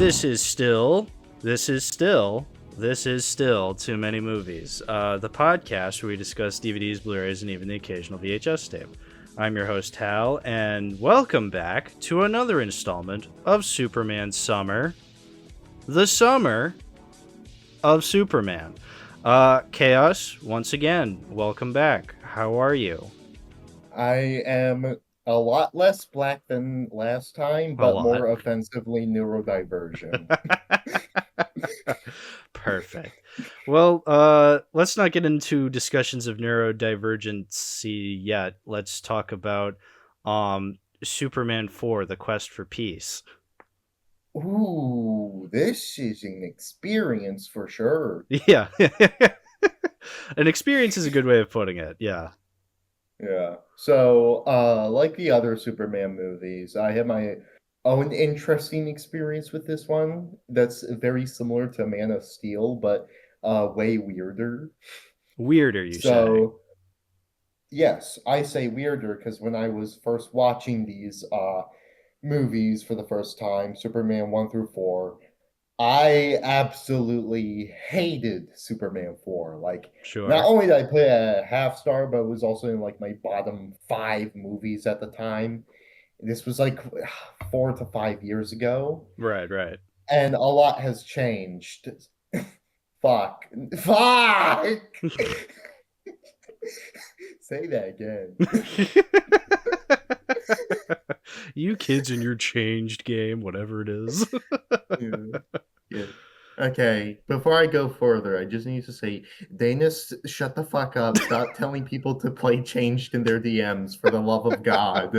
This is still Too Many Movies, the podcast where we discuss DVDs, Blu-rays, and even the occasional VHS tape. I'm your host, Hal, and welcome back to another installment of Superman Summer, the Summer of Superman. Chaos, once again, welcome back. How are you? I am a lot less black than last time, but more offensively neurodivergent. Perfect. Well, let's not get into discussions of neurodivergency yet. Let's talk about Superman 4, The Quest for Peace. Ooh, this is an experience for sure. Yeah. An experience is a good way of putting it, yeah. Yeah. So, like the other Superman movies, I have my own interesting experience with this one that's very similar to Man of Steel, but way weirder. Weirder, you say? Yes, I say weirder because when I was first watching these movies for the first time, Superman 1 through 4, I absolutely hated Superman 4. Like, Sure. not only did I put it at a half star, but it was also in like my bottom 5 movies at the time. This was like 4 to 5 years ago. Right. And a lot has changed. Fuck. Say that again. You kids in your changed game, whatever it is. Yeah. Okay, before I go further, I just need to say, Dana, shut the fuck up. Stop telling people to play changed in their DMs, for the love of God.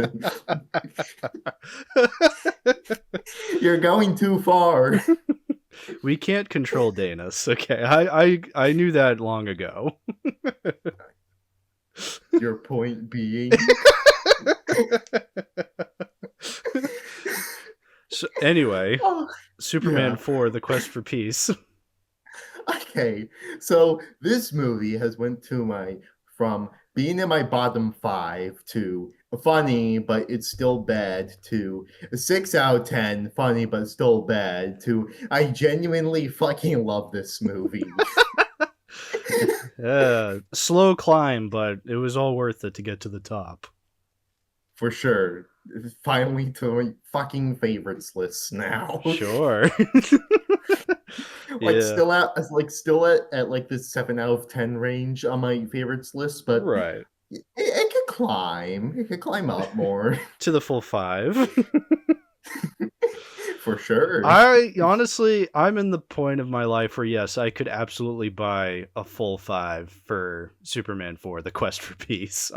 You're going too far. We can't control Danis, okay? I knew that long ago. Your point being? So anyway, Superman 4, The Quest for Peace. Okay, so this movie has went to from being in my bottom 5 to funny, but it's still bad, to a 6 out of 10, funny, but still bad, to I genuinely fucking love this movie. Slow climb, but it was all worth it to get to the top. For sure. Finally to my fucking favorites list now. Sure. Still at like the 7 out of 10 range on my favorites list, but right. It could climb. It could climb up more. To the full 5. For sure. I'm in the point of my life where, yes, I could absolutely buy a full 5 for Superman 4, The Quest for Peace.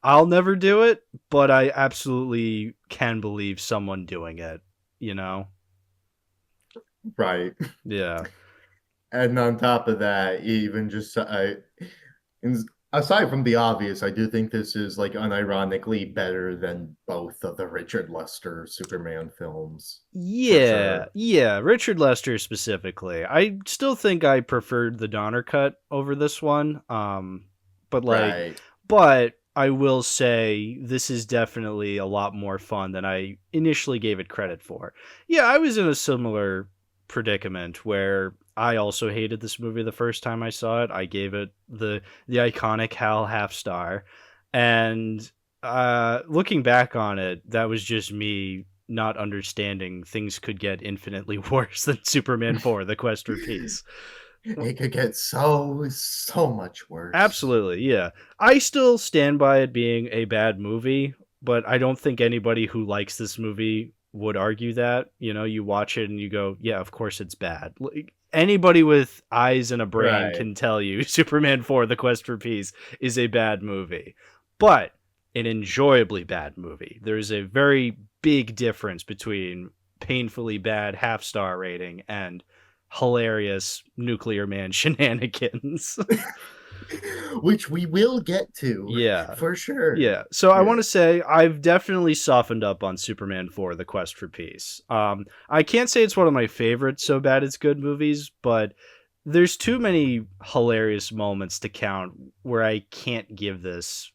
I'll never do it, but I absolutely can believe someone doing it, you know? Right. Yeah. And on top of that, even just aside from the obvious, I do think this is like unironically better than both of the Richard Lester Superman films. Yeah, sure. Yeah, Richard Lester specifically. I still think I preferred the Donner cut over this one. But I will say this is definitely a lot more fun than I initially gave it credit for. Yeah, I was in a similar predicament where I also hated this movie the first time I saw it. I gave it the iconic Hal half star. And looking back on it, that was just me not understanding things could get infinitely worse than Superman 4, The Quest for Peace. It could get so much worse. Absolutely, yeah. I still stand by it being a bad movie, but I don't think anybody who likes this movie would argue that. You know, you watch it and you go, yeah, of course it's bad. Like, anybody with eyes and a brain can tell you Superman 4, The Quest for Peace is a bad movie. But an enjoyably bad movie. There's a very big difference between painfully bad half-star rating and hilarious nuclear man shenanigans. Which we will get to. Yeah. For sure. Yeah. So I want to say I've definitely softened up on Superman 4, The Quest for Peace. I can't say it's one of my favorite so bad it's good movies, but there's too many hilarious moments to count where I can't give this,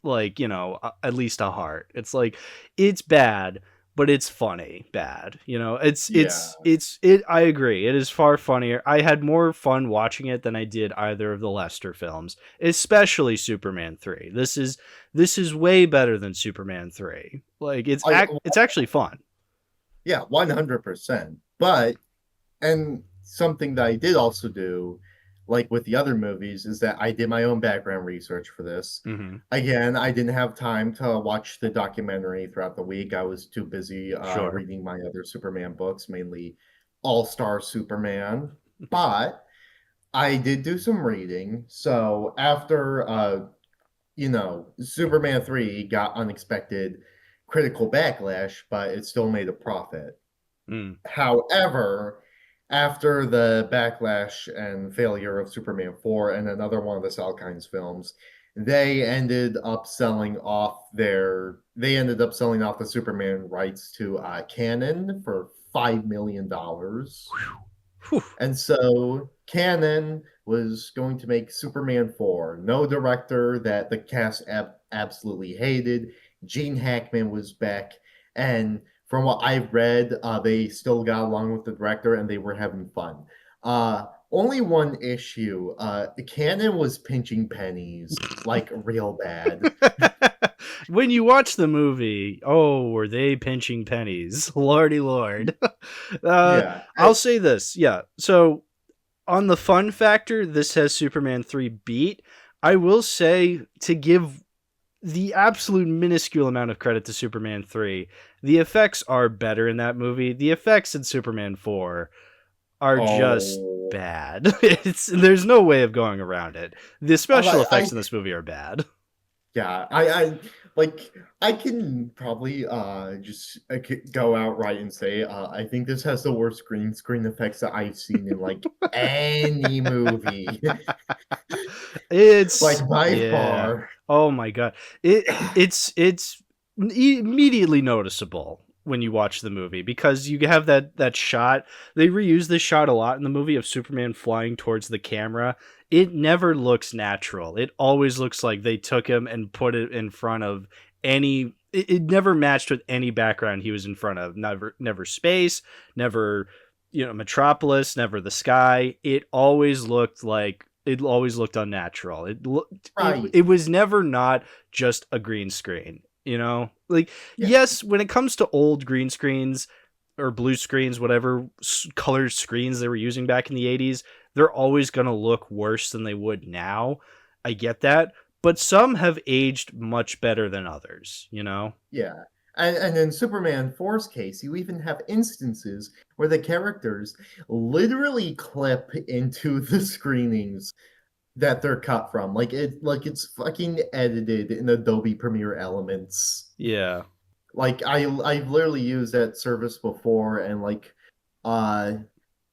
like, you know, at least a heart. It's like, it's bad, but it's funny bad. You know, Yeah. I agree. It is far funnier. I had more fun watching it than I did either of the Lester films, especially Superman 3. This is way better than Superman 3. Like I it's actually fun. Yeah, 100%. But and something that I did also do, like with the other movies, is that I did my own background research for this. Mhm. Again, I didn't have time to watch the documentary throughout the week. I was too busy Sure. reading my other Superman books, mainly All-Star Superman. But I did do some reading. So after Superman 3 got unexpected critical backlash, but it still made a profit. Mm. However, after the backlash and failure of Superman 4 and another one of the Salkinds films, they ended up selling off the Superman rights to Canon for $5 million. Whew. And so Canon was going to make Superman 4. No director that the cast absolutely hated. Gene Hackman was back. And from what I've read, they still got along with the director and they were having fun. Only one issue. Canon was pinching pennies like real bad. When you watch the movie, oh, were they pinching pennies? Lordy Lord. Yeah. I'll say this. Yeah. So on the fun factor, this has Superman 3 beat. I will say, to give the absolute minuscule amount of credit to Superman 3, the effects are better in that movie. The effects in Superman 4 are just Oh. bad. There's no way of going around it. The special I, effects in this movie are bad. Yeah, I like I can probably just I could go outright and say I think this has the worst green screen effects that I've seen in like any movie. It's Like by yeah. far. Oh my god. It's immediately noticeable when you watch the movie because you have that shot. They reuse this shot a lot in the movie of Superman flying towards the camera. It never looks natural. It always looks like they took him and put it in front of any it never matched with any background he was in front of. Never space, never Metropolis, never the sky. It always looked unnatural. Right. It was never not just a green screen. Like, Yeah. yes, when it comes to old green screens or blue screens, whatever colored screens they were using back in the 80s, they're always going to look worse than they would now. I get that, but some have aged much better than others. Yeah. And in Superman 4's case, you even have instances where the characters literally clip into the screenings that they're cut from. It's fucking edited in Adobe Premiere Elements. Yeah. Like I've literally used that service before and uh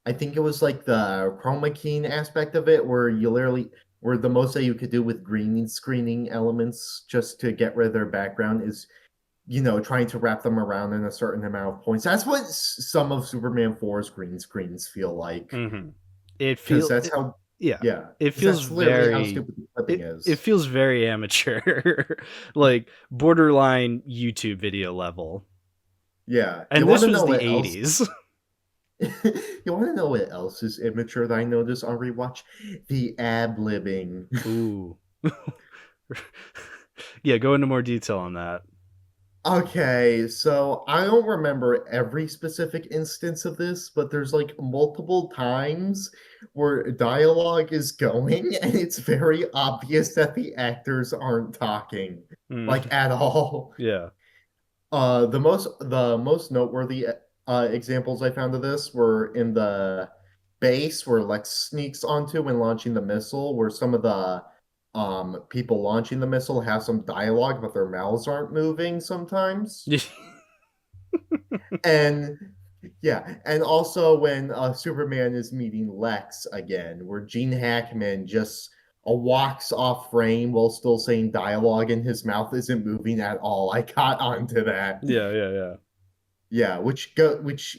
I think it was like the chroma keying aspect of it where the most that you could do with green screening elements just to get rid of their background is trying to wrap them around in a certain amount of points. That's what some of Superman 4's green screens feel like. Mm-hmm. It Because feel that's how Yeah, yeah, it because feels that's literally how very stupid the clipping it is. feels very amateur, like borderline YouTube video level. Yeah. You And want this to was know the what else 80s. You want to know what else is immature that I noticed on rewatch? The ab-libbing. Ooh. Yeah, go into more detail on that. Okay, so I don't remember every specific instance of this, but there's like multiple times where dialogue is going and it's very obvious that the actors aren't talking Mm, like at all. yeah. The most noteworthy examples I found of this were in the base where Lex sneaks onto when launching the missile, where some of the people launching the missile have some dialogue, but their mouths aren't moving sometimes. And yeah, and also when Superman is meeting Lex again, where Gene Hackman just walks off frame while still saying dialogue and his mouth isn't moving at all. I caught onto that. Yeah, yeah, yeah. Yeah, which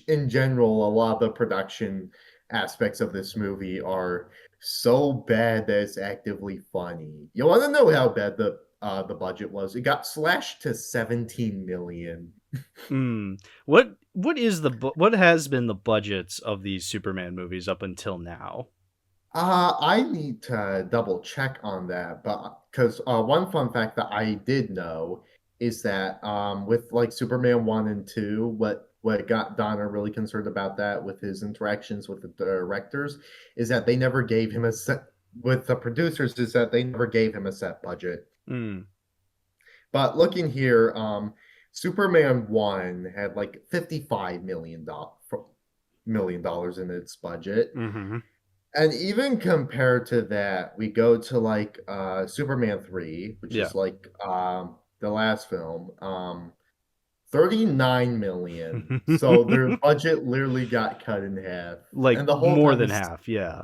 in general, a lot of the production aspects of this movie are so bad that it's actively funny. You want to know how bad the the budget was. It got slashed to 17 million. What what has been the budgets of these Superman movies up until now? I need to double check on that, but because one fun fact that I did know is that with like Superman 1 and 2, what got Donner really concerned about that with his interactions with the directors is that they never gave him a set with the producers is that they never gave him a set budget. But looking here, Superman 1 had like $55 million in its budget. And even compared to that, we go to like Superman 3, which is like the last film, 39 million. So their budget literally got cut in half. Like and the whole more time than half, yeah.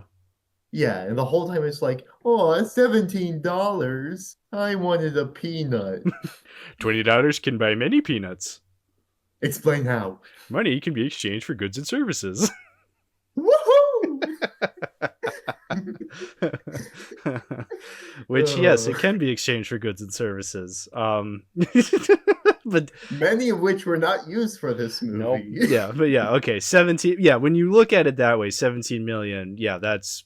Yeah, and the whole time it's like, oh, $17. I wanted a peanut. $20 can buy many peanuts. Explain how. Money can be exchanged for goods and services. Woohoo! Which, yes, it can be exchanged for goods and services. But many of which were not used for this movie. Nope. Yeah, but yeah, okay, 17. Yeah, when you look at it that way, 17 million. Yeah, that's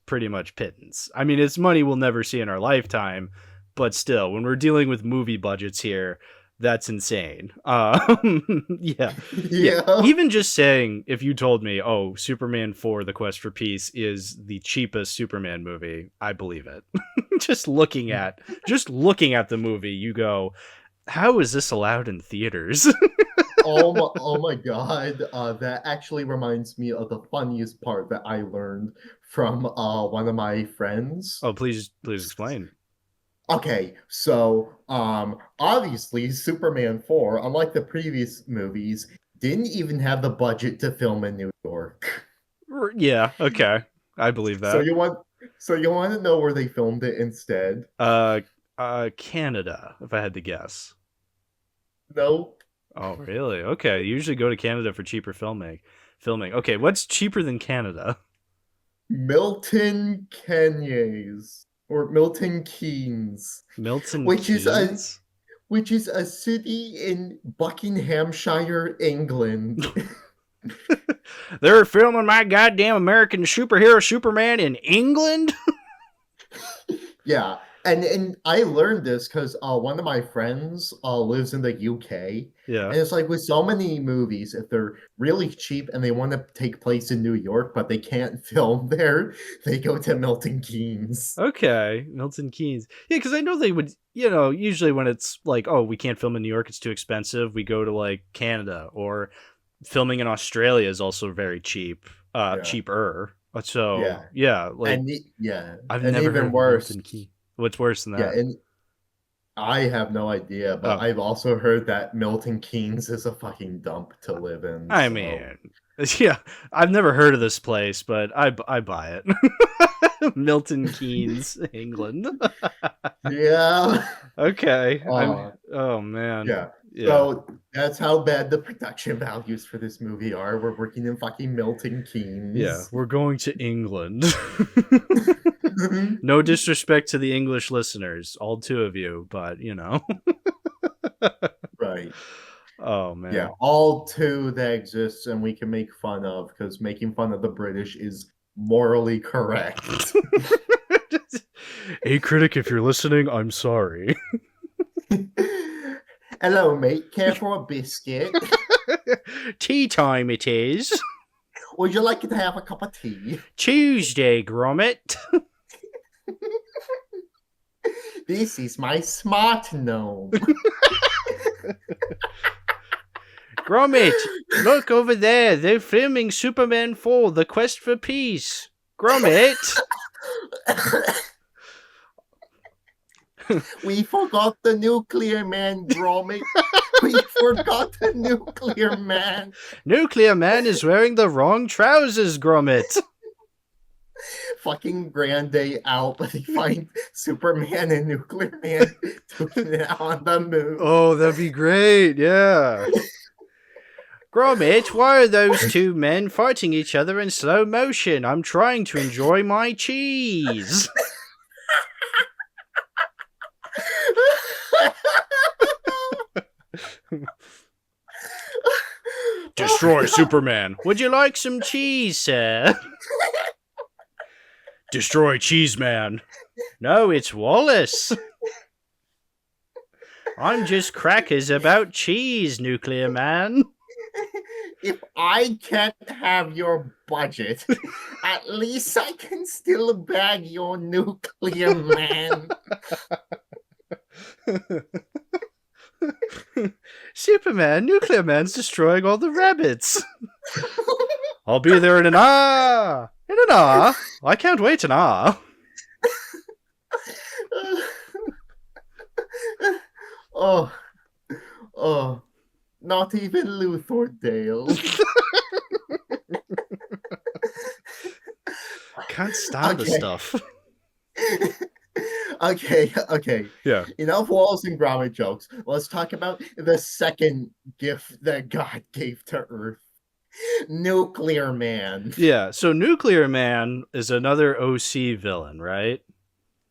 pretty much pittance. I mean, it's money we'll never see in our lifetime, but still, when we're dealing with movie budgets here, that's insane. Yeah. Even just saying, if you told me, oh, Superman 4: The Quest for Peace is the cheapest Superman movie, I believe it. just looking at the movie, you go, how is this allowed in theaters? oh my god, that actually reminds me of the funniest part that I learned from one of my friends. Oh, please explain. Okay, so obviously Superman 4, unlike the previous movies, didn't even have the budget to film in New York. Yeah, okay. I believe that. So you want to know where they filmed it instead? Canada, if I had to guess. Nope. Oh, really? Okay. You usually go to Canada for cheaper filming. Okay, what's cheaper than Canada? Milton Keynes. Or Milton Keynes. Which is a city in Buckinghamshire, England. They're filming my goddamn American superhero Superman in England? Yeah. And I learned this because one of my friends lives in the UK. Yeah. And it's like with so many movies, if they're really cheap and they want to take place in New York, but they can't film there, they go to Milton Keynes. Okay, Milton Keynes. Yeah, because I know they would, usually when it's like, oh, we can't film in New York, it's too expensive, we go to like Canada, or filming in Australia is also very cheap, cheaper. So, like, I've never heard of Milton Keynes. What's worse than that? Yeah, and I have no idea, but I've also heard that Milton Keynes is a fucking dump to live in. I mean, yeah, I've never heard of this place, but I buy it. Milton Keynes, England. Yeah. Okay. Oh man. Yeah. So that's how bad the production values for this movie are. We're working in fucking Milton Keynes. Yeah, we're going to England. No disrespect to the English listeners, all two of you, but Right. Oh man. Yeah, all two that exists and we can make fun of because making fun of the British is morally correct. Hey critic, if you're listening, I'm sorry. Hello, mate. Care for a biscuit? Tea time it is. Would you like to have a cup of tea? Tuesday, Gromit. This is my smart gnome. Gromit, look over there. They're filming Superman 4, The Quest for Peace. Gromit. We forgot the nuclear man, Gromit. We forgot the nuclear man. Nuclear man is wearing the wrong trousers, Gromit. Fucking Grand Day out, but they find Superman and Nuclear Man doing it on the moon. Oh, that'd be great, yeah. Gromit, why are those two men fighting each other in slow motion? I'm trying to enjoy my cheese. Destroy Superman. Would you like some cheese, sir? Destroy Cheese Man. No, it's Wallace. I'm just crackers about cheese, Nuclear Man. If I can't have your budget, at least I can still bag your Nuclear Man. Superman, Nuclear Man's destroying all the rabbits. I'll be there in an hour. In an hour? I can't wait an hour. Oh, not even Luthordale. Can't stand the stuff. Okay. Yeah. Enough Wallace and Gromit jokes. Let's talk about the second gift that God gave to Earth. Nuclear Man. Yeah, so Nuclear Man is another OC villain, right?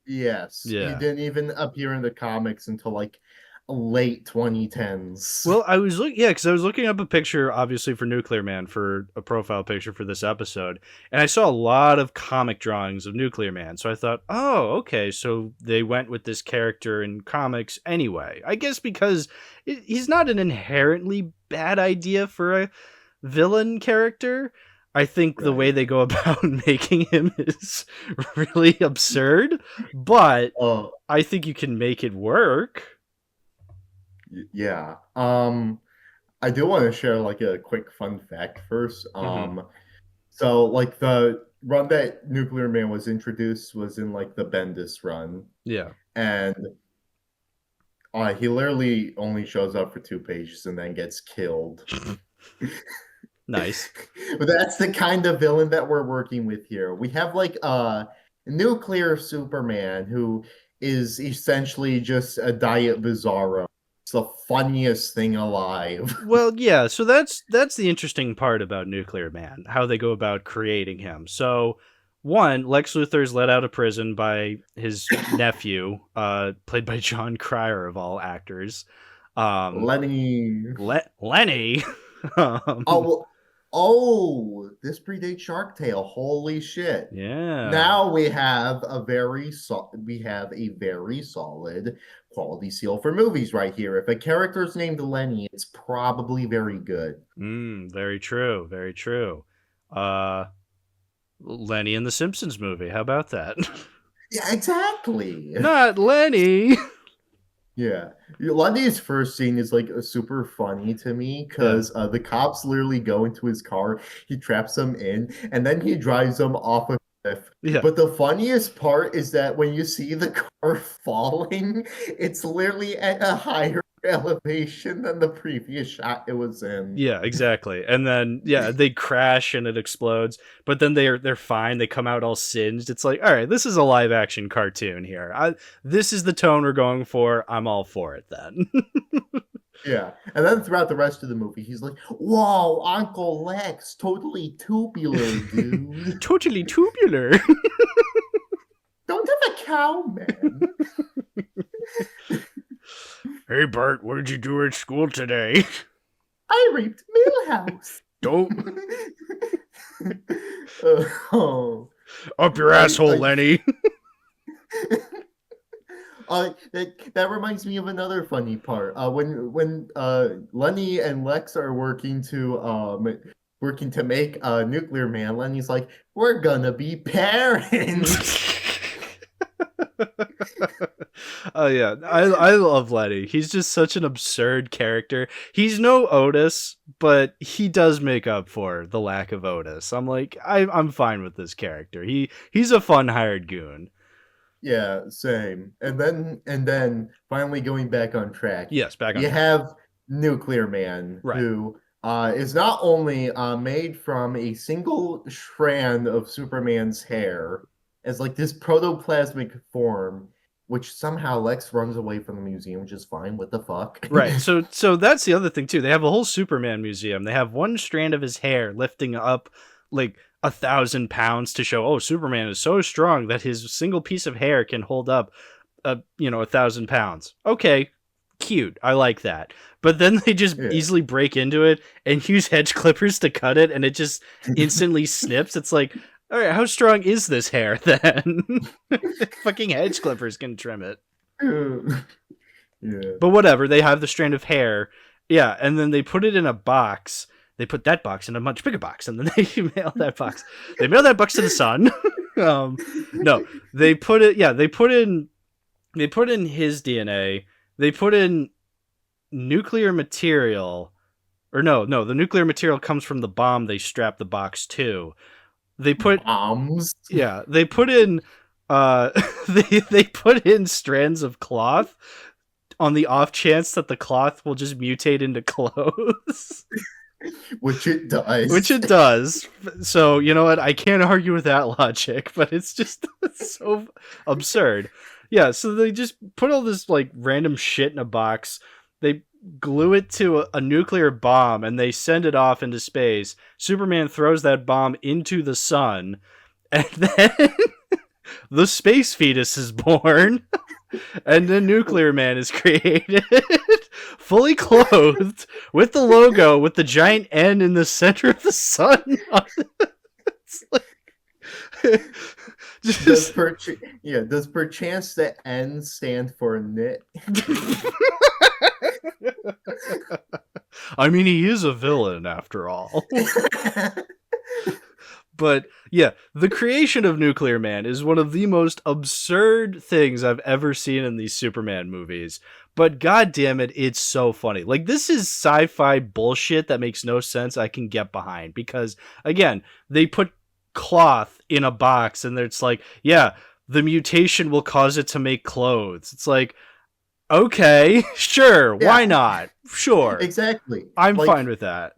Yes. Yeah. He didn't even appear in the comics until like late 2010s. Well, I was because I was looking up a picture, obviously, for Nuclear Man for a profile picture for this episode, and I saw a lot of comic drawings of Nuclear Man. So I thought, oh, okay, so they went with this character in comics anyway. I guess because he's not an inherently bad idea for a villain character. I think the way they go about making him is really absurd, but I think you can make it work. Yeah. I do want to share like a quick fun fact first. So like the run that Nuclear Man was introduced was in like the Bendis run. Yeah. And he literally only shows up for 2 pages and then gets killed. Nice. But that's the kind of villain that we're working with here. We have like Nuclear Superman, who is essentially just a Diet Bizarro. It's the funniest thing alive. Well, yeah, so that's the interesting part about Nuclear Man, how they go about creating him. So, one, Lex Luthor is let out of prison by his nephew, played by John Cryer of all actors. Lenny. Lenny. This predates Shark Tale. Holy shit! Yeah. Now we have a very solid quality seal for movies right here. If a character is named Lenny, it's probably very good. Very true. Very true. Lenny in the Simpsons movie. How about that? Yeah, exactly. Not Lenny. Yeah. Lenny's first scene is like super funny to me because the cops literally go into his car, he traps them in, and then he drives them off a cliff. Yeah. But the funniest part is that when you see the car falling, it's literally at a higher elevation than the previous shot it was in. Yeah, exactly. And then they crash and it explodes, but then they're fine. They come out all singed. It's like, all right, this is a live action cartoon here. This is the tone we're going for. I'm all for it then. Yeah. And then throughout the rest of the movie, he's like, whoa, Uncle Lex, totally tubular, dude. Totally tubular. Don't have a cow, man. Hey, Bert, what did you do at school today? I raped Millhouse. Don't. Up your asshole, Lenny. That reminds me of another funny part. When Lenny and Lex are working to make Nuclear Man, Lenny's like, "We're gonna be parents." Oh yeah, I love Lenny. He's just such an absurd character. He's no Otis, but he does make up for the lack of Otis. I'm like, I'm fine with this character. He's a fun hired goon. Yeah, same. And then finally going back on track. Yes, back on track. You have Nuclear Man, right, who is not only made from a single strand of Superman's hair as like this protoplasmic form, which somehow Lex runs away from the museum, which is fine. What the fuck? Right. So that's the other thing too. They have a whole Superman museum. They have one strand of his hair lifting up like 1,000 pounds to show, oh, Superman is so strong that his single piece of hair can hold up 1,000 pounds. Okay, cute. I like that. but then they just Yeah. easily break into it and use hedge clippers to cut it, and it just instantly snips. It's like, all right, how strong is this hair then? Fucking hedge clippers can trim it. Yeah. But whatever, they have the strand of hair. Yeah, and then they put it in a box. They put that box in a much bigger box, and then they mail that box. They mail that box to the sun. No, they put it. Yeah, they put in his DNA. They put in nuclear material, or no, the nuclear material comes from the bomb they strap the box to. They put Bombs. Yeah, they put in they put in strands of cloth on the off chance that the cloth will just mutate into clothes. Which it does. Which it does. So, you know what? I can't argue with that logic, but it's just so absurd. Yeah, so they just put all this like random shit in a box. They glue it to a nuclear bomb and they send it off into space. Superman throws that bomb into the sun, and then the space fetus is born. And the Nuclear Man is created, fully clothed, with the logo, with the giant N in the center of the sun. It's like, does perchance the N stand for knit? I mean, he is a villain after all. But yeah, the creation of Nuclear Man is one of the most absurd things I've ever seen in these Superman movies. But god damn it, it's so funny. Like, this is sci-fi bullshit that makes no sense I can get behind. Because, again, they put cloth in a box and it's like, yeah, the mutation will cause it to make clothes. It's like, okay, sure, Yeah. why not? Sure. Exactly. I'm fine with that.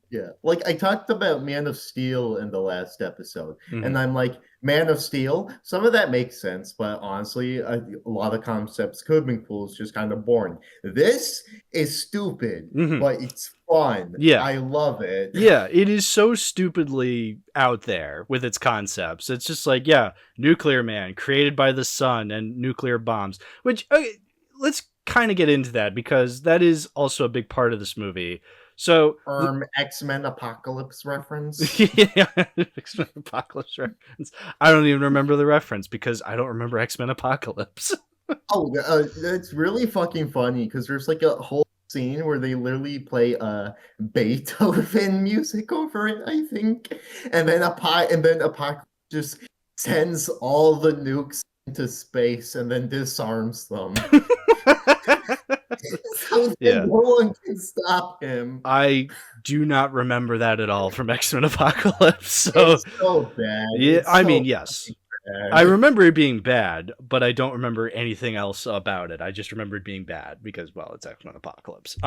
Yeah, like I talked about Man of Steel in the last episode, Mhm. and I'm like, Man of Steel, some of that makes sense, but honestly, a lot of concepts could have been cool. It's just kind of boring. This is stupid, Mhm. but it's fun. Yeah. I love it. Yeah, it is so stupidly out there with its concepts. It's just like, yeah, Nuclear Man, created by the sun and nuclear bombs, which, okay, let's kind of get into that because that is also a big part of this movie. So X-Men Apocalypse reference. Yeah, X-Men Apocalypse reference. I don't even remember the reference because I don't remember X-Men Apocalypse. It's really fucking funny because there's like a whole scene where they literally play Beethoven music over it, I think, and then Apocalypse just sends all the nukes into space and then disarms them. So Yeah. no one can stop him. I do not remember that at all from X-Men Apocalypse. So it's so bad. Yeah, It's I so mean, yes. bad. I remember it being bad, but I don't remember anything else about it. I just remember it being bad because, well, it's X-Men Apocalypse.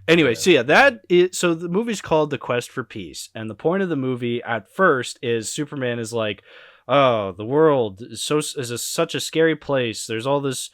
Anyway, Yeah. so the movie's called The Quest for Peace, and the point of the movie at first is Superman is like, oh, the world is such a scary place. There's all this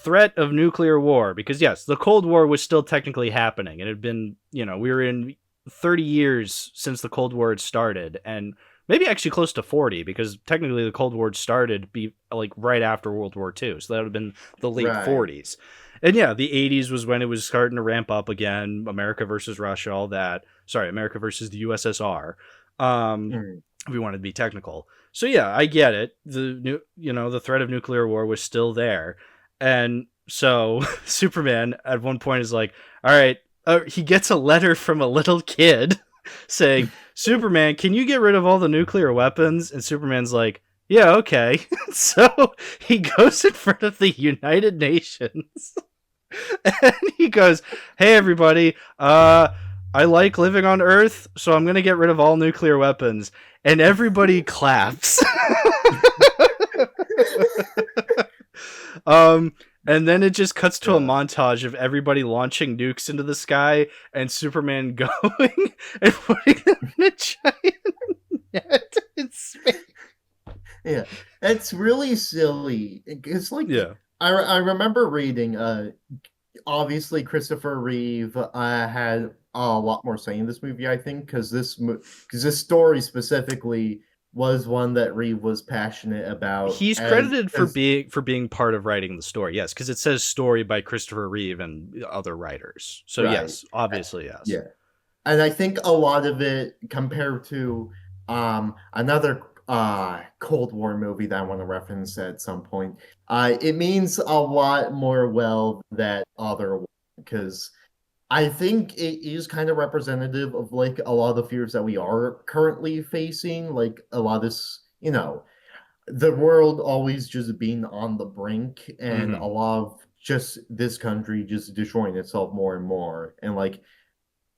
threat of nuclear war because, yes, the Cold War was still technically happening. It had been, we were in 30 years since the Cold War had started, and maybe actually close to 40 because technically the Cold War started like right after World War II. So that would have been the late 40s. And yeah, the 80s was when it was starting to ramp up again. America versus Russia, all that. Sorry, America versus the USSR. If we wanted to be technical. So yeah, I get it. The threat of nuclear war was still there. And so Superman at one point is like, all right, he gets a letter from a little kid saying, Superman, can you get rid of all the nuclear weapons? And Superman's like, yeah, okay. So he goes in front of the United Nations and he goes, hey, everybody, I like living on Earth, so I'm going to get rid of all nuclear weapons. And everybody claps. And then it just cuts to a montage of everybody launching nukes into the sky and Superman going and putting them in a giant net in space. Yeah, it's really silly. It's like, yeah, I remember reading, obviously Christopher Reeve had a lot more say in this movie, I think, because this story specifically was one that Reeve was passionate about. He's credited for being part of writing the story, yes, because it says story by Christopher Reeve and other writers. So right. yes, obviously yes. Yeah. And I think a lot of it compared to another Cold War movie that I want to reference at some point, it means a lot more well that other one, because I think it is kind of representative of like a lot of the fears that we are currently facing, like a lot of this, the world always just being on the brink, and a lot of just this country just destroying itself more and more. And like,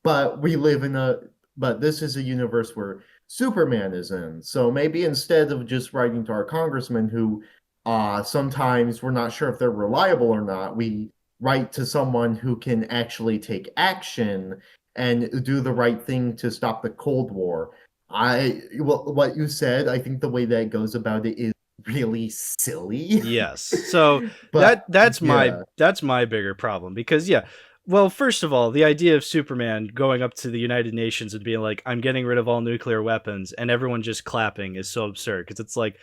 but this is a universe where Superman is in. So maybe instead of just writing to our congressman who sometimes we're not sure if they're reliable or not, we write to someone who can actually take action and do the right thing to stop the Cold War. What you said, I think the way that goes about it is really silly. Yes. So that's my bigger problem, because well, first of all, the idea of Superman going up to the United Nations and being like, I'm getting rid of all nuclear weapons, and everyone just clapping is so absurd, because it's like,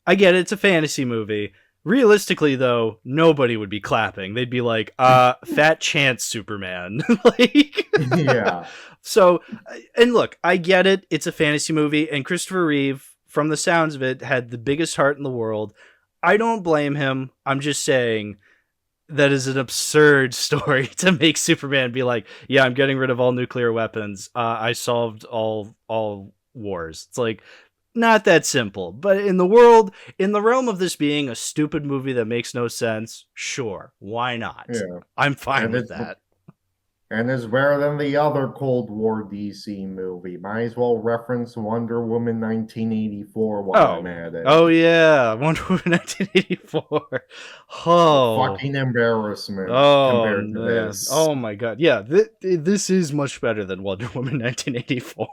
I get it, it's a fantasy movie. Realistically, though, nobody would be clapping. They'd be like, fat chance, Superman. Like, yeah. So, and look, I get it. It's a fantasy movie, and Christopher Reeve, from the sounds of it, had the biggest heart in the world. I don't blame him. I'm just saying that is an absurd story to make Superman be like, yeah, I'm getting rid of all nuclear weapons. I solved all wars. It's like, not that simple. But in the realm of this being a stupid movie that makes no sense, sure, why not? Yeah. I'm fine with that. And is better than the other Cold War DC movie. Might as well reference Wonder Woman 1984 while I'm at it. Oh yeah, Wonder Woman 1984. Oh, fucking embarrassment compared to this. Oh my god, yeah, this is much better than Wonder Woman 1984.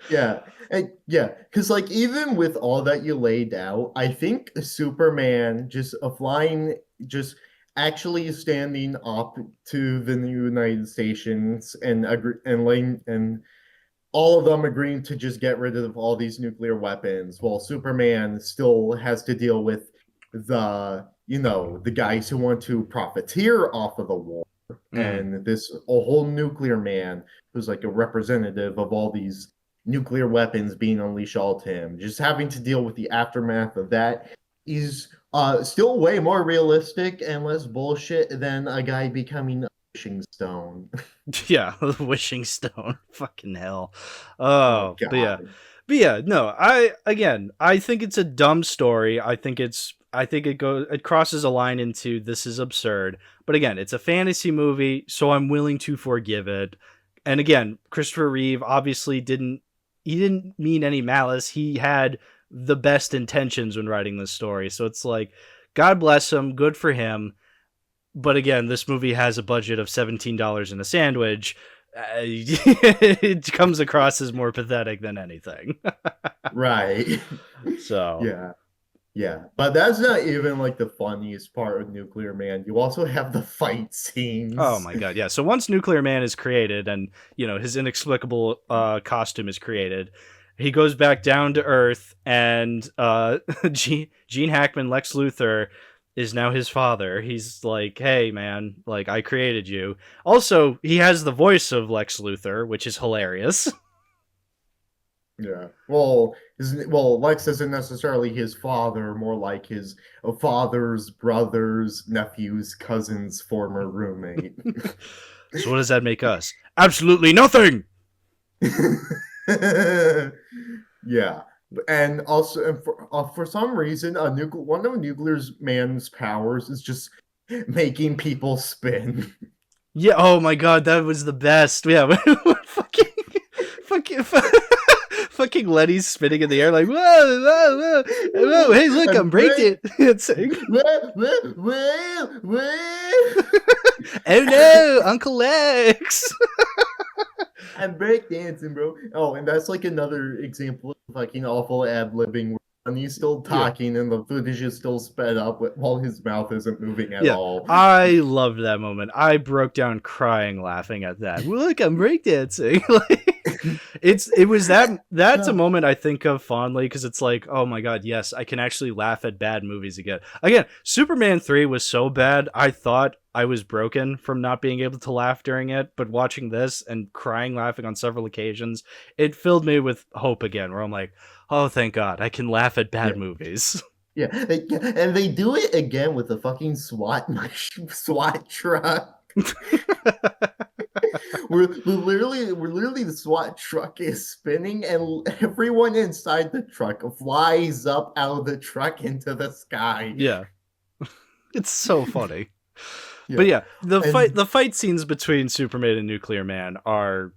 Yeah, because like even with all that you laid out, I think Superman just actually standing up to the United States and all of them agreeing to just get rid of all these nuclear weapons, while Superman still has to deal with the guys who want to profiteer off of the war, and this a whole nuclear man who's like a representative of all these nuclear weapons being unleashed all to him, just having to deal with the aftermath of that is still way more realistic and less bullshit than a guy becoming a wishing stone. Yeah, the wishing stone. Fucking hell. Oh, but yeah, no, I think it's a dumb story. I think it crosses a line into this is absurd. But again, it's a fantasy movie, so I'm willing to forgive it. And again, Christopher Reeve obviously didn't mean any malice. He had the best intentions when writing this story. So it's like, God bless him, good for him. But again, this movie has a budget of $17 in a sandwich. It comes across as more pathetic than anything. Right. So yeah, but that's not even like the funniest part of Nuclear Man. You also have the fight scenes. Oh my god, yeah. So once Nuclear Man is created and, his inexplicable costume is created, he goes back down to Earth, and Gene Hackman, Lex Luthor, is now his father. He's like, hey, man, like, I created you. Also, he has the voice of Lex Luthor, which is hilarious. Yeah. Well, Lex isn't necessarily his father, more like his father's brother's nephew's cousin's former roommate. So what does that make us? Absolutely nothing! Yeah. And also, for some reason, one of Nuclear Man's powers is just making people spin. Yeah, oh my god, that was the best. Yeah, fucking Lenny's spinning in the air like, whoa, whoa, whoa, whoa, hey, look, I'm breaking Oh no, Uncle Lex! I'm breakdancing, bro. Oh, and that's like another example of fucking awful ad-libbing when he's still talking and the footage is still sped up while his mouth isn't moving at all. I loved that moment. I broke down crying laughing at that. Look, I'm breakdancing. it was that's a moment I think of fondly because it's like, oh my god, yes, I can actually laugh at bad movies again. Again, Superman 3 was so bad, I thought I was broken from not being able to laugh during it, but watching this and crying laughing on several occasions, it filled me with hope again, where I'm like, oh, thank god, I can laugh at bad movies. Yeah, and they do it again with the fucking SWAT truck. we're literally the SWAT truck is spinning and everyone inside the truck flies up out of the truck into the sky. Yeah. It's so funny. Yeah. But yeah, the fight scenes between Superman and Nuclear Man are,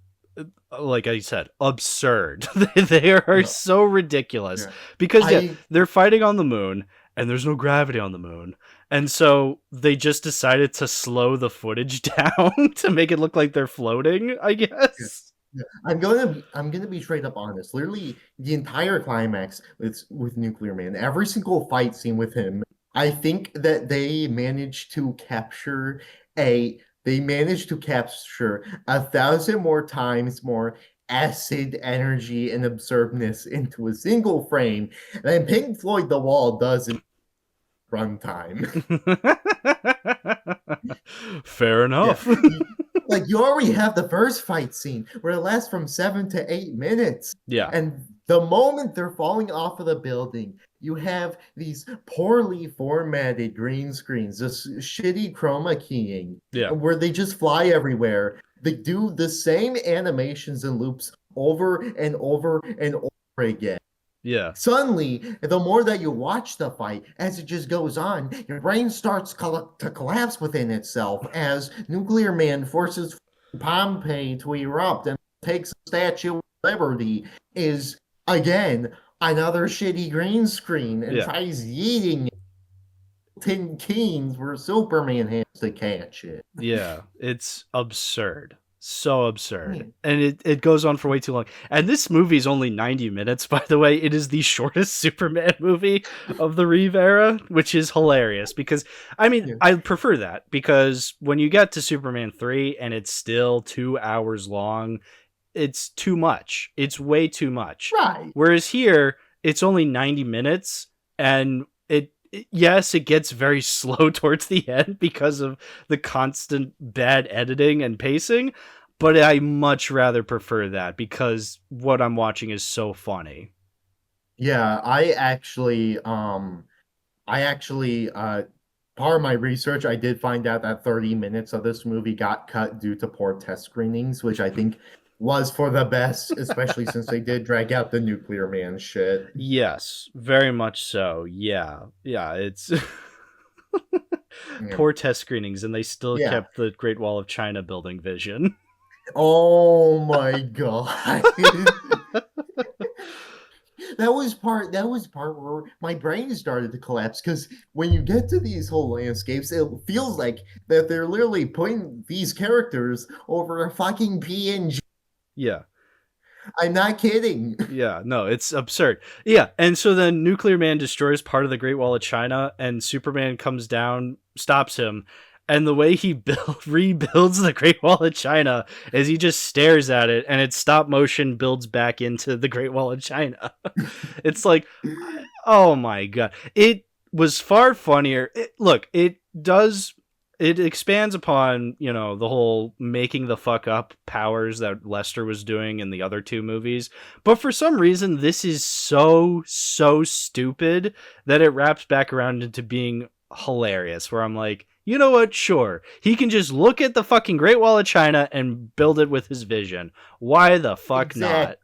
like I said, absurd. They are so ridiculous because they're fighting on the moon and there's no gravity on the moon. And so they just decided to slow the footage down to make it look like they're floating, I guess. Yeah. I'm gonna be straight up honest. Literally, the entire climax with Nuclear Man, every single fight scene with him, I think that they managed to capture 1,000 more times more acid energy and absurdness into a single frame than Pink Floyd The Wall does in runtime. Fair enough. Yeah. Like, you already have the first fight scene where it lasts from 7 to 8 minutes. Yeah. And the moment they're falling off of the building, you have these poorly formatted green screens, this shitty chroma keying, where they just fly everywhere. They do the same animations and loops over and over and over again. Yeah. Suddenly, the more that you watch the fight, as it just goes on, your brain starts to collapse within itself as Nuclear Man forces Pompeii to erupt and takes the Statue of Liberty, is, again, another shitty green screen and tries yeeting tin keens where Superman has to catch it. Yeah, it's absurd. So absurd. And it goes on for way too long. And this movie is only 90 minutes, by the way. It is the shortest Superman movie of the Reeve era, which is hilarious because, I mean, I prefer that because when you get to Superman 3 and it's still 2 hours long, it's too much. It's way too much. Right. Whereas here, it's only 90 minutes and yes, it gets very slow towards the end because of the constant bad editing and pacing, but I much rather prefer that because what I'm watching is so funny. Yeah, I actually part of my research, I did find out that 30 minutes of this movie got cut due to poor test screenings, which I think was for the best, especially since they did drag out the Nuclear Man shit. Yes, very much so. Yeah, it's poor test screenings, and they still kept the Great Wall of China building vision. Oh my god. That was part where my brain started to collapse because when you get to these whole landscapes, it feels like that they're literally putting these characters over a fucking PNG. Yeah. I'm not kidding. Yeah, no, it's absurd. Yeah, and so then Nuclear Man destroys part of the Great Wall of China, and Superman comes down, stops him, and the way he rebuilds the Great Wall of China is he just stares at it, and its stop motion builds back into the Great Wall of China. It's like, oh my god. It was far funnier. It expands upon, the whole making the fuck up powers that Lester was doing in the other two movies. But for some reason, this is so stupid that it wraps back around into being hilarious, where I'm like, you know what? Sure. He can just look at the fucking Great Wall of China and build it with his vision. Why the fuck not?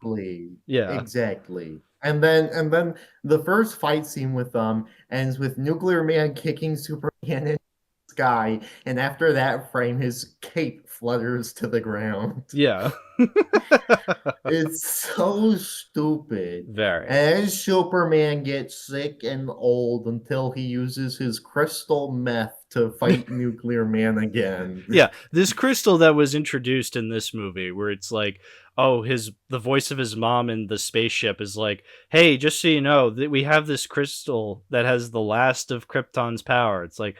Yeah. Exactly. And then the first fight scene with them ends with Nuclear Man kicking Superman in sky, and after that frame his cape flutters to the ground. Yeah. It's so stupid. Very. As Superman gets sick and old until he uses his crystal meth to fight Nuclear Man again. Yeah, this crystal that was introduced in this movie where it's like, oh, the voice of his mom in the spaceship is like, hey, just so you know, that we have this crystal that has the last of Krypton's power. It's like,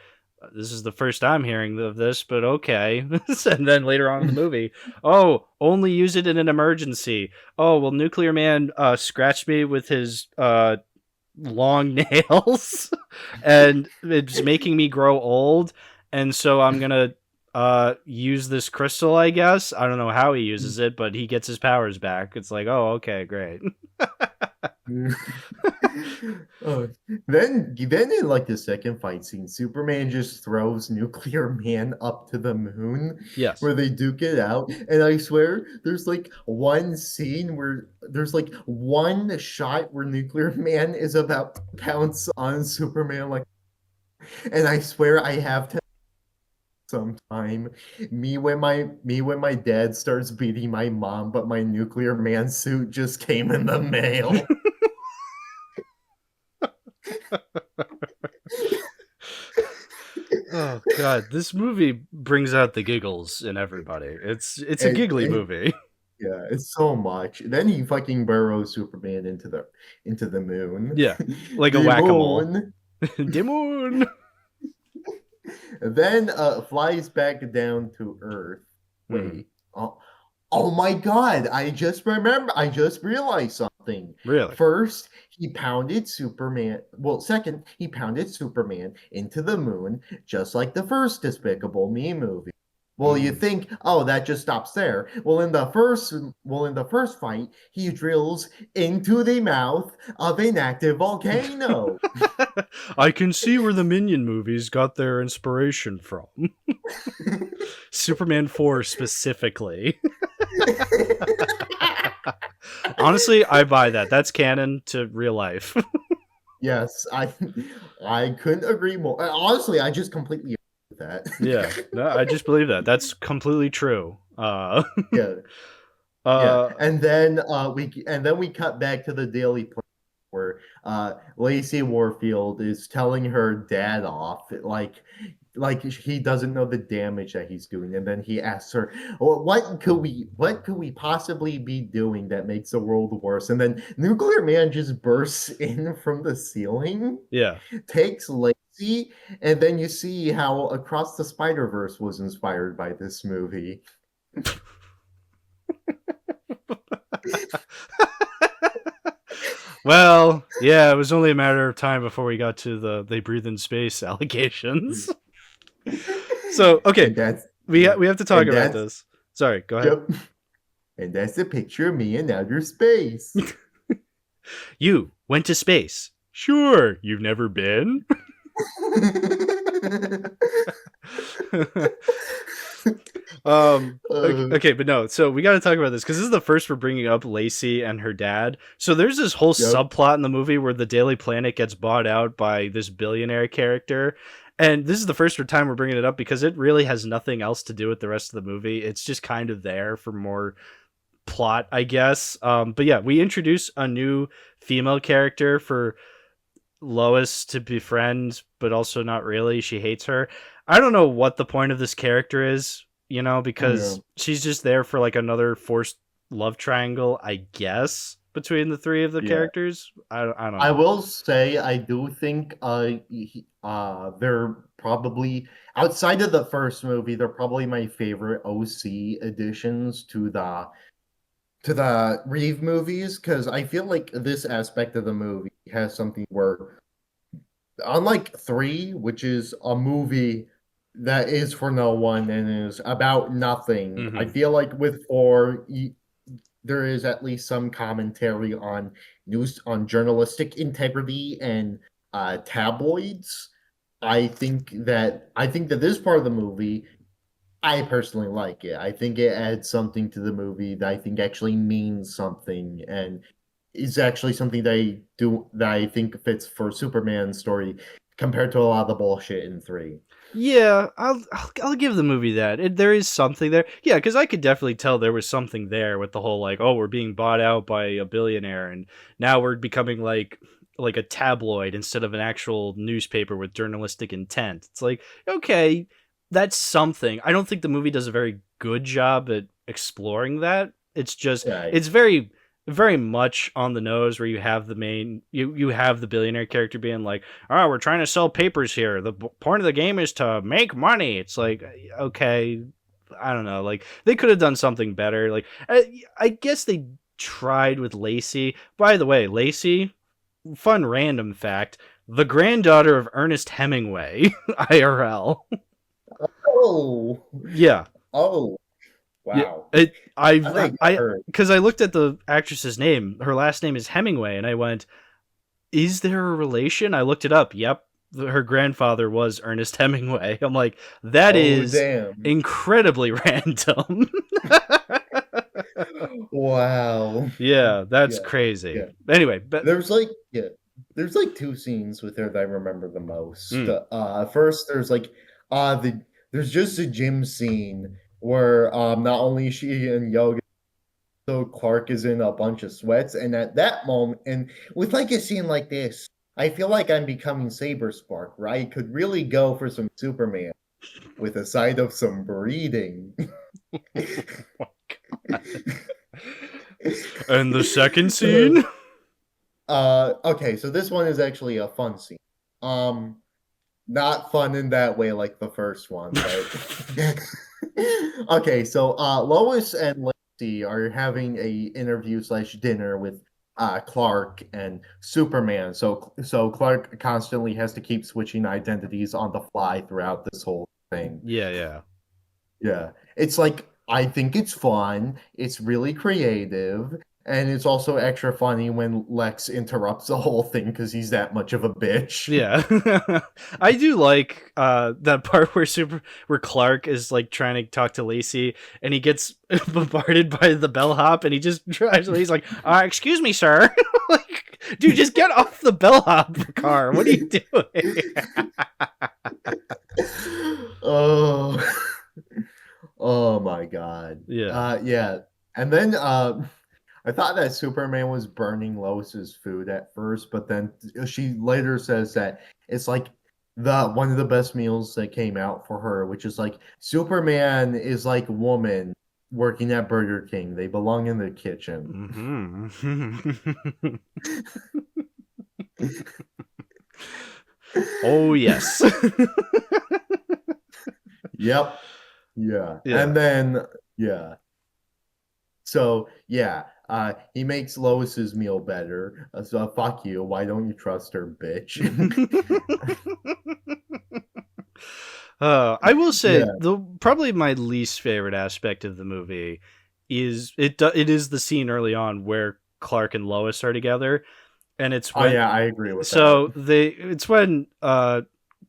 this is the first I'm hearing of this, but okay. And then later on in the movie, oh, only use it in an emergency. Oh, well, Nuclear Man scratched me with his long nails and it's making me grow old, and so I'm gonna use this crystal, I guess. I don't know how he uses it, but he gets his powers back. It's like, oh, okay, great. Oh, then in like the second fight scene, Superman just throws Nuclear Man up to the moon Yes. where they duke it out. And I swear there's like one scene where there's like one shot where Nuclear Man is about to pounce on Superman, like, and I swear I have to sometime me when my dad starts beating my mom, but my Nuclear Man suit just came in the mail. Oh god, this movie brings out the giggles in everybody. It's a giggly movie. Yeah, it's so much. Then he fucking burrows Superman into the moon. Yeah, like a The whack-a-mole. moon. The moon. Then flies back down to Earth. Wait. Mhm. Oh my god, I just realized something. Really? First, he pounded Superman. Well, second, he pounded Superman into the moon, just like the first Despicable Me movie. Well, you think, oh, that just stops there. Well, in the first fight, he drills into the mouth of an active volcano. I can see where the Minion movies got their inspiration from. Superman 4 specifically. Honestly, I buy that. That's canon to real life. Yes, I couldn't agree more. Honestly, I just completely agree with that. Yeah, no, I just believe that. That's completely true. Yeah. Yeah. And then we cut back to the Daily Planet where Lacey Warfield is telling her dad off, like he doesn't know the damage that he's doing, and then he asks her, well, what could we possibly be doing that makes the world worse? And then Nuclear Man just bursts in from the ceiling, Yeah. takes Lacey, and then you see how Across the Spider-Verse was inspired by this movie. Well, yeah, it was only a matter of time before we got to the they breathe in space allegations. So, okay, we have to talk about this. Sorry, go ahead. Yep. And that's a picture of me in outer space. You went to space. Sure, you've never been? Okay, but no, so we got to talk about this because this is the first we're bringing up Lacey and her dad. So there's this whole subplot in the movie where the Daily Planet gets bought out by this billionaire character, and this is the first time we're bringing it up because it really has nothing else to do with the rest of the movie. It's just kind of there for more plot, I guess. But yeah, we introduce a new female character for Lois to befriend, but also not really. She hates her. I don't know what the point of this character is, you know, because she's just there for like another forced love triangle, I guess, between the three of the characters. I don't know. I will say I do think they're probably, outside of the first movie, they're probably my favorite OC additions to the Reeve movies, because I feel like this aspect of the movie has something where, unlike 3, which is a movie that is for no one and is about nothing, I feel like with 4 there is at least some commentary on news, on journalistic integrity and tabloids. I think that this part of the movie, I personally like it. I think it adds something to the movie that I think actually means something and is actually something that I think fits for Superman's story compared to a lot of the bullshit in 3. Yeah, I'll give the movie that. There is something there. Yeah, because I could definitely tell there was something there with the whole like, oh, we're being bought out by a billionaire, and now we're becoming like a tabloid instead of an actual newspaper with journalistic intent. It's like, okay, that's something. I don't think the movie does a very good job at exploring that. It's just it's very very much on the nose, where you have the main you have the billionaire character being like, oh, we're trying to sell papers here, the point of the game is to make money. It's like, okay, I don't know, like they could have done something better. Like I guess they tried with Lacey. By the way, Lacey, fun random fact, the granddaughter of Ernest Hemingway. IRL. Oh, Yeah. oh, Yeah, wow. I I think I I heard. because I looked at the actress's name. Her last name is Hemingway, and I went, "Is there a relation?" I looked it up. Yep, her grandfather was Ernest Hemingway. I'm like, that Oh, is damn. incredibly random. Wow. Yeah, that's Yeah, crazy. yeah. Anyway, but There's like yeah, there's like two scenes with her that I remember the most. mm, First there's like there's just a gym scene where not only is she in yoga, so Clark is in a bunch of sweats, and at that moment, and with like a scene like this, I feel like I'm becoming Saber Spark, right? Could really go for some Superman with a side of some breeding. and the second scene. Okay, so this one is actually a fun scene. Um, Not fun in that way like the first one, but okay, so Lois and Lacey are having a interview slash dinner with Clark and Superman. So Clark constantly has to keep switching identities on the fly throughout this whole thing. Yeah, yeah. Yeah. It's like I think it's fun. It's really creative. And it's also extra funny when Lex interrupts the whole thing because he's that much of a bitch. Yeah. I do like that part where Clark is like trying to talk to Lacey and he gets bombarded by the bellhop and he just tries, he's like, excuse me, sir. Like, dude, just get off the bellhop car. What are you doing? Oh, oh my God. Yeah. Yeah. And then I thought that Superman was burning Lois's food at first, but then she later says that it's like the one of the best meals that came out for her, which is like Superman is like a woman working at Burger King. They belong in the kitchen. Mm-hmm. Oh yes. Yep. Yeah. Yeah. And then yeah. So yeah, he makes Lois's meal better. So fuck you. Why don't you trust her, bitch? I will say Yeah. the probably my least favorite aspect of the movie is it is the scene early on where Clark and Lois are together, and it's Oh when yeah, I agree with that. so they it's when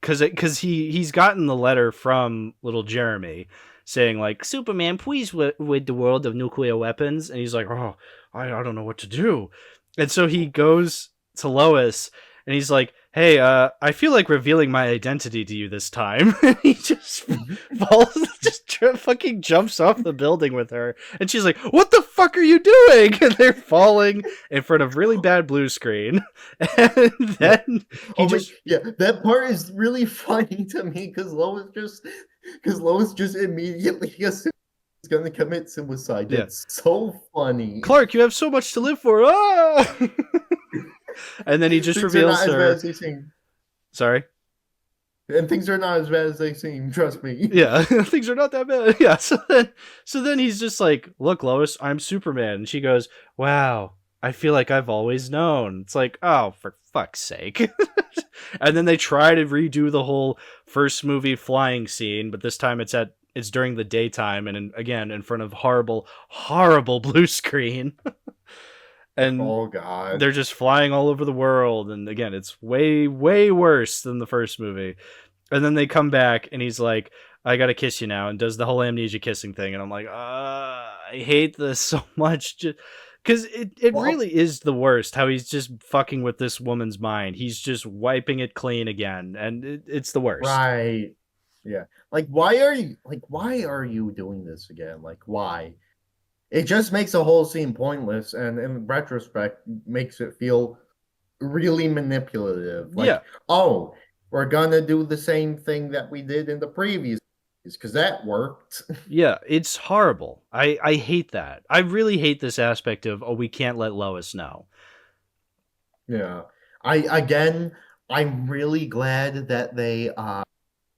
because he's gotten the letter from little Jeremy saying like, Superman, please rid the world of nuclear weapons, and he's like, oh, I don't know what to do, and so he goes to Lois and he's like, hey, I feel like revealing my identity to you this time. And he just falls, fucking jumps off the building with her, and she's like, what the fuck are you doing? And they're falling in front of really bad blue screen, and Yeah. then he Oh my, just yeah, that part is really funny to me because Lois just immediately assumes he's gonna commit suicide. yeah, It's so funny. Clark, you have so much to live for. Ah! And then he just Things are reveals not as bad her. as they seem. Sorry. And things are not as bad as they seem, trust me. Yeah, things are not that bad. Yeah, so then he's just like, look, Lois, I'm Superman. And she goes, wow, I feel like I've always known. It's like, oh, for fuck's sake. And then they try to redo the whole first movie flying scene, but this time it's during the daytime and again in front of horrible blue screen. And Oh God. they're just flying all over the world, and again it's way worse than the first movie. And then they come back and he's like, I gotta kiss you now, and does the whole amnesia kissing thing, and I'm like, I hate this so much, just because it Well, really is the worst how he's just fucking with this woman's mind. He's just wiping it clean again, and it's the worst. right. Yeah. Like why are you doing this again? Like why? It just makes the whole scene pointless and in retrospect makes it feel really manipulative. Like, Yeah. oh, we're gonna do the same thing that we did in the previous. because that worked. Yeah, it's horrible. I hate that. I really hate this aspect of, oh, we can't let Lois know. Yeah. I'm really glad that they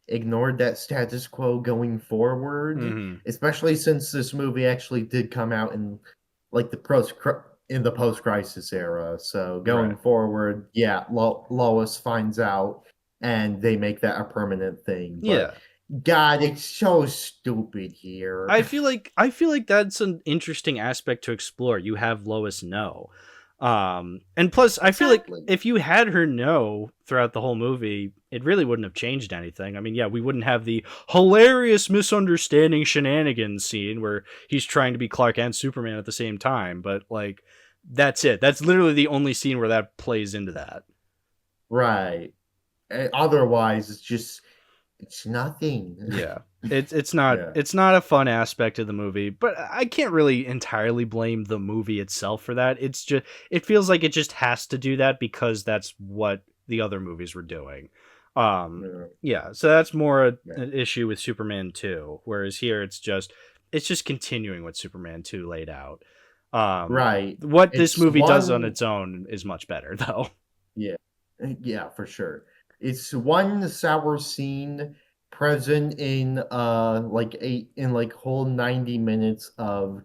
ignored that status quo going forward, Mm-hmm. especially since this movie actually did come out in like the post-crisis era. So going Right. forward, yeah, Lois finds out and they make that a permanent thing. But Yeah. God, it's so stupid here. I feel like that's an interesting aspect to explore. You have Lois know. And plus I feel like Exactly. if you had her know throughout the whole movie, it really wouldn't have changed anything. I mean, yeah, we wouldn't have the hilarious misunderstanding shenanigans scene where he's trying to be Clark and Superman at the same time, but like that's it. That's literally the only scene where that plays into that. Right. Otherwise, it's nothing. Yeah. It's not Yeah. it's not a fun aspect of the movie, but I can't really entirely blame the movie itself for that. It's just it feels like it just has to do that because that's what the other movies were doing. Yeah. Yeah, so that's more Yeah. an issue with Superman 2, whereas here it's just continuing what Superman 2 laid out. Right. What this It's movie does on one its own is much better though. Yeah, yeah, for sure. It's one sour scene present in like whole 90 minutes of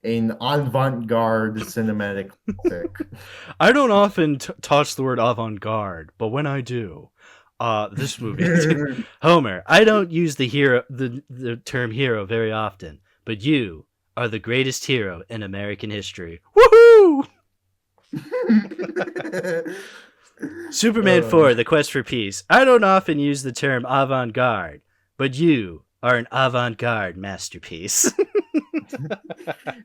an avant-garde cinematic classic. I don't often toss the word avant-garde, but when I do, this movie, Homer, I don't use the term hero very often, but you are the greatest hero in American history. Woohoo! Superman Uh, 4, The Quest for Peace. I don't often use the term avant-garde, but you are an avant-garde masterpiece.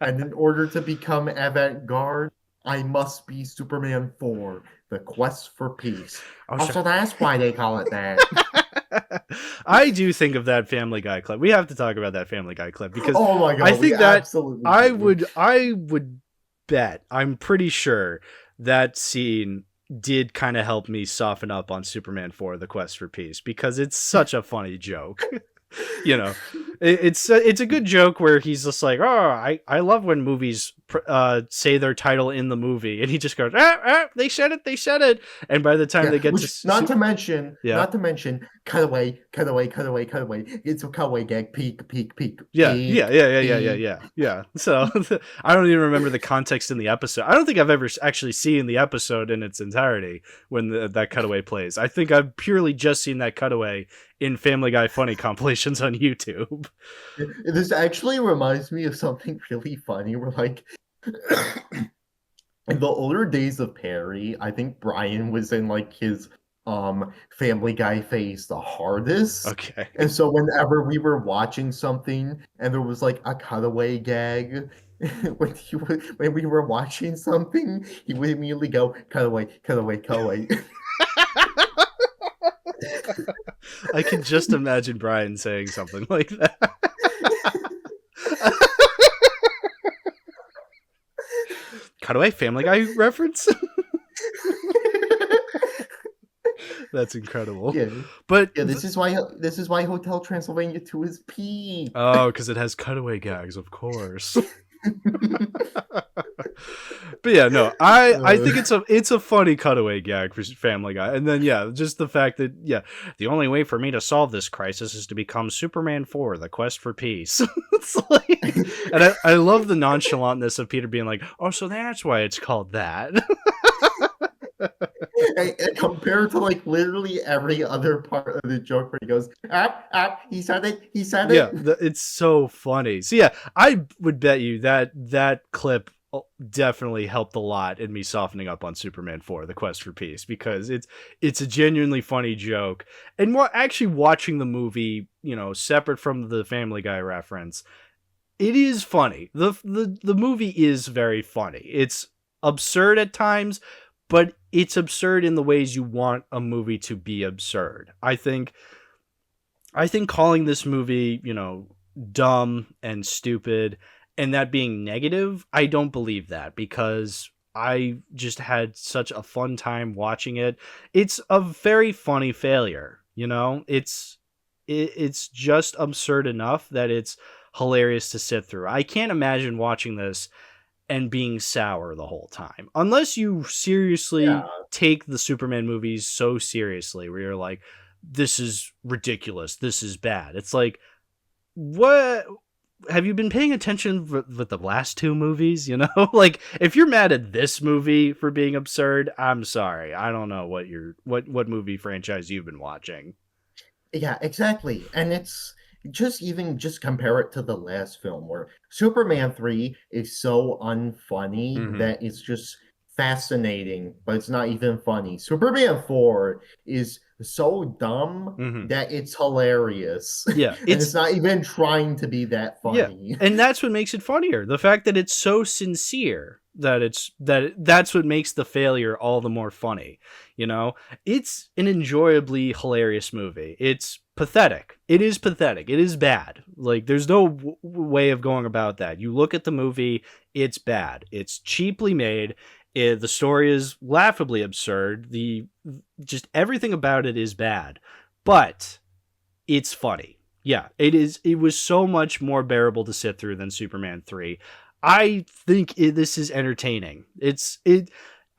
and in order to become avant-garde, I must be Superman 4, The Quest for Peace. Oh, sure. Also, that's why they call it that. I do think of that Family Guy clip. We have to talk about that Family Guy clip because Oh my I God, we think that absolutely I do. would bet, I'm pretty sure that scene did kind of help me soften up on Superman 4 The Quest for Peace because it's such a funny joke. You know, it's a good joke where he's just like, oh, I love when movies say their title in the movie, and he just goes, they said it, and by the time Yeah, they get which not to mention, yeah, cutaway, cutaway, cutaway, cutaway. It's a cutaway gag. Peek, peek, peek, yeah, yeah, peek, yeah, yeah, yeah, yeah, peek. yeah, yeah. So I don't even remember the context in the episode. I don't think I've ever actually seen the episode in its entirety when that cutaway plays. I think I've purely just seen that cutaway in Family Guy funny compilations on YouTube. This actually reminds me of something really funny. We're like, in the older days of Perry, I think Brian was in like his Family Guy phase the hardest. Okay. And so whenever we were watching something and there was like a cutaway gag, when we were watching something, he would immediately go cutaway, cutaway, cutaway. I can just imagine Brian saying something like that. Cutaway Family Guy reference? That's incredible. Yeah. But Yeah, this is why Hotel Transylvania 2 is peak. oh, because it has cutaway gags, of course. But yeah, no, I think it's a funny cutaway gag for Family Guy, and then yeah, just the fact that the only way for me to solve this crisis is to become Superman 4, The Quest for Peace. It's like, and I love the nonchalantness of Peter being like, oh, so that's why it's called that. And compared to like literally every other part of the joke where he goes, he said it, Yeah, it's so funny. So yeah, I would bet you that clip definitely helped a lot in me softening up on Superman 4, The Quest for Peace, because it's a genuinely funny joke. And actually watching the movie, separate from the Family Guy reference, it is funny. The movie is very funny. It's absurd at times, but it's absurd in the ways you want a movie to be absurd. I think calling this movie, dumb and stupid and that being negative, I don't believe that, because I just had such a fun time watching it. It's a very funny failure, It's it's just absurd enough that it's hilarious to sit through. I can't imagine watching this and being sour the whole time, unless you seriously take the Superman movies so seriously, where you're like, this is ridiculous, this is bad. It's like, what? Have you been paying attention with the last two movies? You know, like, if you're mad at this movie for being absurd, I'm sorry. I don't know what movie franchise you've been watching. Yeah, exactly. And it's just compare it to the last film where Superman 3 is so unfunny that it's just fascinating, but it's not even funny. Superman 4 is so dumb that it's hilarious. Yeah, And it's not even trying to be that funny. Yeah, and that's what makes it funnier. The fact that it's so sincere that's what makes the failure all the more funny. You know, it's an enjoyably hilarious movie. It's pathetic. It is pathetic. It is bad. Like, there's no way of going about that. You look at the movie, it's bad. It's cheaply made. The story is laughably absurd. Just everything about it is bad, but it's funny. Yeah, it is. It was so much more bearable to sit through than Superman 3. I think this is entertaining.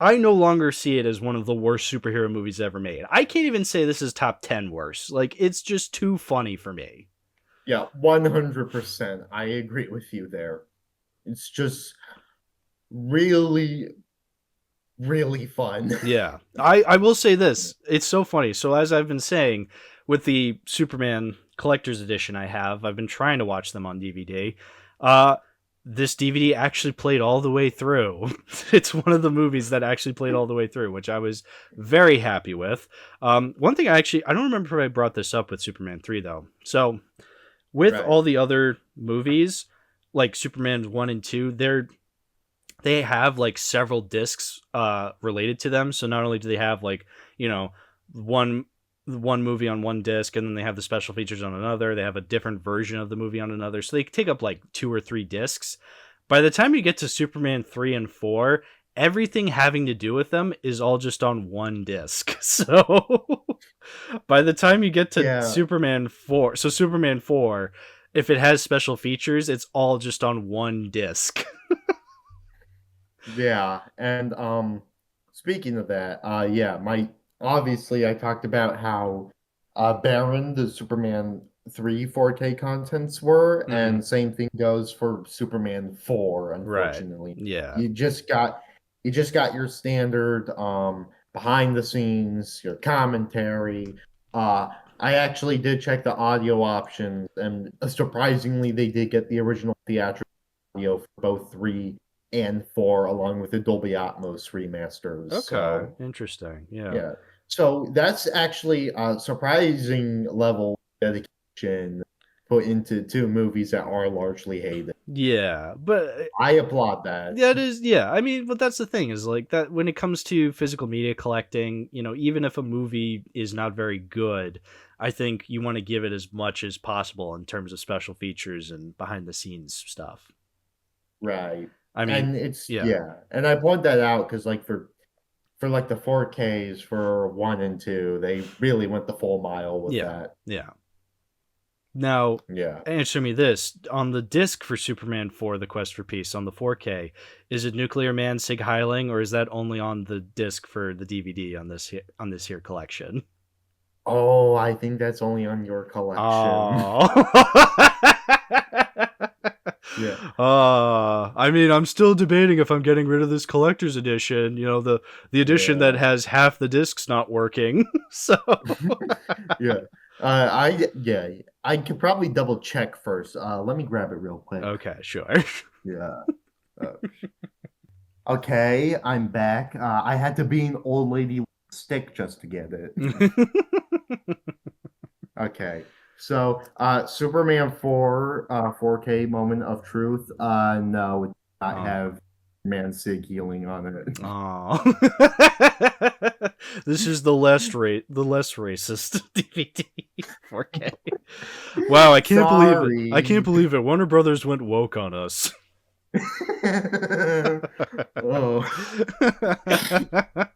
I no longer see it as one of the worst superhero movies ever made. I can't even say this is top 10 worst. Like, it's just too funny for me. Yeah, 100%. I agree with you there. It's just really, really fun. Yeah, I will say this. It's so funny. So as I've been saying, with the Superman collector's edition I've been trying to watch them on DVD. This DVD actually played all the way through. It's one of the movies that actually played all the way through, which I was very happy with. One thing I don't remember if I brought this up with Superman 3 though. So with all the other movies, like Superman 1 and 2, they have like several discs related to them. So not only do they have like, you know, one movie on one disc, and then they have the special features on another. They have a different version of the movie on another. So they take up like 2 or 3 discs. By the time you get to Superman 3 and 4, everything having to do with them is all just on one disc. So by the time you get to Superman 4, so Superman 4, if it has special features, it's all just on one disc. Yeah, and speaking of that, obviously I talked about how barren the Superman 3 4K contents were, and same thing goes for Superman 4, unfortunately. Right. Yeah. You just got your standard behind the scenes, your commentary. I actually did check the audio options, and surprisingly they did get the original theatrical audio for both 3 and 4, along with the Dolby Atmos remasters. Okay, so, interesting. Yeah. So that's actually a surprising level of dedication put into 2 movies that are largely hated. Yeah, but I applaud that. That is, yeah. I mean, but that's the thing, is like that when it comes to physical media collecting, you know, even if a movie is not very good, I think you want to give it as much as possible in terms of special features and behind the scenes stuff. Right. I mean, and it's and I point that out because like for like the 4Ks for 1 and 2, they really went the full mile with that. Yeah. Now, answer me this: on the disc for Superman 4: The Quest for Peace on the 4K, is it Nuclear Man Sig Heiling, or is that only on the disc for the DVD on this here collection? Oh, I think that's only on your collection. Oh. Yeah. I mean, I'm still debating if I'm getting rid of this collector's edition. You know, the edition that has half the discs not working. So I could probably double check first. Let me grab it real quick. Okay, sure. Yeah. Okay, I'm back. I had to be an old lady with a stick just to get it. Okay. So, Superman 4, 4K Moment of Truth. No, it does not have Man Sig healing on it. Oh, this is the less racist DVD 4K. Wow, I can't believe it. Warner Brothers went woke on us. Oh,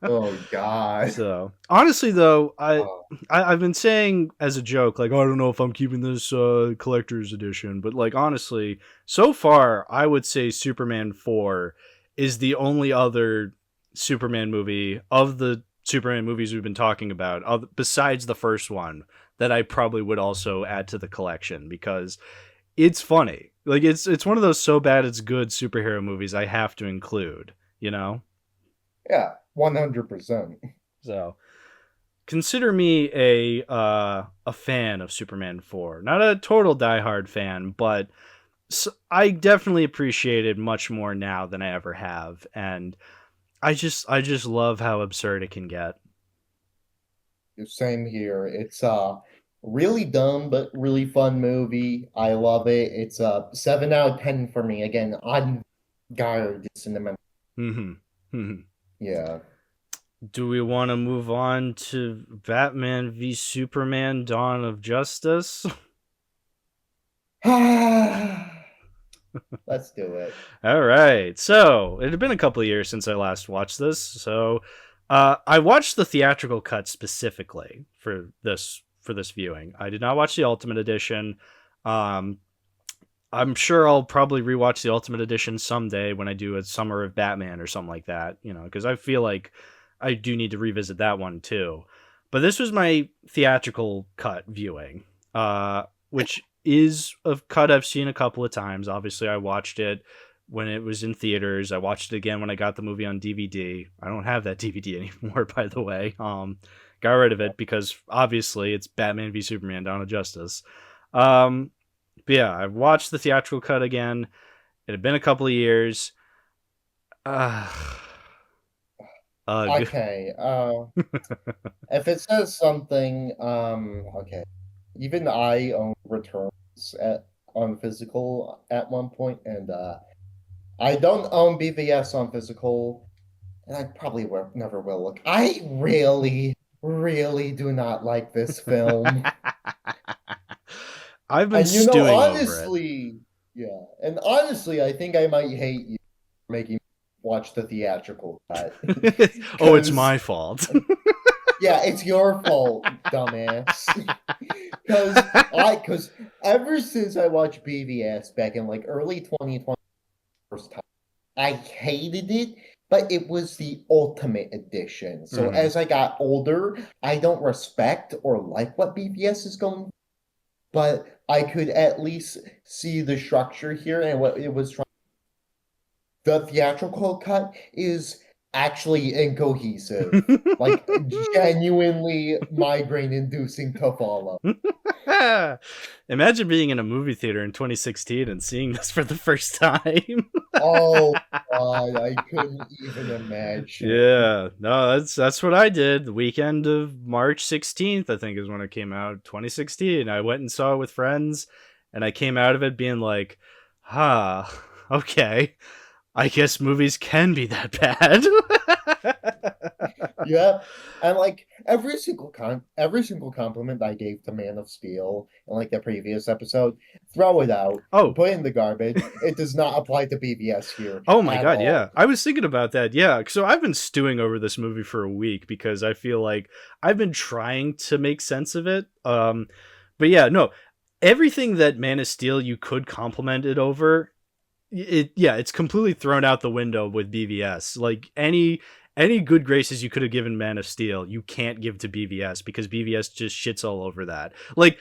oh God. So honestly, though, Oh, I've been saying as a joke, like, oh, I don't know if I'm keeping this collector's edition, but like honestly, so far, I would say Superman 4 is the only other Superman movie of the Superman movies we've been talking about, besides the first one, that I probably would also add to the collection because it's funny. Like it's one of those so bad it's good superhero movies I have to include, you know? yeah, 100%. So consider me a fan of Superman 4. Not a total diehard fan, but I definitely appreciate it much more now than I ever have, and I just love how absurd it can get. Same here. It's a really dumb but really fun movie. I love it. It's a 7 out of 10 for me. Again, on guard cinema. Mhm. Yeah. Do we want to move on to Batman v Superman: Dawn of Justice? Let's do it. All right. So it had been a couple of years since I last watched this. So I watched the theatrical cut specifically for this viewing. I did not watch the Ultimate Edition. Um, I'm sure I'll probably rewatch the Ultimate Edition someday when I do a Summer of Batman or something like that. You know, because I feel like I do need to revisit that one too. But this was my theatrical cut viewing, which is a cut I've seen a couple of times. Obviously, I watched it when it was in theaters. I watched it again when I got the movie on DVD. I don't have that DVD anymore, by the way. Got rid of it because obviously it's Batman v Superman: Dawn of Justice. But yeah, I watched the theatrical cut again. It had been a couple of years. Uh, ugh. Okay. If it says something, okay. Even I own returns on physical at one point, and I don't own BVS on physical, and I probably never will look. I really, really do not like this film. I've been And you know, stewing over it. honestly, yeah. And honestly, I think I might hate you for making me watch the theatrical cut. Oh, it's Because, my fault. yeah, it's your fault, dumbass. Because ever since I watched BVS back in like early 2020, first time, I hated it, but it was the ultimate edition. So Mhm. as I got older, I don't respect or like what BVS is going, but I could at least see the structure here and what it was trying. The theatrical cut is actually incohesive, like genuinely migraine inducing to follow. Imagine being in a movie theater in 2016 and seeing this for the first time. Oh God, I couldn't even imagine. Yeah, no, that's what I did. The weekend of March 16th, I think, is when it came out. 2016. I went and saw it with friends, and I came out of it being like, "Huh, okay, I guess movies can be that bad." Yeah, and like every single compliment I gave to Man of Steel in like the previous episode, throw it out, Oh, put it in the garbage. It does not apply to BVS here oh my at god, yeah. all. I was thinking about that. Yeah. So I've been stewing over this movie for a week because I feel like I've been trying to make sense of it. But yeah, no. Everything that Man of Steel you could compliment it over, it's completely thrown out the window with BVS. Like any good graces you could have given Man of Steel, you can't give to BVS because BVS just shits all over that. Like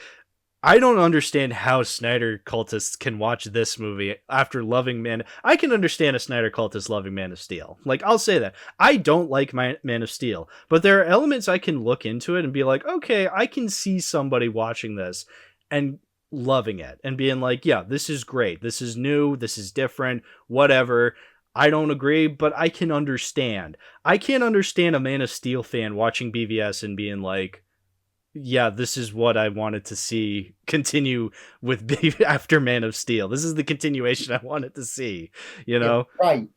I don't understand how Snyder cultists can watch this movie after loving Man. I can understand a Snyder cultist loving Man of Steel. Like, I'll say that. I don't like Man of Steel, but there are elements I can look into it and be like, okay, I can see somebody watching this and loving it and being like, yeah, this is great. This is new. This is different. Whatever. I don't agree, but I can understand. I can't understand a Man of Steel fan watching BVS and being like, yeah, this is what I wanted to see continue with after Man of Steel. This is the continuation I wanted to see, you Yeah, know? right.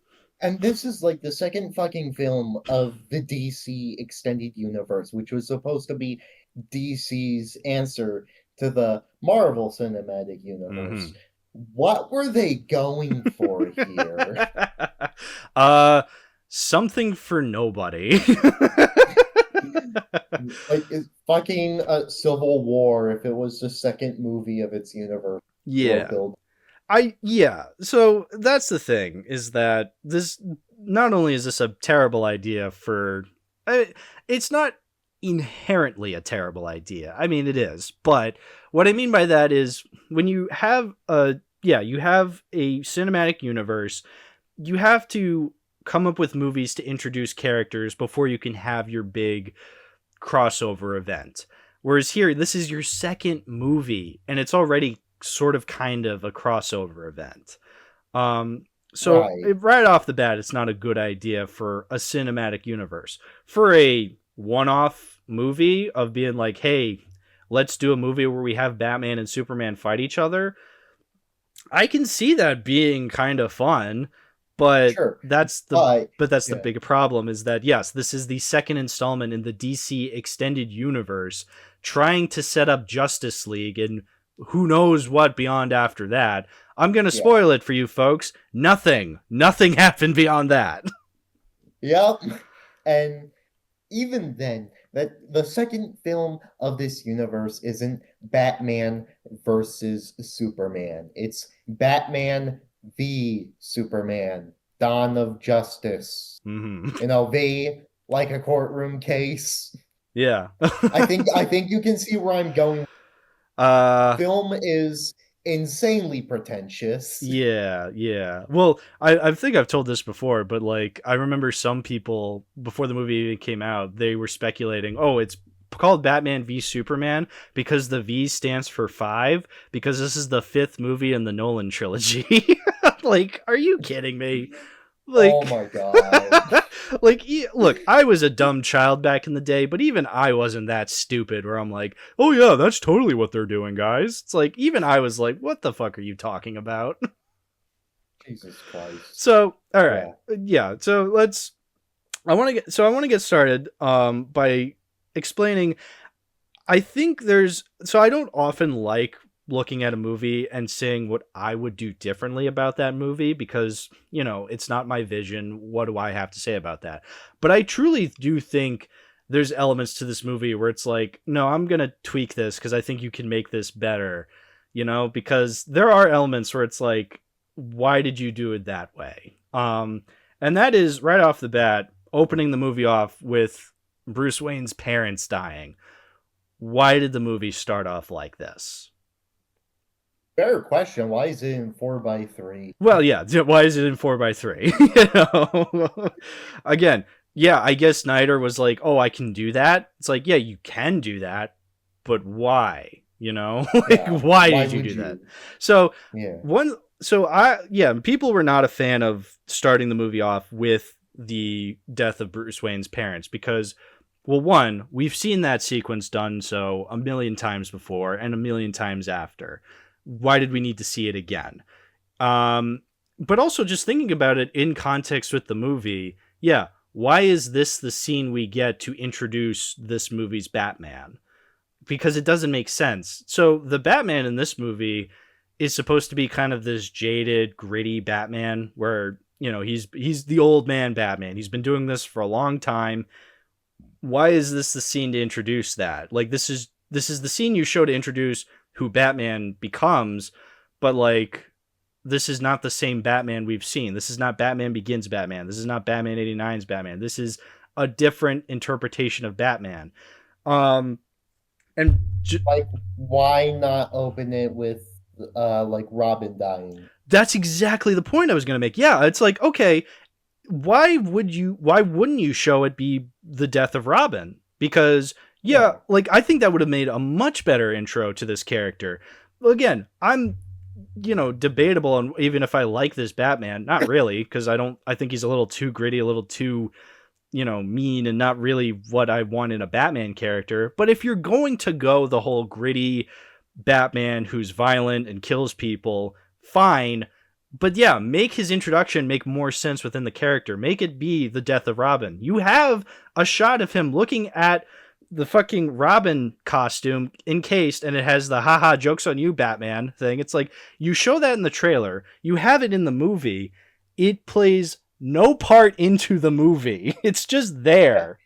And this is like the second fucking film of the DC extended universe, which was supposed to be DC's answer to the Marvel Cinematic Mm-hmm. Universe. What were they going for here? uh, something for nobody. Like, it's fucking Civil War if it was the second movie of its universe world Yeah. build. Yeah. So that's the thing, is that this, not only is this a terrible idea for, it's not inherently a terrible idea. I mean, it is, but what I mean by that is when you have you have a cinematic universe, you have to come up with movies to introduce characters before you can have your big crossover event. Whereas here, this is your second movie, and it's already sort of kind of a crossover event. So Right. right off the bat, it's not a good idea for a cinematic universe. For a one-off movie of being like, hey, let's do a movie where we have Batman and Superman fight each other, I can see that being kind of fun, but Sure. that's the But but that's the yeah. big problem, is that yes, this is the second installment in the DC extended universe trying to set up Justice League and who knows what beyond after that. I'm going to Yeah. spoil it for you folks. Nothing happened beyond that. Yep. And even then, that the second film of this universe isn't Batman versus Superman. It's Batman v Superman, Dawn of Justice. Mm-hmm. You know, V like a courtroom case. Yeah. I think you can see where I'm going. uh Film is insanely pretentious. Yeah. Well, I think I've told this before, but like I remember some people before the movie even came out, they were speculating, oh, it's called Batman v Superman because the V stands for 5 because this is the 5th movie in the Nolan trilogy. Like, are you kidding me? Oh Like, my god. like, look, I was a dumb child back in the day, but even I wasn't that stupid where I'm like, oh yeah, that's totally what they're doing, guys. It's like, even I was like, what the fuck are you talking about? Jesus Christ. So, all right. Yeah. So I want to get started by explaining, I think I don't often like looking at a movie and saying what I would do differently about that movie because, it's not my vision. What do I have to say about that? But I truly do think there's elements to this movie where it's like, no, I'm going to tweak this because I think you can make this better, because there are elements where it's like, why did you do it that way? And that is right off the bat, opening the movie off with Bruce Wayne's parents dying. Why did the movie start off like this? Fair question. Why is it in 4x3? Well, yeah. Why is it in 4x3? Again, yeah. I guess Snyder was like, "Oh, I can do that." It's like, yeah, you can do that, but why? Like, Yeah. why Why did you would do you? that? So Yeah. people were not a fan of starting the movie off with the death of Bruce Wayne's parents because, well, one, we've seen that sequence done so a million times before and a million times after. Why did we need to see it again? But also just thinking about it in context with the movie, yeah, why is this the scene we get to introduce this movie's Batman? Because it doesn't make sense. So the Batman in this movie is supposed to be kind of this jaded, gritty Batman where, he's the old man Batman. He's been doing this for a long time. Why is this the scene to introduce that? Like, this is the scene you show to introduce who Batman becomes, but like, this is not the same Batman we've seen. This is not Batman Begins Batman. This is not Batman 89's Batman. This is a different interpretation of Batman. And Like, why not open it with like Robin dying? that's exactly the point I was going to make. Yeah, it's like, okay, why wouldn't you show it be the death of Robin? Because yeah, like, I think that would have made a much better intro to this character. Again, I'm debatable on even if I like this Batman. Not really, because I think he's a little too gritty, a little too mean, and not really what I want in a Batman character. But if you're going to go the whole gritty Batman who's violent and kills people, fine. But yeah, make his introduction make more sense within the character. Make it be the death of Robin. You have a shot of him looking at the fucking Robin costume encased, and it has the haha jokes on you Batman thing. It's like, you show that in the trailer, you have it in the movie, it plays no part into the movie. It's just there.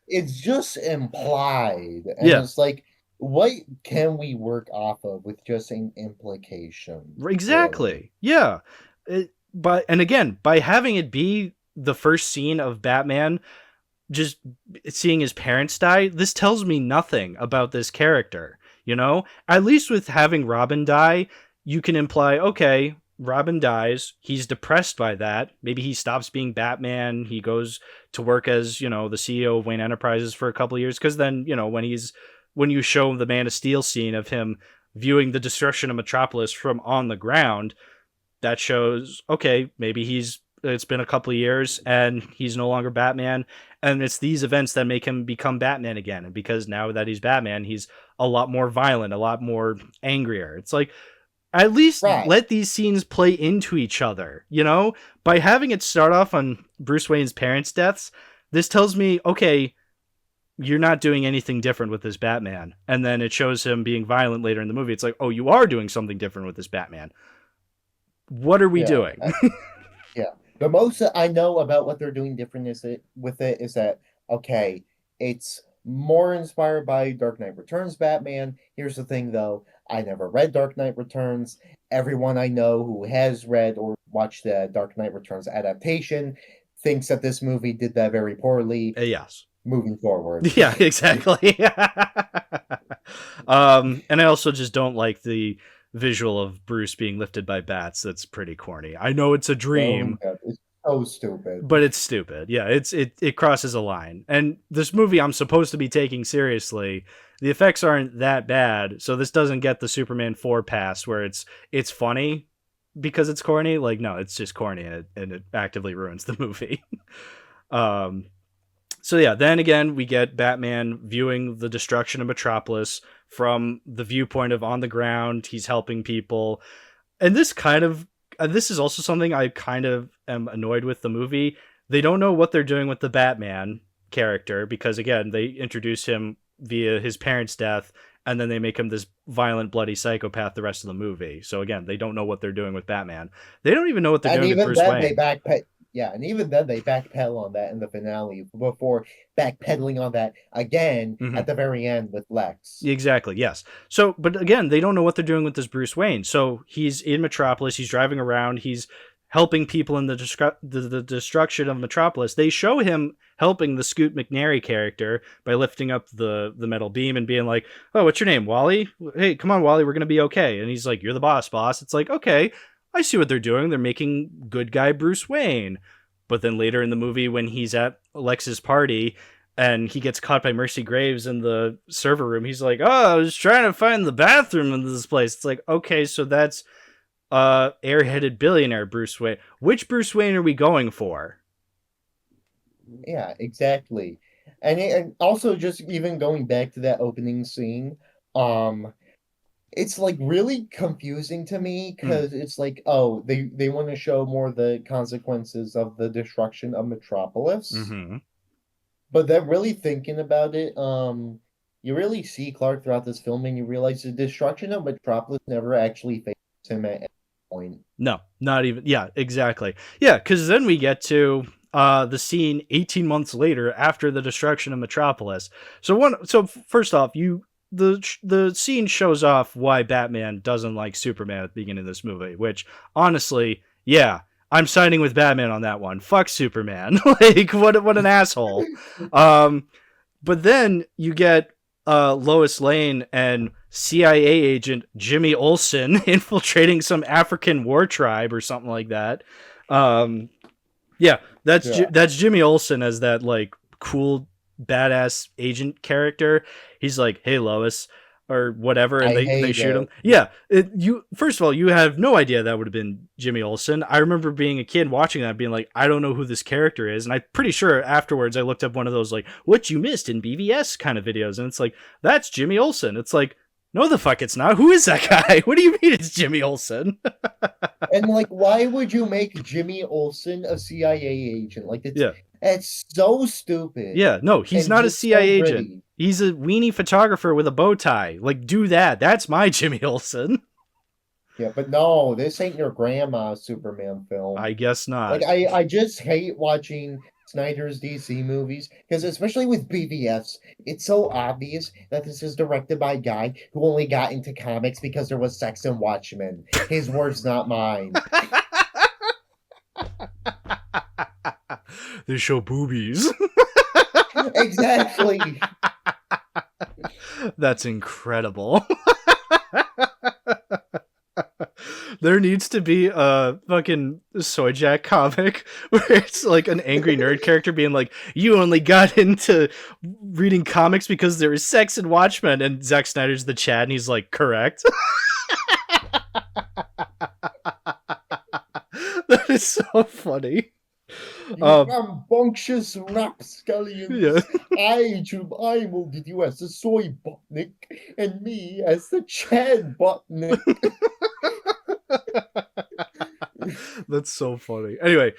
It's just implied, and Yeah. it's like, what can we work off of with just an implication? Exactly. Really? Yeah. And again, by having it be the first scene of Batman just seeing his parents die, this tells me nothing about this character. You know, at least with having Robin die, you can imply, okay, Robin dies, he's depressed by that, maybe he stops being Batman, he goes to work as, you know, the CEO of Wayne Enterprises for a couple of years, because then, you know, when you show the Man of Steel scene of him viewing the destruction of Metropolis from on the ground, that shows, okay, maybe it's been a couple of years and he's no longer Batman, and it's these events that make him become Batman again. And because now that he's Batman, he's a lot more violent, a lot more angrier. It's like, at least Right. let these scenes play into each other, you know? By having it start off on Bruce Wayne's parents' deaths, this tells me, okay, you're not doing anything different with this Batman. And then it shows him being violent later in the movie. It's like, oh, you are doing something different with this Batman. What are we Yeah. doing? Yeah. The most that I know about what they're doing different with it is that, okay, it's more inspired by Dark Knight Returns Batman. Here's the thing though, I never read Dark Knight Returns. Everyone I know who has read or watched the Dark Knight Returns adaptation thinks that this movie did that very poorly Yes. moving forward. Yeah, exactly. And I also just don't like the visual of Bruce being lifted by bats. That's pretty corny. I know it's a dream, It's so stupid. but it's stupid. Yeah, it crosses a line. And this movie I'm supposed to be taking seriously. The effects aren't that bad, so this doesn't get the Superman 4 pass where it's funny because it's corny. Like, no, it's just corny, and it actively ruins the movie. So yeah, then again, we get Batman viewing the destruction of Metropolis from the viewpoint of on the ground. He's helping people. And this is also something I kind of am annoyed with the movie. They don't know what they're doing with the Batman character because, again, they introduce him via his parents' death, and then they make him this violent, bloody psychopath the rest of the movie. So again, they don't know what they're doing with Batman. They don't even know what they're And doing with even Bruce then Wayne. they backpedal. Yeah, and even then they backpedal on that in the finale before backpedaling on that again at the very end with Lex. Exactly, yes. So, but again, they don't know what they're doing with this Bruce Wayne. So he's in Metropolis, he's driving around, he's helping people in the destruction of Metropolis. They show him helping the Scoot McNairy character by lifting up the metal beam and being like, oh, what's your name, Wally? Hey, come on, Wally, we're going to be okay. And he's like, you're the boss. It's like, okay, I see what they're doing. They're making good guy Bruce Wayne. But then later in the movie, when he's at Lex's party and he gets caught by Mercy Graves in the server room, he's like, oh, I was trying to find the bathroom in this place. It's like, okay, so that's airheaded billionaire Bruce Wayne. Which Bruce Wayne are we going for? Yeah, exactly. And also just even going back to that opening scene, it's like really confusing to me because it's like, oh, they want to show more the consequences of the destruction of Metropolis. But then really thinking about it, you really see Clark throughout this film and you realize the destruction of Metropolis never actually faced him at any point. No, not even. Yeah, exactly. Yeah, because then we get to the scene 18 months later after the destruction of Metropolis. So first off, the scene shows off why Batman doesn't like Superman at the beginning of this movie, which honestly, yeah, I'm siding with Batman on that one. Fuck Superman. Like, what an asshole. But then you get Lois Lane and CIA agent Jimmy Olsen infiltrating some African war tribe or something like that. That's Jimmy Olsen as that like cool badass agent character. He's like, hey Lois, or whatever, and they shoot him. Yeah, first of all, you have no idea that would have been Jimmy Olsen. I remember being a kid watching that, being like, I don't know who this character is, and I'm pretty sure afterwards I looked up one of those like what you missed in BVS kind of videos, and it's like, that's Jimmy Olsen. It's like, no, the fuck, it's not. Who is that guy? What do you mean it's Jimmy Olsen? And like, why would you make Jimmy Olsen a CIA agent? Like, it's so stupid. Yeah, no, he's not a CIA agent. He's a weenie photographer with a bow tie. Like, do that. That's my Jimmy Olsen. Yeah, but no, this ain't your grandma's Superman film. I guess not. Like I just hate watching Snyder's DC movies because especially with BVS, it's so obvious that this is directed by a guy who only got into comics because there was sex in Watchmen. His words, not mine. They show boobies. Exactly. That's incredible. There needs to be a fucking Soyjack comic where it's like an angry nerd character being like, you only got into reading comics because there is sex in Watchmen, and Zack Snyder's the Chad and he's like, correct. That is so funny. You rambunctious rapscallions. Yeah. I molded you as the soy botnik and me as the Chad botnik. That's so funny. Anyway,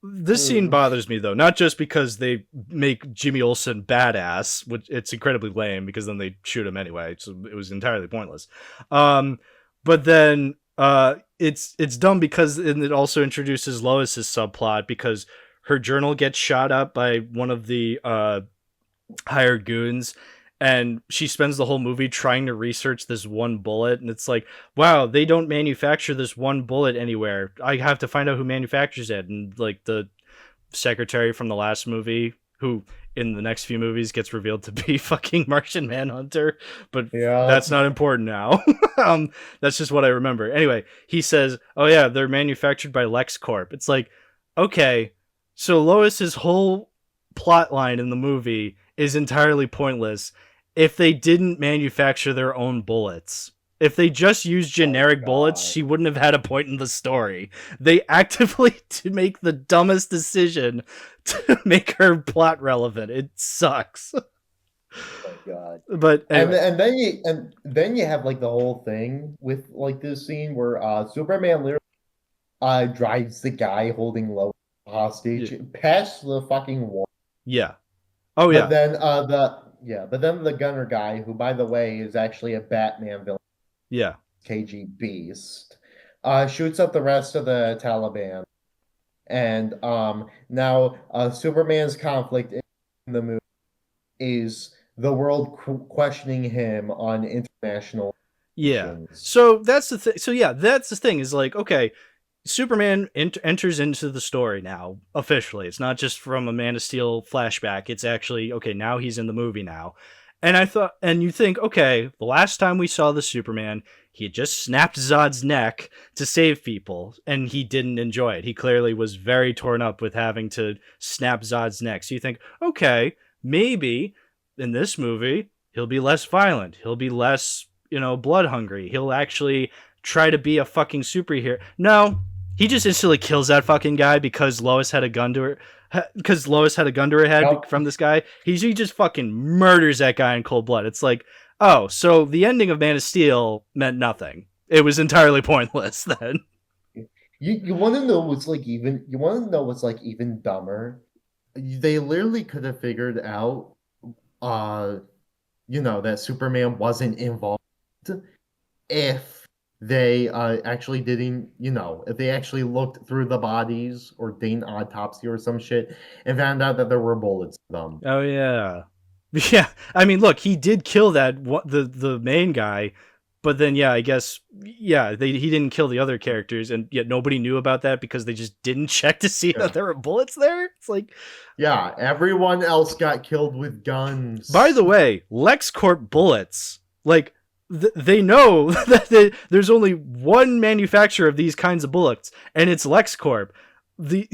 this scene bothers me though, not just because they make Jimmy Olsen badass, which it's incredibly lame because then they shoot him anyway, so it was entirely pointless. But then it's dumb because it also introduces Lois's subplot because her journal gets shot up by one of the hired goons. And she spends the whole movie trying to research this one bullet. And it's like, wow, they don't manufacture this one bullet anywhere. I have to find out who manufactures it. And like the secretary from the last movie, who in the next few movies gets revealed to be fucking Martian Manhunter. But yeah, that's not important now. That's just what I remember. Anyway, he says, oh yeah, they're manufactured by LexCorp. It's like, okay, so Lois's whole plot line in the movie is entirely pointless if they didn't manufacture their own bullets. If they just used generic bullets, she wouldn't have had a point in the story. They actively to make the dumbest decision to make her plot relevant. It sucks. Oh my god! But anyway. and then you have like the whole thing with like this scene where Superman literally drives the guy holding Lois hostage past the fucking wall. Yeah. Oh yeah. But then the gunner guy, who by the way is actually a Batman villain. Yeah. KG Beast, shoots up the rest of the Taliban. And now Superman's conflict in the movie is the world questioning him on international missions. So that's the thing. So yeah, that's the thing is like, okay, Superman enters into the story now, officially. It's not just from a Man of Steel flashback. It's actually, okay, now he's in the movie now. And I thought, and you think, okay, the last time we saw the Superman, he had just snapped Zod's neck to save people, and he didn't enjoy it. He clearly was very torn up with having to snap Zod's neck. So you think, okay, maybe in this movie, he'll be less violent. He'll be less, blood hungry. He'll actually try to be a fucking superhero. No, he just instantly kills that fucking guy because Lois had a gun to her. Because Lois had a gun to her head from this guy. He just fucking murders that guy in cold blood. It's like, oh, so the ending of Man of Steel meant nothing. It was entirely pointless then. You want to know what's like even? You want to know what's like even dumber? They literally could have figured out, that Superman wasn't involved if they actually didn't, if they actually looked through the bodies or did an autopsy or some shit and found out that there were bullets in them. Oh yeah, yeah. I mean, look, he did kill the main guy, but then I guess he didn't kill the other characters, and yet nobody knew about that because they just didn't check to see that there were bullets there. It's like, yeah, everyone else got killed with guns. By the way, LexCorp bullets, like. They know that there's only one manufacturer of these kinds of bullets, and it's LexCorp. Lex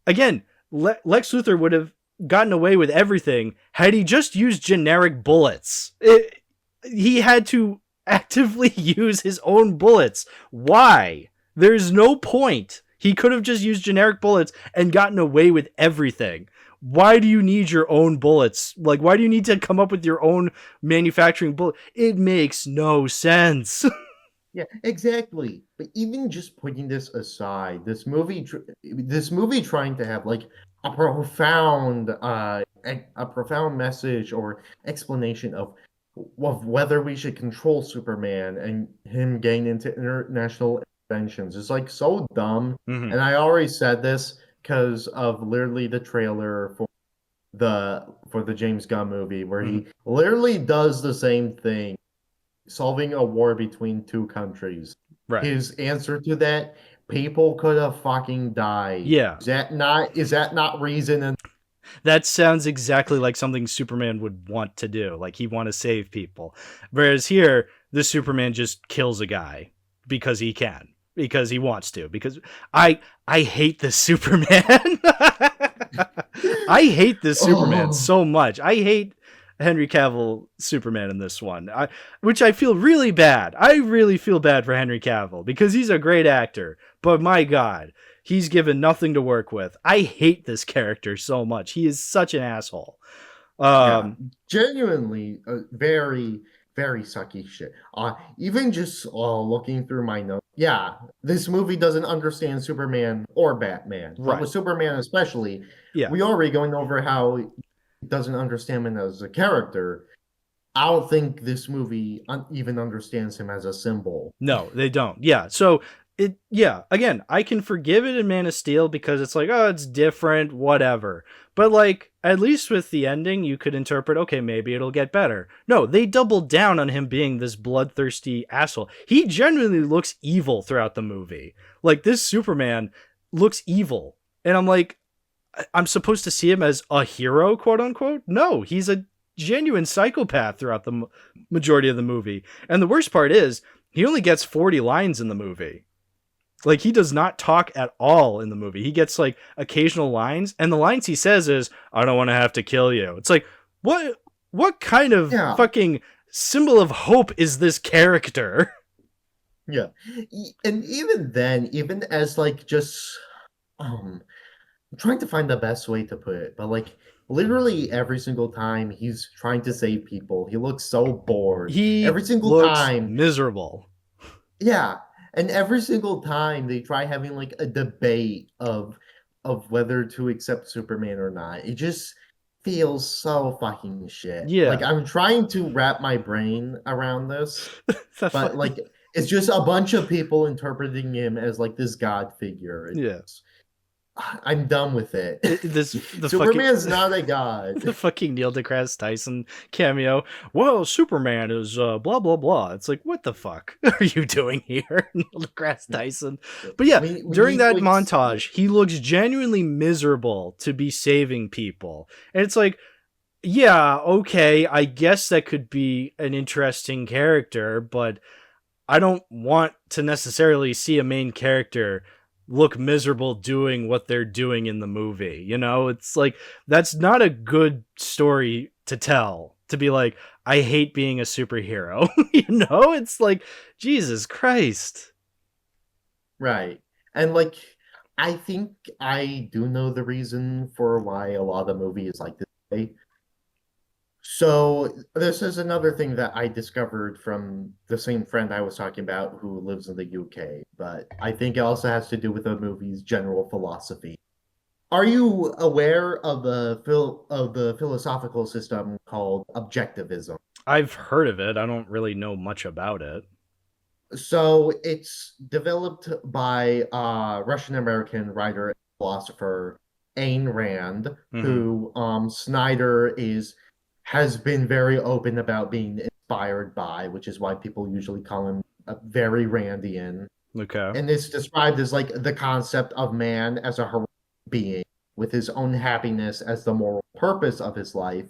Luthor would have gotten away with everything had he just used generic bullets. He had to actively use his own bullets. Why? There's no point. He could have just used generic bullets and gotten away with everything. Why do you need your own bullets? Like, why do you need to come up with your own manufacturing bullet? It makes no sense. Yeah, exactly. But even just putting this aside, this movie trying to have like a profound a profound message or explanation of whether we should control Superman and him getting into international inventions is like so dumb. Mhm. And I already said this because of literally the trailer for the James Gunn movie where he literally does the same thing, solving a war between two countries. Right. His answer to that, people could have fucking died. Yeah. Is that not reason? And That sounds exactly like something Superman would want to do. Like he'd want to save people. Whereas here, the Superman just kills a guy because he can, because he wants to, because I hate this Superman. I hate this Superman so much. I hate Henry Cavill Superman in this one, which I feel really bad. I really feel bad for Henry Cavill because he's a great actor, but my God, he's given nothing to work with. I hate this character so much. He is such an asshole. Genuinely, very, very sucky shit. Even just looking through my notes, yeah, this movie doesn't understand Superman or Batman. Right. But with Superman especially, yeah, we already going over how it doesn't understand him as a character. I don't think this movie even understands him as a symbol. No, they don't. Yeah, so again, I can forgive it in Man of Steel because it's like, oh, it's different, whatever. But like, at least with the ending, you could interpret, okay, maybe it'll get better. No, they doubled down on him being this bloodthirsty asshole. He genuinely looks evil throughout the movie. Like, this Superman looks evil. And I'm like, I'm supposed to see him as a hero, quote unquote? No, he's a genuine psychopath throughout the majority of the movie. And the worst part is, he only gets 40 lines in the movie. Like, he does not talk at all in the movie. He gets, like, occasional lines, and the lines he says is, I don't want to have to kill you. It's like, what kind of fucking symbol of hope is this character? Yeah. And even then, even as, like, just, I'm trying to find the best way to put it, but, like, literally every single time he's trying to save people, he looks so bored. Every single time. Miserable. Yeah. And every single time they try having like a debate of whether to accept Superman or not, it just feels so fucking shit. Yeah. Like I'm trying to wrap my brain around this, but like it's just a bunch of people interpreting him as like this god figure. I'm done with it. Superman's not a god. The fucking Neil deGrasse Tyson cameo. Well, Superman is blah blah blah. It's like, what the fuck are you doing here, Neil deGrasse Tyson? But yeah, during that montage, he looks genuinely miserable to be saving people, and it's like, yeah, okay, I guess that could be an interesting character, but I don't want to necessarily see a main character look miserable doing what they're doing in the movie. You know, it's like, that's not a good story to tell, to be like, I hate being a superhero. You know, it's like, Jesus Christ. Right. And like, I think I do know the reason for why a lot of the movie is like this way. So this is another thing that I discovered from the same friend I was talking about who lives in the UK, but I think it also has to do with the movie's general philosophy. Are you aware of the philosophical system called objectivism? I've heard of it. I don't really know much about it. So it's developed by Russian-American writer and philosopher Ayn Rand, who Snyder has been very open about being inspired by, which is why people usually call him very Randian. Okay. And it's described as like the concept of man as a heroic being with his own happiness as the moral purpose of his life,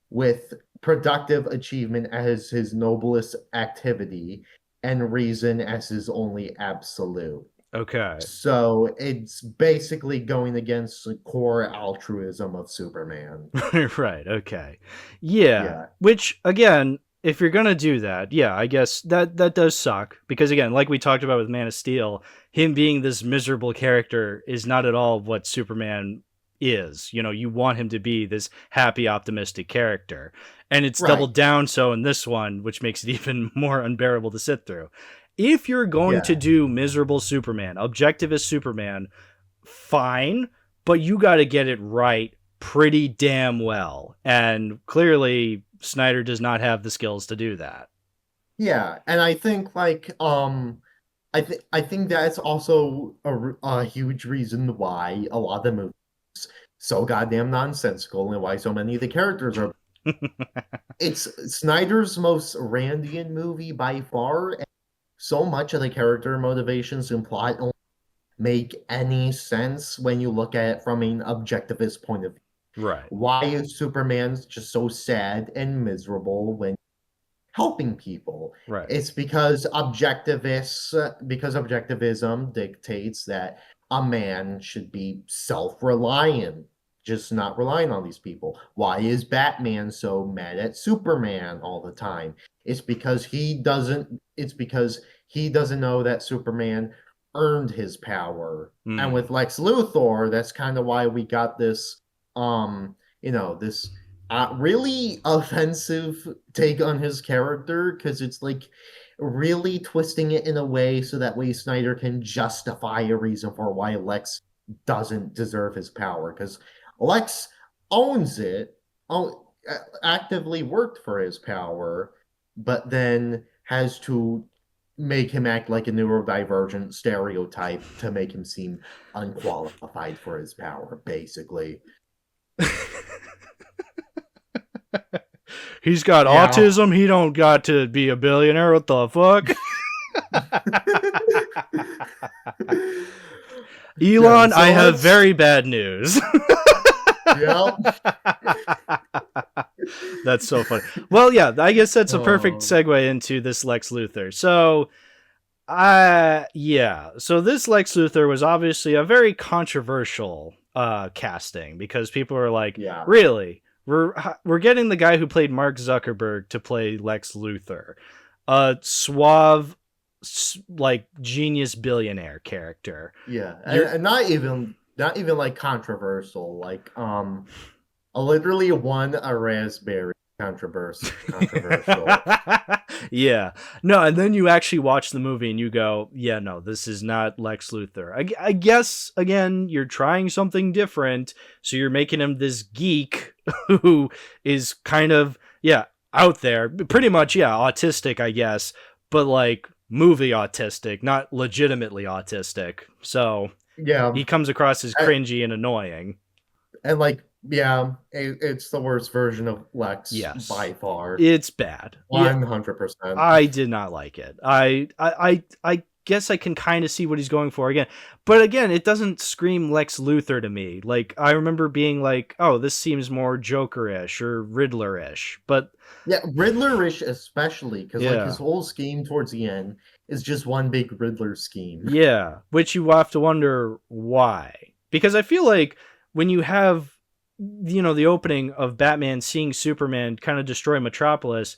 with productive achievement as his noblest activity, and reason as his only absolute. Okay. So it's basically going against the core altruism of Superman. Right, okay. Yeah. Which, again, if you're going to do that, yeah, I guess that does suck. Because, again, like we talked about with Man of Steel, him being this miserable character is not at all what Superman is. You know, you want him to be this happy, optimistic character. And it's doubled down so in this one, which makes it even more unbearable to sit through. If you're going to do miserable Superman, objectivist Superman, fine, but you got to get it right pretty damn well. And clearly Snyder does not have the skills to do that. Yeah, and I think I think that's also a huge reason why a lot of the movies so goddamn nonsensical and why so many of the characters are. It's Snyder's most Randian movie by far. And so much of the character motivations and plot don't make any sense when you look at it from an objectivist point of view. Right. Why is Superman just so sad and miserable when helping people? Right. It's because objectivism dictates that a man should be self-reliant, just not relying on these people. Why is Batman so mad at Superman all the time? It's because he doesn't know that Superman earned his power. And with Lex Luthor, that's kind of why we got this this really offensive take on his character, because it's like really twisting it in a way so that way Snyder can justify a reason for why Lex doesn't deserve his power, because Lex owns it, actively worked for his power, but then has to make him act like a neurodivergent stereotype to make him seem unqualified for his power, basically. He's got autism. He don't got to be a billionaire. What the fuck? Elon, I have very bad news. Yep. That's so funny. Well, yeah, I guess that's a perfect segue into this Lex Luthor. So, so this Lex Luthor was obviously a very controversial casting, because people were like, really? We're getting the guy who played Mark Zuckerberg to play Lex Luthor, a suave, like genius billionaire character. Yeah, and not even like controversial, like literally won a raspberry controversial. Yeah, no, and then you actually watch the movie and you go, yeah, no, this is not Lex Luthor. I guess again you're trying something different, so you're making him this geek who is kind of out there, pretty much autistic, I guess, but like movie autistic, not legitimately autistic. So he comes across as cringy and annoying, and like it's the worst version of Lex by far. It's bad, 100%. I did not like it. I guess I can kind of see what he's going for again, but again, it doesn't scream Lex Luthor to me. Like, I remember being like, oh, this seems more Joker-ish or Riddler-ish, but Riddler-ish especially, because like his whole scheme towards the end is just one big Riddler scheme. Yeah, which you have to wonder why, because I feel like when you have the opening of Batman seeing Superman kind of destroy Metropolis,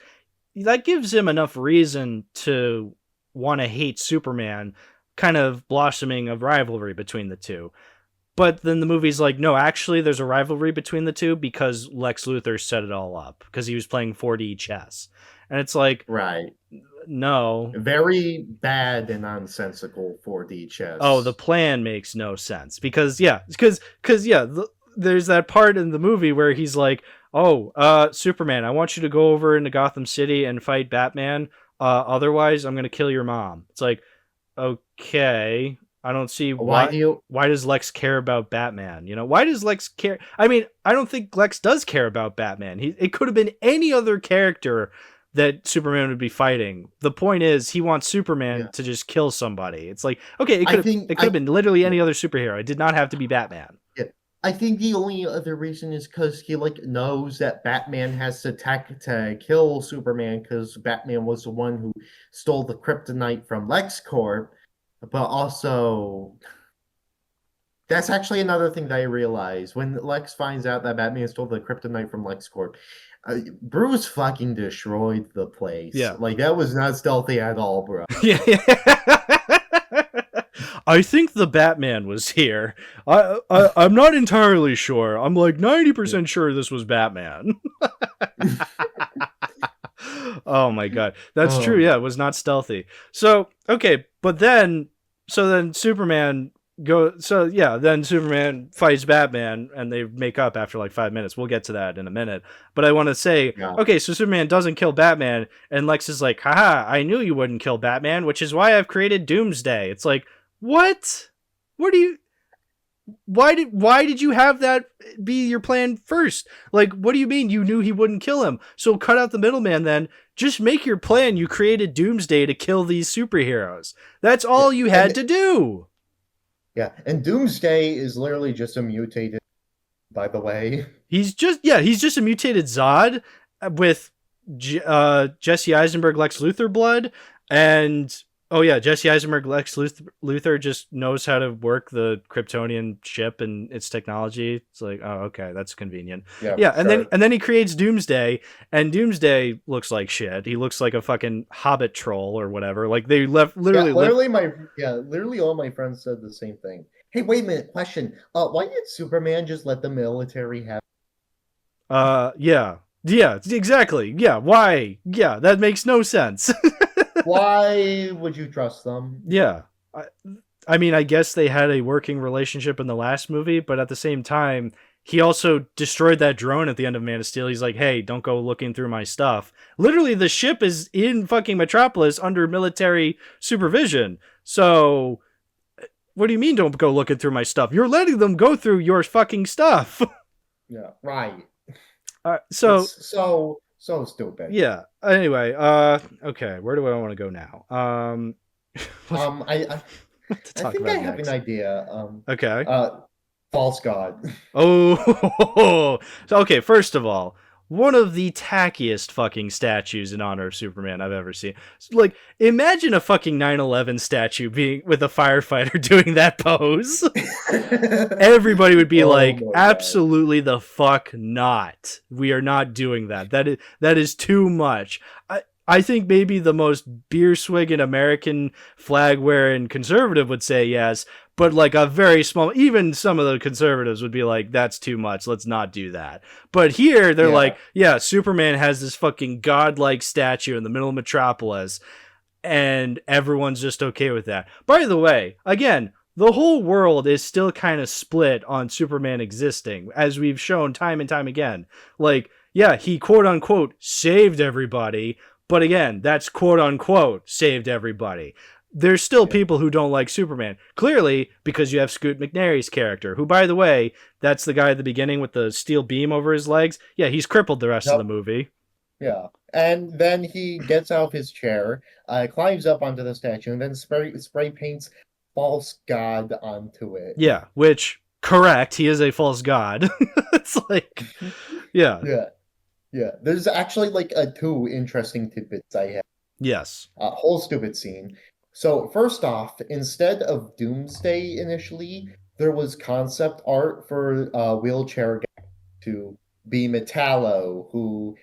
that gives him enough reason to want to hate Superman, kind of blossoming a rivalry between the two. But then the movie's like, no, actually there's a rivalry between the two because Lex Luthor set it all up, because he was playing 4D chess. And it's like, right, no. Very bad and nonsensical 4D chess. Oh, the plan makes no sense. Because there's that part in the movie where he's like, oh, Superman, I want you to go over into Gotham City and fight Batman. Otherwise, I'm going to kill your mom. It's like, okay, I don't see why does Lex care about Batman? Why does Lex care? I mean, I don't think Lex does care about Batman. It could have been any other character that Superman would be fighting. The point is, he wants Superman to just kill somebody. It's like, okay, it could have been literally any other superhero. It did not have to be Batman. Yeah. I think the only other reason is because he knows that Batman has to kill Superman, because Batman was the one who stole the kryptonite from LexCorp. But also, that's actually another thing that I realized when Lex finds out that Batman stole the kryptonite from LexCorp. Bruce fucking destroyed the place. Yeah, like that was not stealthy at all, bro. Yeah. I think the Batman was here. I'm not entirely sure. I'm like 90% sure this was Batman. Oh my god. That's true. Yeah, it was not stealthy. So, okay, but then Superman then Superman fights Batman and they make up after like 5 minutes. We'll get to that in a minute. But I want to say, okay, so Superman doesn't kill Batman, and Lex is like, haha, I knew you wouldn't kill Batman, which is why I've created Doomsday. It's like, what? Why did you have that be your plan first? Like, what do you mean you knew he wouldn't kill him? So cut out the middleman then. Just make your plan. You created Doomsday to kill these superheroes. That's all you had to do. Yeah, and Doomsday is literally just a mutated, by the way. He's just a mutated Zod with Jesse Eisenberg Lex Luthor blood, and Jesse Eisenberg Lex Luthor just knows how to work the Kryptonian ship and its technology. It's like, oh, okay, that's convenient. And then he creates Doomsday, and Doomsday looks like shit. He looks like a fucking Hobbit troll or whatever. Like they literally all my friends said the same thing. Hey, wait a minute, question. Why did Superman just let the military have? Yeah, exactly. Yeah, why? Yeah, that makes no sense. Why would you trust them? Yeah. I mean, I guess they had a working relationship in the last movie, but at the same time, he also destroyed that drone at the end of Man of Steel. He's like, hey, don't go looking through my stuff. Literally, the ship is in fucking Metropolis under military supervision. So, what do you mean don't go looking through my stuff? You're letting them go through your fucking stuff. Yeah, right. So stupid. Yeah. Anyway, okay, where do I want to go now? I think I have an idea. Okay. False God. Oh, okay. First of all, one of the tackiest fucking statues in honor of Superman I've ever seen. Like, imagine a fucking 9/11 statue being with a firefighter doing that pose. Everybody would be like, absolutely the fuck not. We are not doing that. That is too much. I think maybe the most beer swigging American flag wearing conservative would say yes, but like a very small, even some of the conservatives would be like, that's too much. Let's not do that. But here they're like, yeah, Superman has this fucking godlike statue in the middle of Metropolis, and everyone's just okay with that. By the way, again, the whole world is still kind of split on Superman existing, as we've shown time and time again. Like, yeah, he quote unquote saved everybody. But again, that's quote unquote saved everybody. There's still people who don't like Superman. Clearly, because you have Scoot McNairy's character, who, by the way, that's the guy at the beginning with the steel beam over his legs. Yeah, he's crippled the rest of the movie. Yeah. And then he gets out of his chair, climbs up onto the statue, and then spray paints false god onto it. Yeah, which, correct, he is a false god. It's like, yeah. Yeah, there's actually like two interesting tidbits I have. Yes. Whole stupid scene. So first off, instead of Doomsday initially, there was concept art for wheelchair guy to be Metallo, who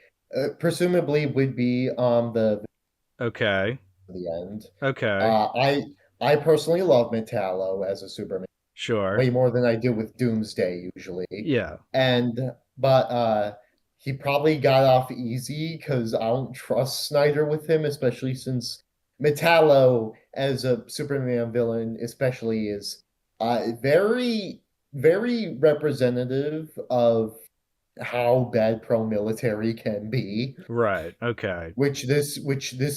presumably would be on the end. Okay. I personally love Metallo as a Superman. Sure. Way more than I do with Doomsday usually. Yeah. But he probably got off easy because I don't trust Snyder with him, especially since Metallo as a Superman villain especially is very, very representative of how bad pro-military can be. Right. Okay. These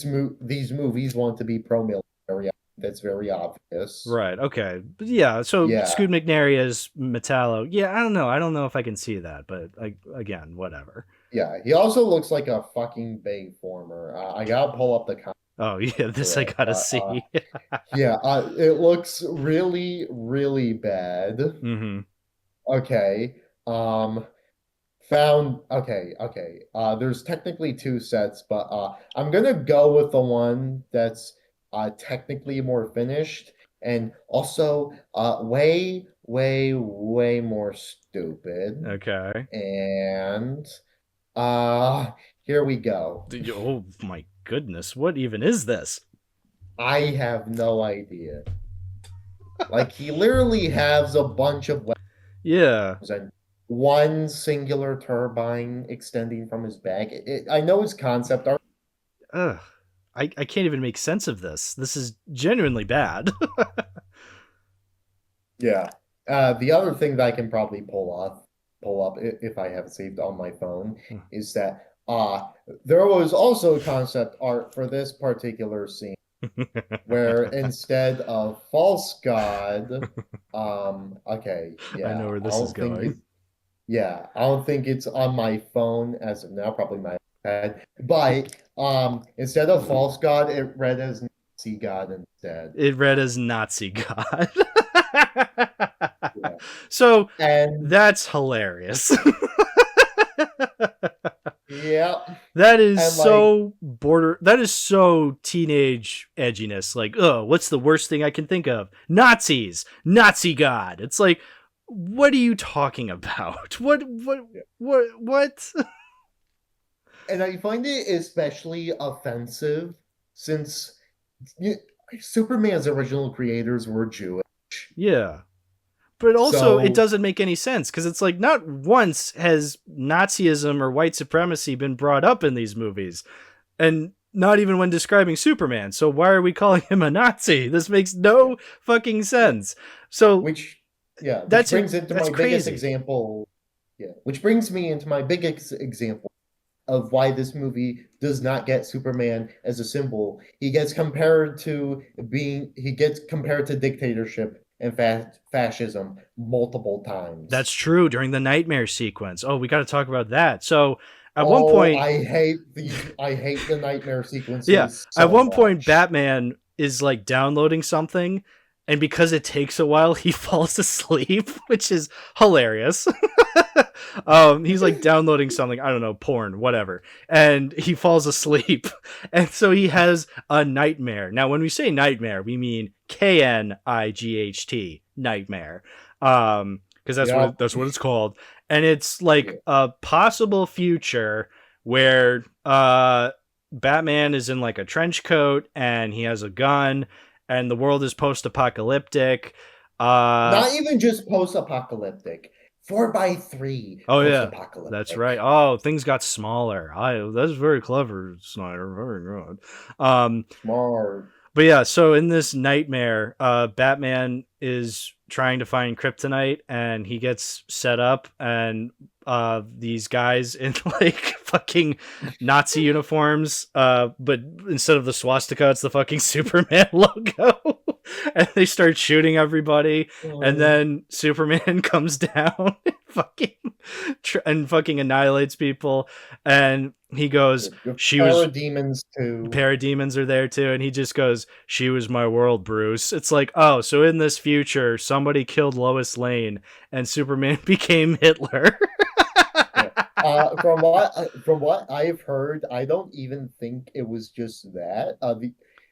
movies want to be pro-military. That's very obvious. Right. Okay. But yeah. So Scoot McNairy as Metallo. Yeah. I don't know. I don't know if I can see that, but again, whatever. Yeah. He also looks like a fucking Bayformer. I gotta pull up the comment. Oh yeah, this I gotta see. Yeah. It looks really, really bad. Mm-hmm. Okay. Okay. There's technically two sets, but I'm gonna go with the one that's technically more finished and also way, way, way more stupid. Okay. And here we go. Oh my goodness, what even is this? I have no idea. Like, he literally has a bunch of weapons. Yeah. And one singular turbine extending from his back. I know his concept art. Ugh. I can't even make sense of this. This is genuinely bad. Yeah. The other thing that I can probably pull up if I have it saved on my phone is that there was also concept art for this particular scene where instead of false god, okay, I know yeah, where this is going. I don't think it's on my phone as of now, probably my iPad, but instead of false god, it read as Nazi god instead. It read as Nazi God. Yeah. So And that's hilarious. yeah, That is and like so border. That is so teenage edginess. Like, oh, what's the worst thing I can think of? Nazis, Nazi God. It's like, what are you talking about? What? and I find it especially offensive since you, Superman's original creators were Jewish. Yeah. But also, it So, doesn't make any sense because it's like not once has Nazism or white supremacy been brought up in these movies, and not even when describing Superman. So why are we calling him a Nazi? This makes no fucking sense. So which that's brings into that's my biggest crazy. example. Yeah, which brings me into my biggest example of why this movie does not get Superman as a symbol. He gets compared to dictatorship and fascism multiple times. That's true during the nightmare sequence. Oh, we got to talk about that. So at one Oh, point, I hate the nightmare yeah, sequences at so one point, much. Batman is like downloading something, and because it takes a while, he falls asleep, which is hilarious. He's like downloading something, I don't know, porn, whatever, and he falls asleep, and so he has a nightmare. Now, when we say nightmare, we mean KNIGHT, nightmare, because Yep. that's what it's called, and it's like a possible future where Batman is in like a trench coat and he has a gun and the world is post-apocalyptic. Not even just post-apocalyptic. 4x3 Oh yeah, that's right. post-apocalyptic. Oh, things got smaller. That's very clever, Snyder. Very good. Um, Smart. but yeah, so in this nightmare, Batman is trying to find kryptonite and he gets set up and these guys in like fucking Nazi uniforms, but instead of the swastika, it's the fucking Superman logo. And they start shooting everybody, and then Superman comes down and fucking annihilates people, and he goes, she was Parademons too. parademons are there too, and he just goes, she was my world, Bruce. It's like, oh, so in this future somebody killed Lois Lane and Superman became Hitler. From what I've heard, I don't even think it was just that.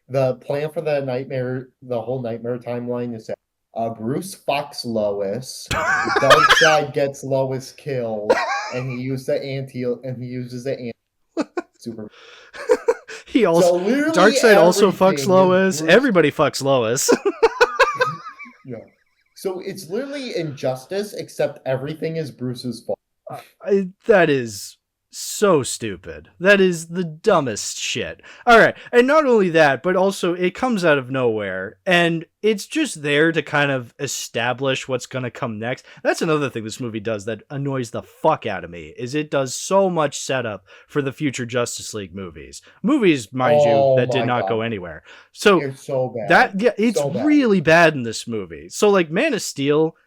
The plan for the whole nightmare timeline is that Bruce fucks Lois, Darkseid gets Lois killed, and he uses the anti super. He also So literally Darkseid also fucks everything Lois. is Bruce. Everybody fucks Lois. Yeah. So it's literally injustice, except everything is Bruce's fault. That is so stupid. That is the dumbest shit. All right. And not only that, but also it comes out of nowhere and it's just there to kind of establish what's going to come next. That's another thing this movie does that annoys the fuck out of me is it does so much setup for the future Justice League movies. Movies, mind you, that did not go anywhere. So it's so bad. It's so really bad in this movie. So like Man of Steel,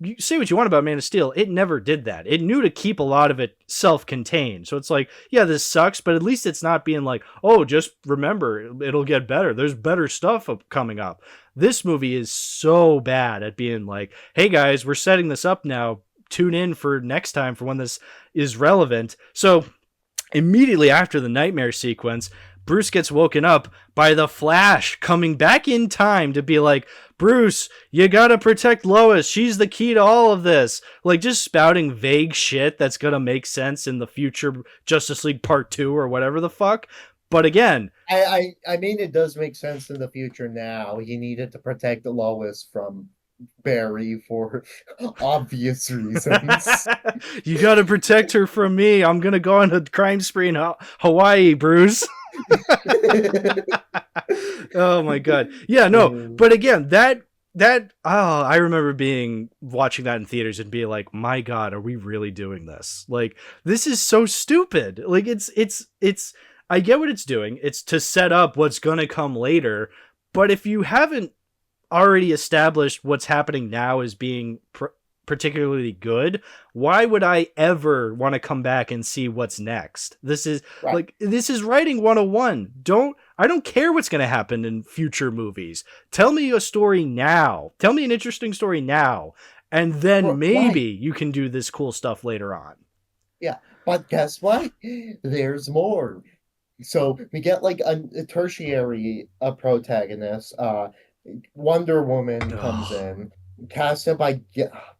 you say what you want about Man of Steel, it never did that. It knew to keep a lot of it self-contained. So it's like, yeah, this sucks, but at least it's not being like, oh, just remember, it'll get better. There's better stuff coming up. This movie is so bad at being like, hey guys, we're setting this up now. Tune in for next time for when this is relevant. So immediately after the nightmare sequence, Bruce gets woken up by the Flash coming back in time to be like, Bruce, you gotta protect Lois. She's the key to all of this. Like, just spouting vague shit that's gonna make sense in the future Justice League Part 2 or whatever the fuck. But again... I mean, it does make sense in the future now. He needed to protect Lois from Barry for obvious reasons. You gotta protect her from me. I'm gonna go on a crime spree in Hawaii, Bruce. Oh my god. Yeah, no, but again, that I remember watching that in theaters and being like, my God, are we really doing this? Like, this is so stupid. Like, it's, I get what it's doing. It's to set up what's going to come later. But if you haven't already established what's happening now as being particularly good, why would I ever want to come back and see what's next? This is Right. this is writing 101. I don't care what's going to happen in future movies. Tell me a story now. Tell me an interesting story now. And then maybe Right. you can do this cool stuff later on. Yeah. But guess what? There's more. So we get like a tertiary protagonist. Wonder Woman comes Ugh. in, casted by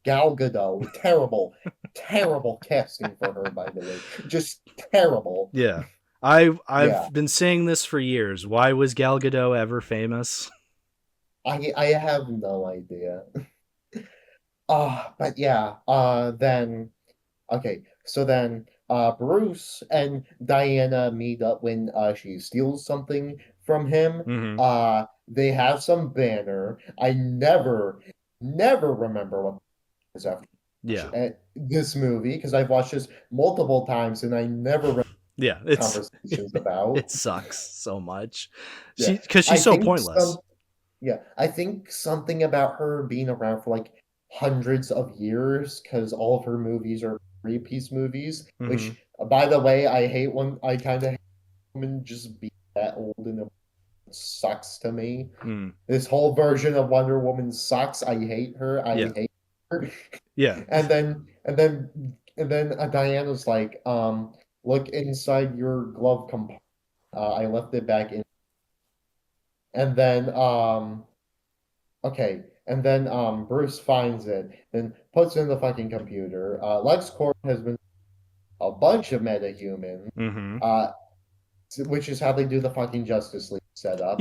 Gal Gadot. Terrible, terrible casting for her, by the way. Just terrible. Yeah. I've Yeah, been saying this for years. Why was Gal Gadot ever famous? I have no idea. But yeah. Then okay. So then Bruce and Diana meet up when she steals something from him. Mm-hmm. They have some banner. I never remember what is after Yeah. this movie because I've watched this multiple times and I never remember Yeah. conversations about. It sucks so much. Yeah. Because I she's so think pointless. I think something about her being around for like hundreds of years because all of her movies are three-piece movies, Mm-hmm. which by the way, I hate when I kind of hate women just be that old and it sucks to me. Mm. This whole version of Wonder Woman sucks. I hate her. I Yeah. hate her. Yeah. And then Diana's like, look inside your glove compartment. I left it back in. And then okay. And then Bruce finds it, then puts it in the fucking computer. LexCorp has been a bunch of metahumans, Mm-hmm. which is how they do the fucking Justice League setup.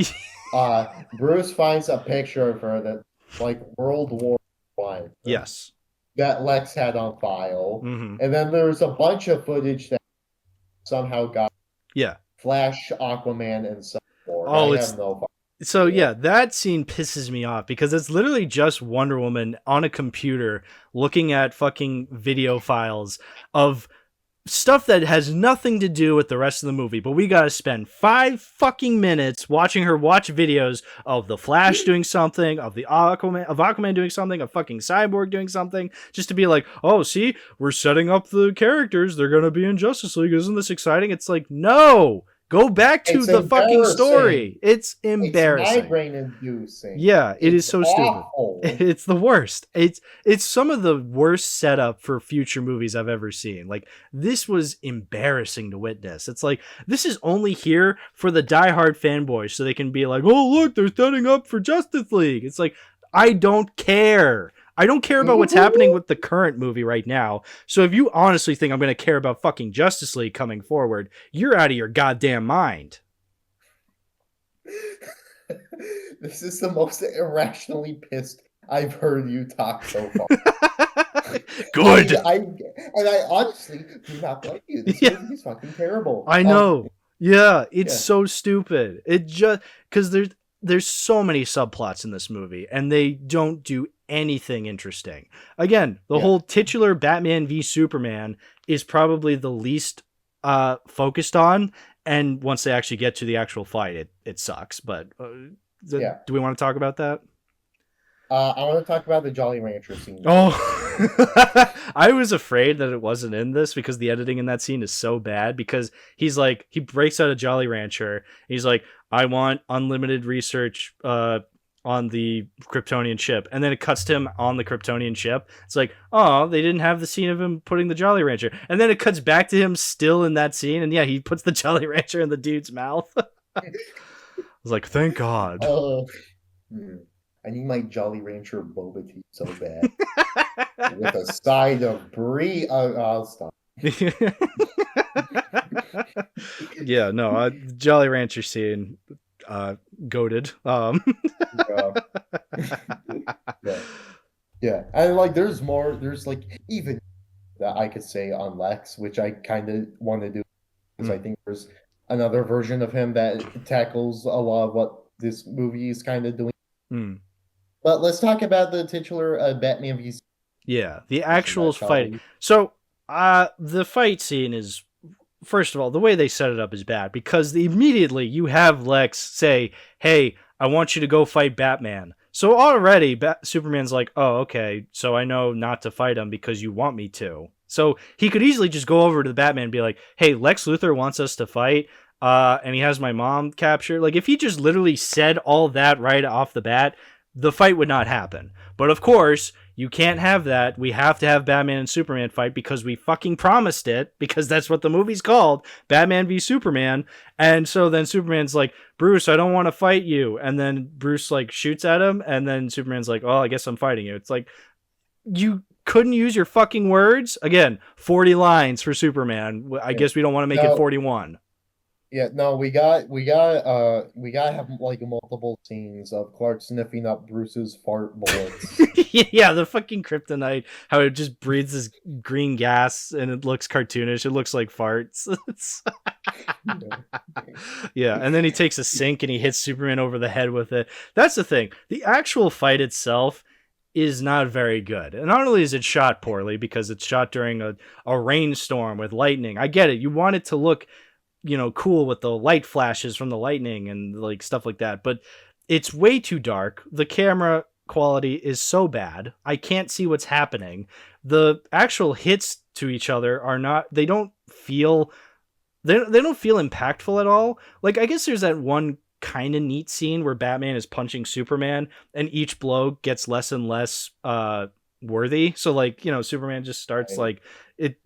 Bruce finds a picture of her that like World War One Yes. that Lex had on file. Mm-hmm. And then there's a bunch of footage that somehow got Yeah. Flash, Aquaman, and so forth. Oh, I it's have no so idea. yeah, that scene pisses me off because it's literally just Wonder Woman on a computer looking at fucking video files of stuff that has nothing to do with the rest of the movie, but we gotta spend 5 fucking minutes watching her watch videos of the Flash doing something, of Aquaman doing something, of fucking Cyborg doing something, just to be like, oh, see, we're setting up the characters, they're gonna be in Justice League, isn't this exciting? It's like, no, go back to It's the fucking embarrassing. story. It's It's embarrassing. migraine inducing. Yeah, it is It's so stupid. awful. It's the worst. It's some of the worst setup for future movies I've ever seen. Like, this was embarrassing to witness. It's like, this is only here for the diehard fanboys so they can be like, "Oh, look, they're setting up for Justice League." It's like, I don't care. I don't care about what's happening with the current movie right now. So if you honestly think I'm going to care about fucking Justice League coming forward, you're out of your goddamn mind. This is the most irrationally pissed I've heard you talk so far. Good. I honestly do not blame you. This Yeah, movie is fucking terrible. I know. Yeah, it's Yeah, so stupid. It just because there's so many subplots in this movie, and they don't do anything interesting. Again, the yeah. whole titular Batman v Superman is probably the least focused on, and once they actually get to the actual fight, it sucks. But Yeah. do we want to talk about that? I want to talk about the Jolly Rancher scene. Oh, I was afraid that it wasn't in this because the editing in that scene is so bad. Because he's like, he breaks out a Jolly Rancher. He's like, I want unlimited research on the Kryptonian ship, and then it cuts to him on the Kryptonian ship. It's like, oh, they didn't have the scene of him putting the Jolly Rancher, and then it cuts back to him still in that scene, and yeah, he puts the Jolly Rancher in the dude's mouth. I was like, thank God. Oh, I need my Jolly Rancher boba tea so bad. With a side of brie. I'll stop. Yeah, no, Jolly Rancher scene, goated. Yeah. Yeah. And like there's more, there's like even that I could say on Lex, which I kind of want to do because I think there's another version of him that tackles a lot of what this movie is kind of doing. But let's talk about the titular Batman v Yeah, the Superman, actual shall fight. we? So, the fight scene is, first of all, the way they set it up is bad because immediately you have Lex say, "Hey, I want you to go fight Batman." So already, Superman's like, "Oh, okay, so I know not to fight him because you want me to." So he could easily just go over to the Batman and be like, "Hey, Lex Luthor wants us to fight, and he has my mom captured." Like, if he just literally said all that right off the bat, the fight would not happen. But of course, you can't have that. We have to have Batman and Superman fight because we fucking promised it, because that's what the movie's called, Batman v Superman. And so then Superman's like, "Bruce, I don't want to fight you." And then Bruce like shoots at him, and then Superman's like, "Oh, I guess I'm fighting you." It's like, you couldn't use your fucking words? Again, 40 lines for Superman. I guess we don't want to make it No, 41. yeah, no, we gotta have like multiple scenes of Clark sniffing up Bruce's fart bullets. Yeah, the fucking kryptonite, how it just breathes this green gas and it looks cartoonish. It looks like farts. Yeah, and then he takes a sink and he hits Superman over the head with it. That's the thing. The actual fight itself is not very good. And not only is it shot poorly because it's shot during a rainstorm with lightning. I get it. You want it to look, cool with the light flashes from the lightning and like stuff like that. But it's way too dark. The camera quality is so bad. I can't see what's happening. The actual hits to each other are not, they don't feel impactful at all. Like, I guess there's that one kind of neat scene where Batman is punching Superman and each blow gets less and less worthy. So like, Superman just starts like, it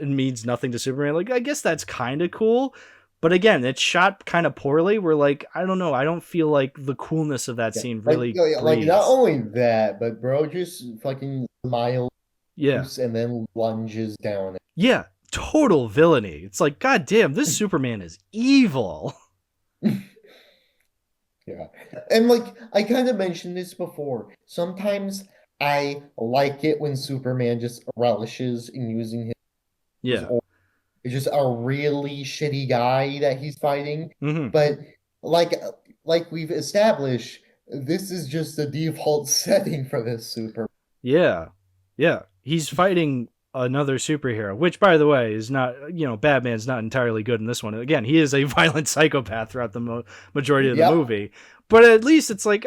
means nothing to Superman. Like, I guess that's kind of cool. But again, it's shot kind of poorly. We're like, I don't know. I don't feel like the coolness of that scene really like breathes. not only that, but bro just fucking smiles Yeah. and then lunges down. Yeah. Total villainy. It's like, God damn, this Superman is evil. Yeah. And like I kind of mentioned this before. Sometimes I like it when Superman just relishes in using his Yeah. it's just a really shitty guy that he's fighting. Mm-hmm. But like like we've established, this is just the default setting for this Superman. Yeah. Yeah. He's fighting another superhero, which, by the way, is not, Batman's not entirely good in this one. Again, he is a violent psychopath throughout the majority of the movie. But at least it's like,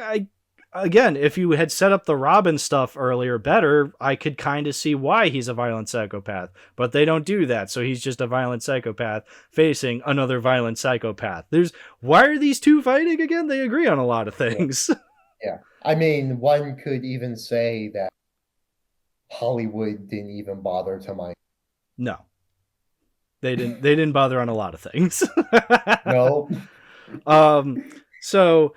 again, if you had set up the Robin stuff earlier better, I could kind of see why he's a violent psychopath. But they don't do that, so he's just a violent psychopath facing another violent psychopath. Why are these two fighting again? They agree on a lot of things. Yeah. I mean, one could even say that Hollywood didn't even bother to mind. No. They didn't bother on a lot of things. No. So,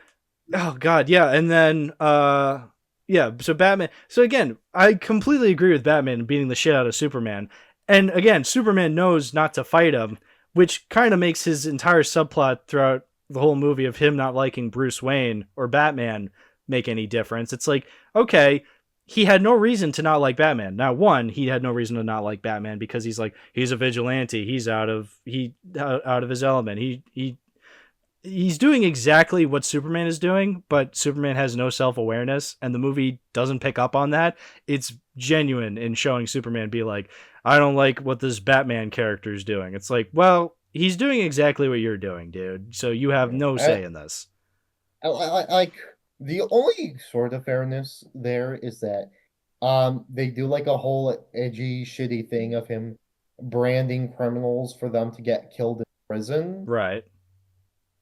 oh god, yeah, and then so Batman. So again, I completely agree with Batman beating the shit out of Superman. And again, Superman knows not to fight him, which kind of makes his entire subplot throughout the whole movie of him not liking Bruce Wayne or Batman make any difference. It's like, okay, he had no reason to not like Batman. Now, one, he had no reason to not like Batman because he's a vigilante. He's out of his element. He's doing exactly what Superman is doing, but Superman has no self-awareness, and the movie doesn't pick up on that. It's genuine in showing Superman be like, I don't like what this Batman character is doing. It's like, well, he's doing exactly what you're doing, dude. So you have no say in this. Like the only sort of fairness there is that they do like a whole edgy, shitty thing of him branding criminals for them to get killed in prison. Right.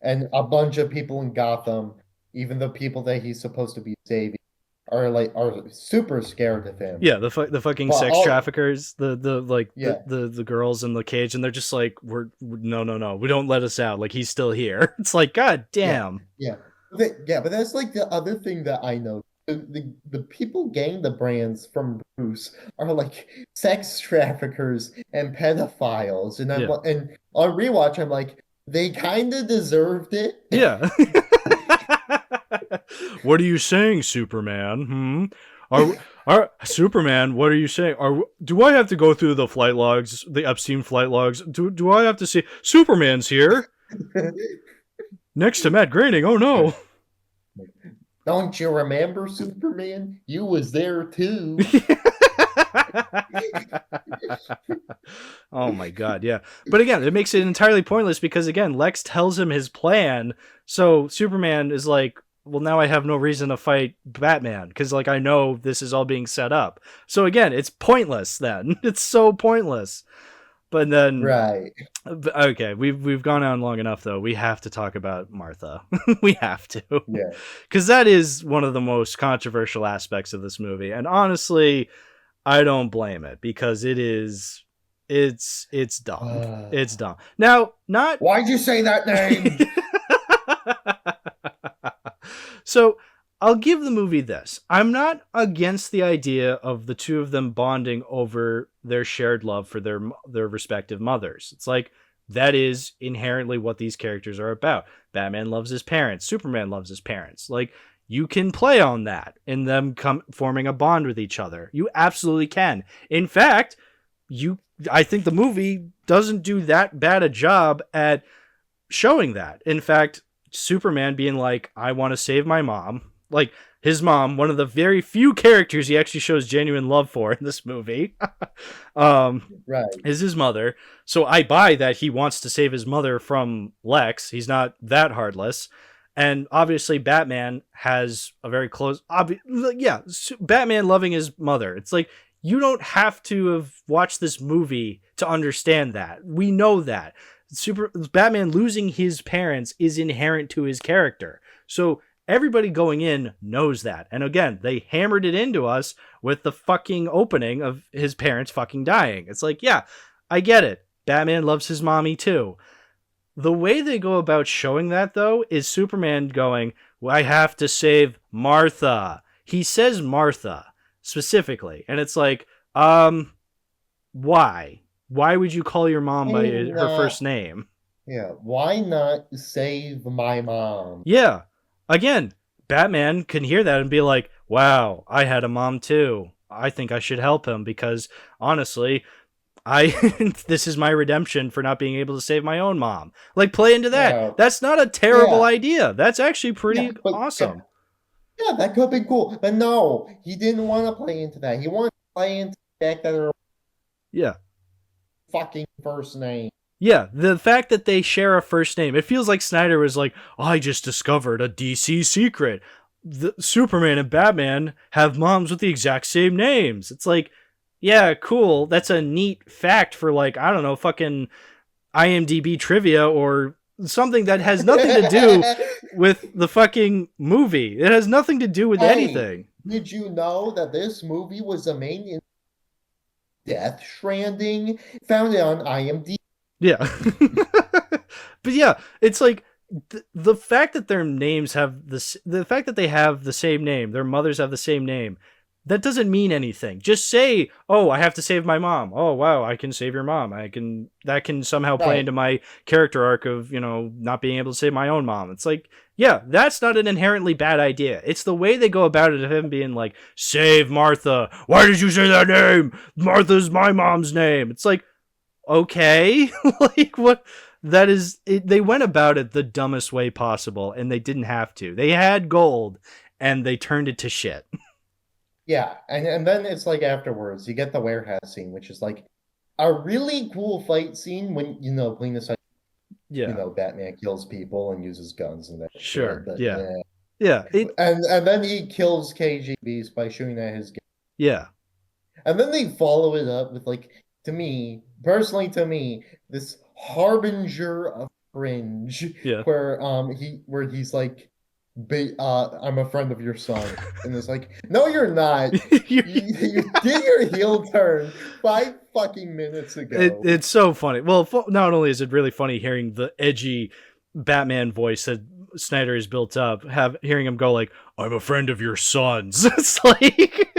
And a bunch of people in Gotham, even the people that he's supposed to be saving, are super scared of him. Yeah, the fucking sex traffickers, the girls in the cage, and they're just like, no, we don't let us out. Like, he's still here. It's like, god damn. Yeah. But that's like the other thing that I know. The people getting the brands from Bruce are like sex traffickers and pedophiles, and and on rewatch, I'm like, they kind of deserved it. Yeah. What are you saying, Superman? Superman, what are you saying? Do I have to go through the flight logs, the Epstein flight logs? Do I have to see Superman's here? Next to Matt Groening. Oh no. Don't you remember, Superman? You was there too. Oh my god, yeah. But again, it makes it entirely pointless because again, Lex tells him his plan, so Superman is like, well, now I have no reason to fight Batman because like I know this is all being set up. So again, it's pointless then. It's so pointless. But then Right. okay, we've gone on long enough though. We have to talk about Martha. We have to. Yeah. Cuz that is one of the most controversial aspects of this movie. And honestly, I don't blame it because it's dumb. It's dumb. Now, not Why'd you say that name? So, I'll give the movie this. I'm not against the idea of the two of them bonding over their shared love for their respective mothers. It's like that is inherently what these characters are about. Batman loves his parents, Superman loves his parents. Like you can play on that in them forming a bond with each other. You absolutely can. In fact, I think the movie doesn't do that bad a job at showing that. In fact, Superman being like, I want to save my mom. Like, his mom, one of the very few characters he actually shows genuine love for in this movie, Right. is his mother. So I buy that he wants to save his mother from Lex. He's not that heartless. And obviously, Batman has a very close. Batman loving his mother. It's like, you don't have to have watched this movie to understand that. We know that. Batman losing his parents is inherent to his character. So everybody going in knows that. And again, they hammered it into us with the fucking opening of his parents fucking dying. It's like, yeah, I get it. Batman loves his mommy too. The way they go about showing that, though, is Superman going, well, I have to save Martha. He says Martha specifically. And it's like, why? Why would you call your mom by her first name? Yeah, why not save my mom? Yeah. Again, Batman can hear that and be like, wow, I had a mom too. I think I should help him because honestly, this is my redemption for not being able to save my own mom. Like play into that. Yeah. That's not a terrible idea. That's actually pretty awesome. Yeah, that could be cool. But no, he didn't want to play into that. He wanted to play into the fact that her fucking first name. Yeah, the fact that they share a first name, it feels like Snyder was like, I just discovered a DC secret. Superman and Batman have moms with the exact same names. It's like, yeah, cool. That's a neat fact for like, I don't know, fucking IMDb trivia or something that has nothing to do with the fucking movie. It has nothing to do with anything. Did you know that this movie was the main Death Stranding? Found it on IMDb. Yeah. But yeah, it's like the fact that their names have the fact that they have the same name, their mothers have the same name, that doesn't mean anything. Just say, oh, I have to save my mom. Oh, wow, I can save your mom. That can somehow play into my character arc of, not being able to save my own mom. It's like, yeah, that's not an inherently bad idea. It's the way they go about it of him being like, save Martha. Why did you say that name? Martha's my mom's name. It's like, okay. Like what? That is it. They went about it the dumbest way possible and they didn't have to. They had gold and they turned it to shit. Yeah, and then it's like afterwards you get the warehouse scene, which is like a really cool fight scene when playing this, Batman kills people and uses guns and that. Sure. But, yeah. And then he kills KGBs by shooting at his gun. Yeah. And then they follow it up with to me, this harbinger of cringe. Yeah. Where he's like, I'm a friend of your son, and it's like, no, you're not. you did your heel turn 5 fucking minutes ago. It's so funny. Well, not only is it really funny hearing the edgy Batman voice that Snyder has built up, hearing him go like, I'm a friend of your son's. It's like,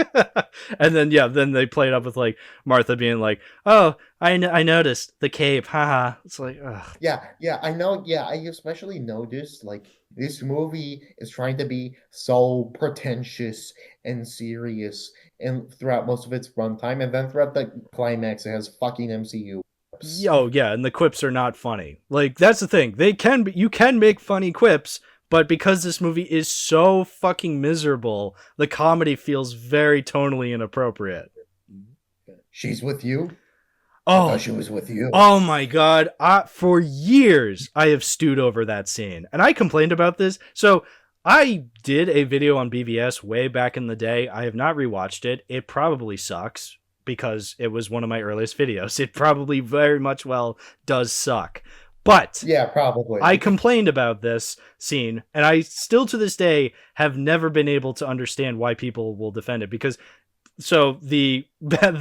and then they play it up with like Martha being like, oh, I noticed the cape, haha. It's like, ugh. Yeah, I know. Yeah, I especially noticed like this movie is trying to be so pretentious and serious, and throughout most of its runtime, and then throughout the climax, it has fucking MCU. Oh yeah, and the quips are not funny. Like that's the thing. You can make funny quips, But because this movie is so fucking miserable, the comedy feels very tonally inappropriate. She's with you? I Oh, thought she was with you. oh my god. For years, I have stewed over that scene. And I complained about this. So I did a video on BVS way back in the day. I have not rewatched it. It probably sucks because it was one of my earliest videos. It probably very much well does suck. But Yeah, probably. I complained about this scene, and I still to this day have never been able to understand why people will defend it. Because so the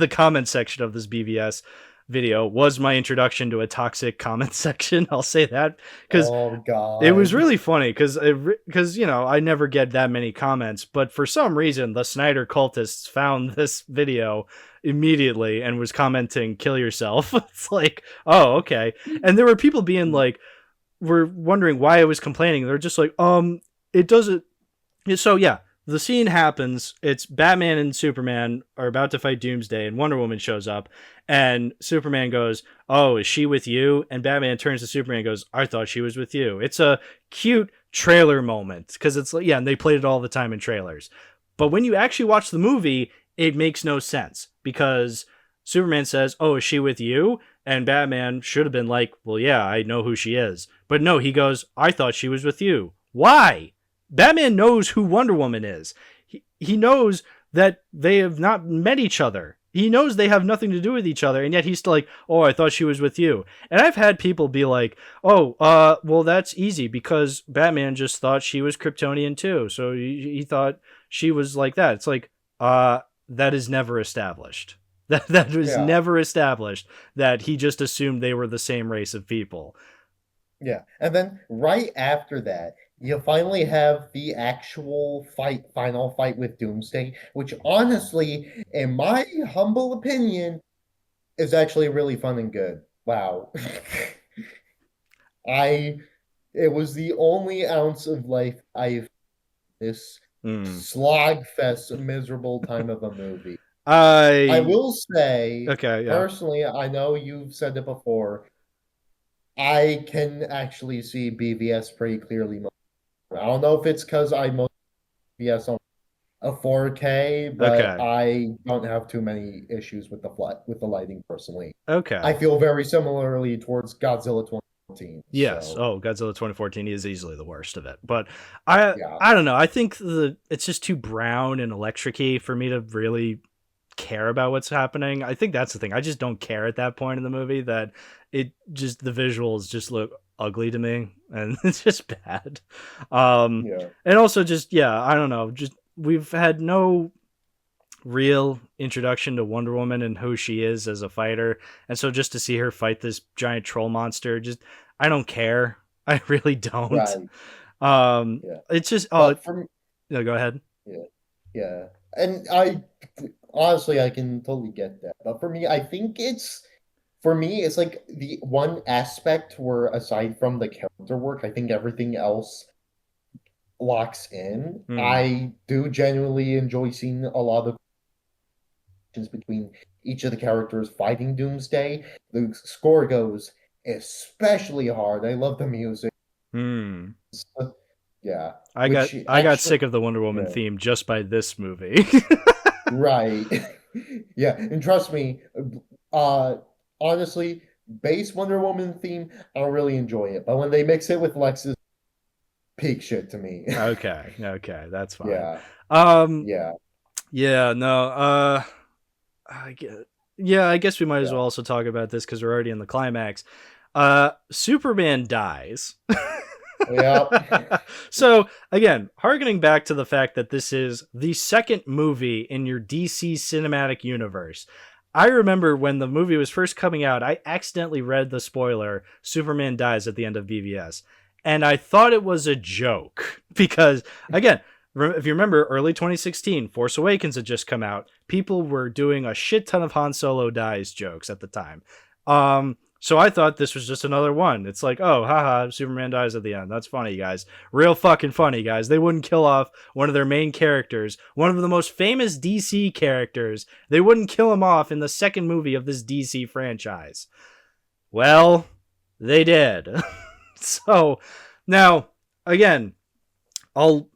comment section of this BVS video was my introduction to a toxic comment section. I'll say that because oh god, it was really funny because you know I never get that many comments, but for some reason the Snyder cultists found this video immediately and was commenting "kill yourself." It's like, oh, okay. And there were people being like, were wondering why I was complaining. They're just like, it doesn't. So yeah, the scene happens. It's Batman and Superman are about to fight Doomsday, and Wonder Woman shows up, and Superman goes, "Oh, is she with you?" And Batman turns to Superman and goes, "I thought she was with you." It's a cute trailer moment because it's like, yeah, and they played it all the time in trailers. But when you actually watch the movie, it makes no sense because Superman says, "Oh, is she with you?" And Batman should have been like, "Well, yeah, I know who she is." But no, he goes, "I thought she was with you." Why? Batman knows who Wonder Woman is. He knows that they have not met each other. He knows they have nothing to do with each other, and yet he's still like, "Oh, I thought she was with you." And I've had people be like, "Oh, well, that's easy because Batman just thought she was Kryptonian too, so he thought she was like that." It's like, that is never established. That was never established that he just assumed they were the same race of people. Yeah, and then right after that, you finally have the actual final fight with Doomsday, which honestly, in my humble opinion, is actually really fun and good. Wow. It was the only ounce of life I've this slog fest, miserable time of a movie. I will say, okay, yeah. personally, I know you've said it before, I can actually see BVS pretty clearly. I don't know if it's because I mostly BVS on a 4K, but Okay. I don't have too many issues with the lighting personally. Okay. I feel very similarly towards Godzilla 2014. Yes. So. Oh, Godzilla 2014 is easily the worst of it. But I don't know. I think it's just too brown and electric-y for me to really care about what's happening. I think that's the thing. I just don't care at that point in the movie that the visuals just look ugly to me and it's just bad. And also just, I don't know. Just we've had no real introduction to Wonder Woman and who she is as a fighter. And so just to see her fight this giant troll monster, just, I don't care. I really don't. Right. It's just, no, go ahead. Yeah. And honestly, I can totally get that. But for me, I think it's like the one aspect where aside from the character work, I think everything else locks in. I do genuinely enjoy seeing a lot of between each of the characters fighting Doomsday. The score goes especially hard. I love the music. Yeah. I got sick of the Wonder Woman theme just by this movie. Right. Yeah, and trust me, honestly, base Wonder Woman theme, I don't really enjoy it. But when they mix it with Lex's, peak shit to me. Okay, that's fine. No. I guess we might as well also talk about this because we're already in the climax. Superman dies. So again, harkening back to the fact that this is the second movie in your DC cinematic universe. I remember when the movie was first coming out, I accidentally read the spoiler, Superman dies at the end of BVS. And I thought it was a joke because, again, if you remember, early 2016, Force Awakens had just come out. People were doing a shit ton of Han Solo dies jokes at the time. So I thought this was just another one. It's like, oh, haha, Superman dies at the end. That's funny, guys. Real fucking funny, guys. They wouldn't kill off one of their main characters, one of the most famous DC characters. They wouldn't kill him off in the second movie of this DC franchise. Well, they did. So, now, again, I'll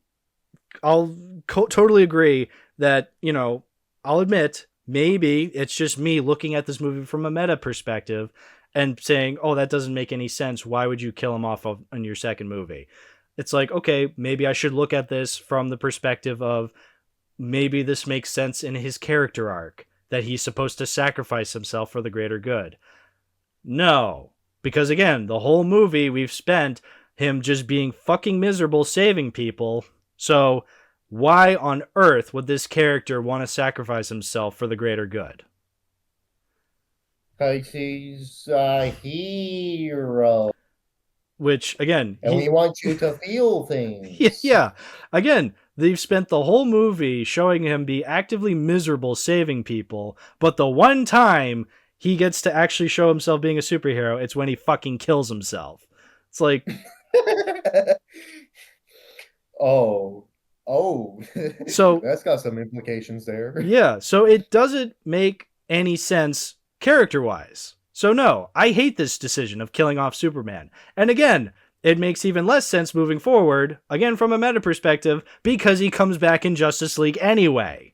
totally agree that, I'll admit maybe it's just me looking at this movie from a meta perspective and saying, oh, that doesn't make any sense. Why would you kill him off in your second movie? It's like, okay, maybe I should look at this from the perspective of maybe this makes sense in his character arc, that he's supposed to sacrifice himself for the greater good. No, because again, the whole movie we've spent him just being fucking miserable saving people. So why on earth would this character want to sacrifice himself for the greater good? Because he's a hero. Which, again, and we want you to feel things. Yeah. Again, they've spent the whole movie showing him be actively miserable saving people, but the one time he gets to actually show himself being a superhero, it's when he fucking kills himself. It's like... Oh. So that's got some implications there. Yeah, so it doesn't make any sense character-wise. So no, I hate this decision of killing off Superman. And again, it makes even less sense moving forward, again from a meta perspective, because he comes back in Justice League anyway.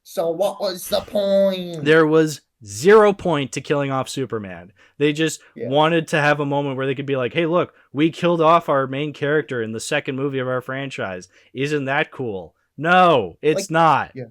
So what was the point? There was 0 point to killing off Superman. They just wanted to have a moment where they could be like, hey, look, we killed off our main character in the second movie of our franchise. Isn't that cool? No, it's not. Yeah.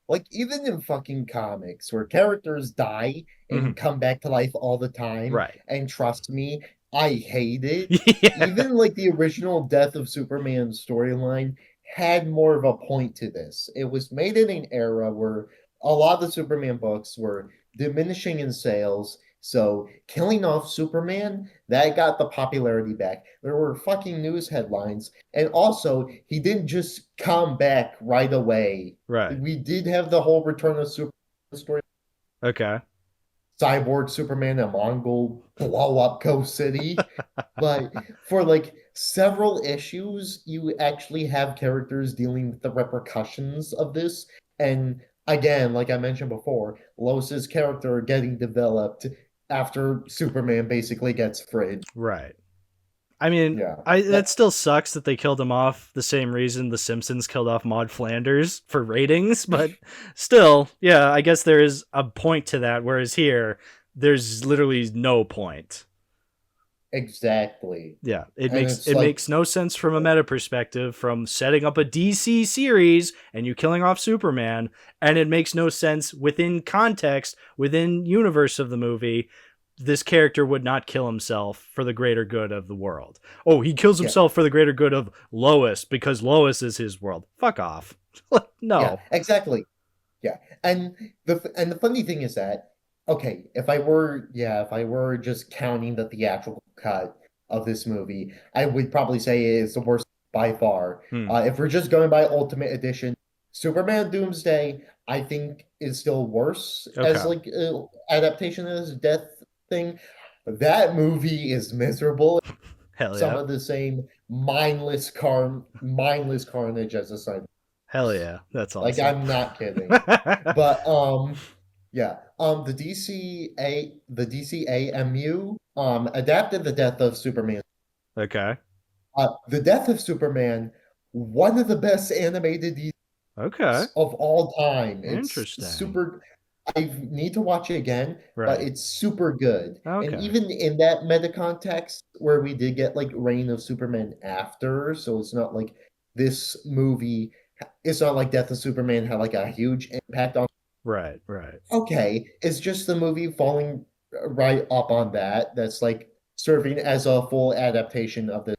Like, even in fucking comics where characters die and come back to life all the time. Right. And trust me, I hate it. Yeah. Even like the original Death of Superman storyline had more of a point to this. It was made in an era where a lot of the Superman books were diminishing in sales. So killing off Superman, that got the popularity back. There were fucking news headlines. And also, he didn't just come back right away. Right. We did have the whole Return of Superman story. Okay. Cyborg Superman and Mongol blow up Coast City. But for like several issues, you actually have characters dealing with the repercussions of this. And again, like I mentioned before, Lois's character getting developed after Superman basically gets freed. Right. I mean, that still sucks that they killed him off the same reason The Simpsons killed off Maude Flanders for ratings, but still, yeah, I guess there is a point to that, whereas here, there's literally no point. Exactly. Yeah, it makes no sense from a meta perspective, from setting up a DC series and you killing off Superman, and it makes no sense within context, within universe of the movie. This character would not kill himself for the greater good of the world. Oh, he kills himself for the greater good of Lois because Lois is his world. Fuck off. No. Yeah, exactly. Yeah, and the funny thing is that, okay, if I were just counting the theatrical cut of this movie, I would probably say it is the worst by far. If we're just going by Ultimate Edition, Superman Doomsday, I think is still worse as like adaptation of his death thing. That movie is miserable. Hell yeah. Some of the same mindless carnage as a side. Hell yeah, that's awesome. Like, I'm not kidding. But the DCAMU adapted The Death of Superman. Okay. The Death of Superman, one of the best animated of all time. Interesting. It's super. I need to watch it again, but it's super good. Okay. And even in that meta context, where we did get like Reign of Superman after, so it's not like this movie. It's not like Death of Superman had like a huge impact on. Right. Okay, it's just the movie falling right up on that. That's like serving as a full adaptation of the.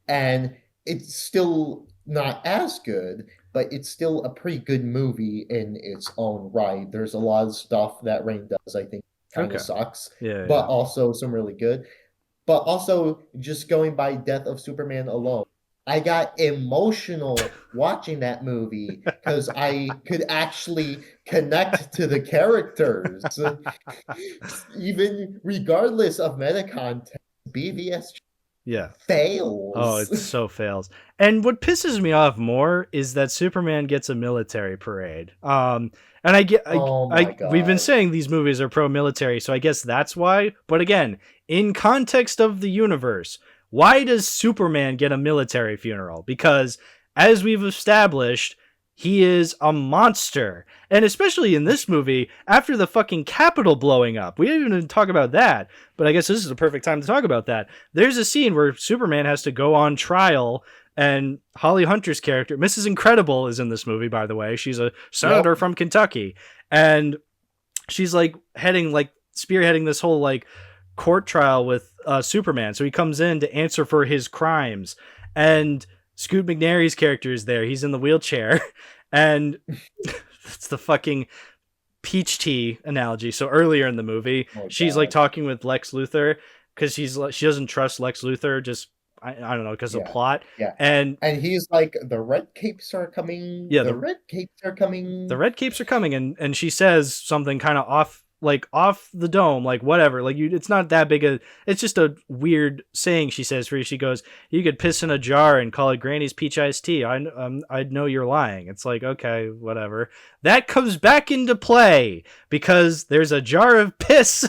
And it's still not as good, but it's still a pretty good movie in its own right. There's a lot of stuff that Reign does, I think, kind of sucks. But also some really good. But also, just going by Death of Superman alone, I got emotional watching that movie because I could actually connect to the characters. Even regardless of meta content, BVS fails. Oh, it so fails. And what pisses me off more is that Superman gets a military parade. And we've been saying these movies are pro-military, so I guess that's why. But again, in context of the universe, Why does Superman get a military funeral? Because, as we've established, he is a monster. And especially in this movie, after the fucking Capitol blowing up. We didn't even talk about that, but I guess this is a perfect time to talk about that. There's a scene where Superman has to go on trial, and Holly Hunter's character, Mrs. Incredible, is in this movie, by the way. She's a senator from Kentucky. And she's like spearheading this whole like court trial with Superman. So he comes in to answer for his crimes. And Scoot McNairy's character is there. He's in the wheelchair. And it's the fucking peach tea analogy. So earlier in the movie, she's like talking with Lex Luthor because she doesn't trust Lex Luthor. Just I don't know, because of plot. Yeah. And he's like, the red capes are coming. Yeah, the red capes are coming. The red capes are coming, and she says something kind of off the dome, like whatever. Like it's not that big it's just a weird saying she says where she goes, you could piss in a jar and call it Granny's peach iced tea. I'd know you're lying. It's like, okay, whatever. That comes back into play because there's a jar of piss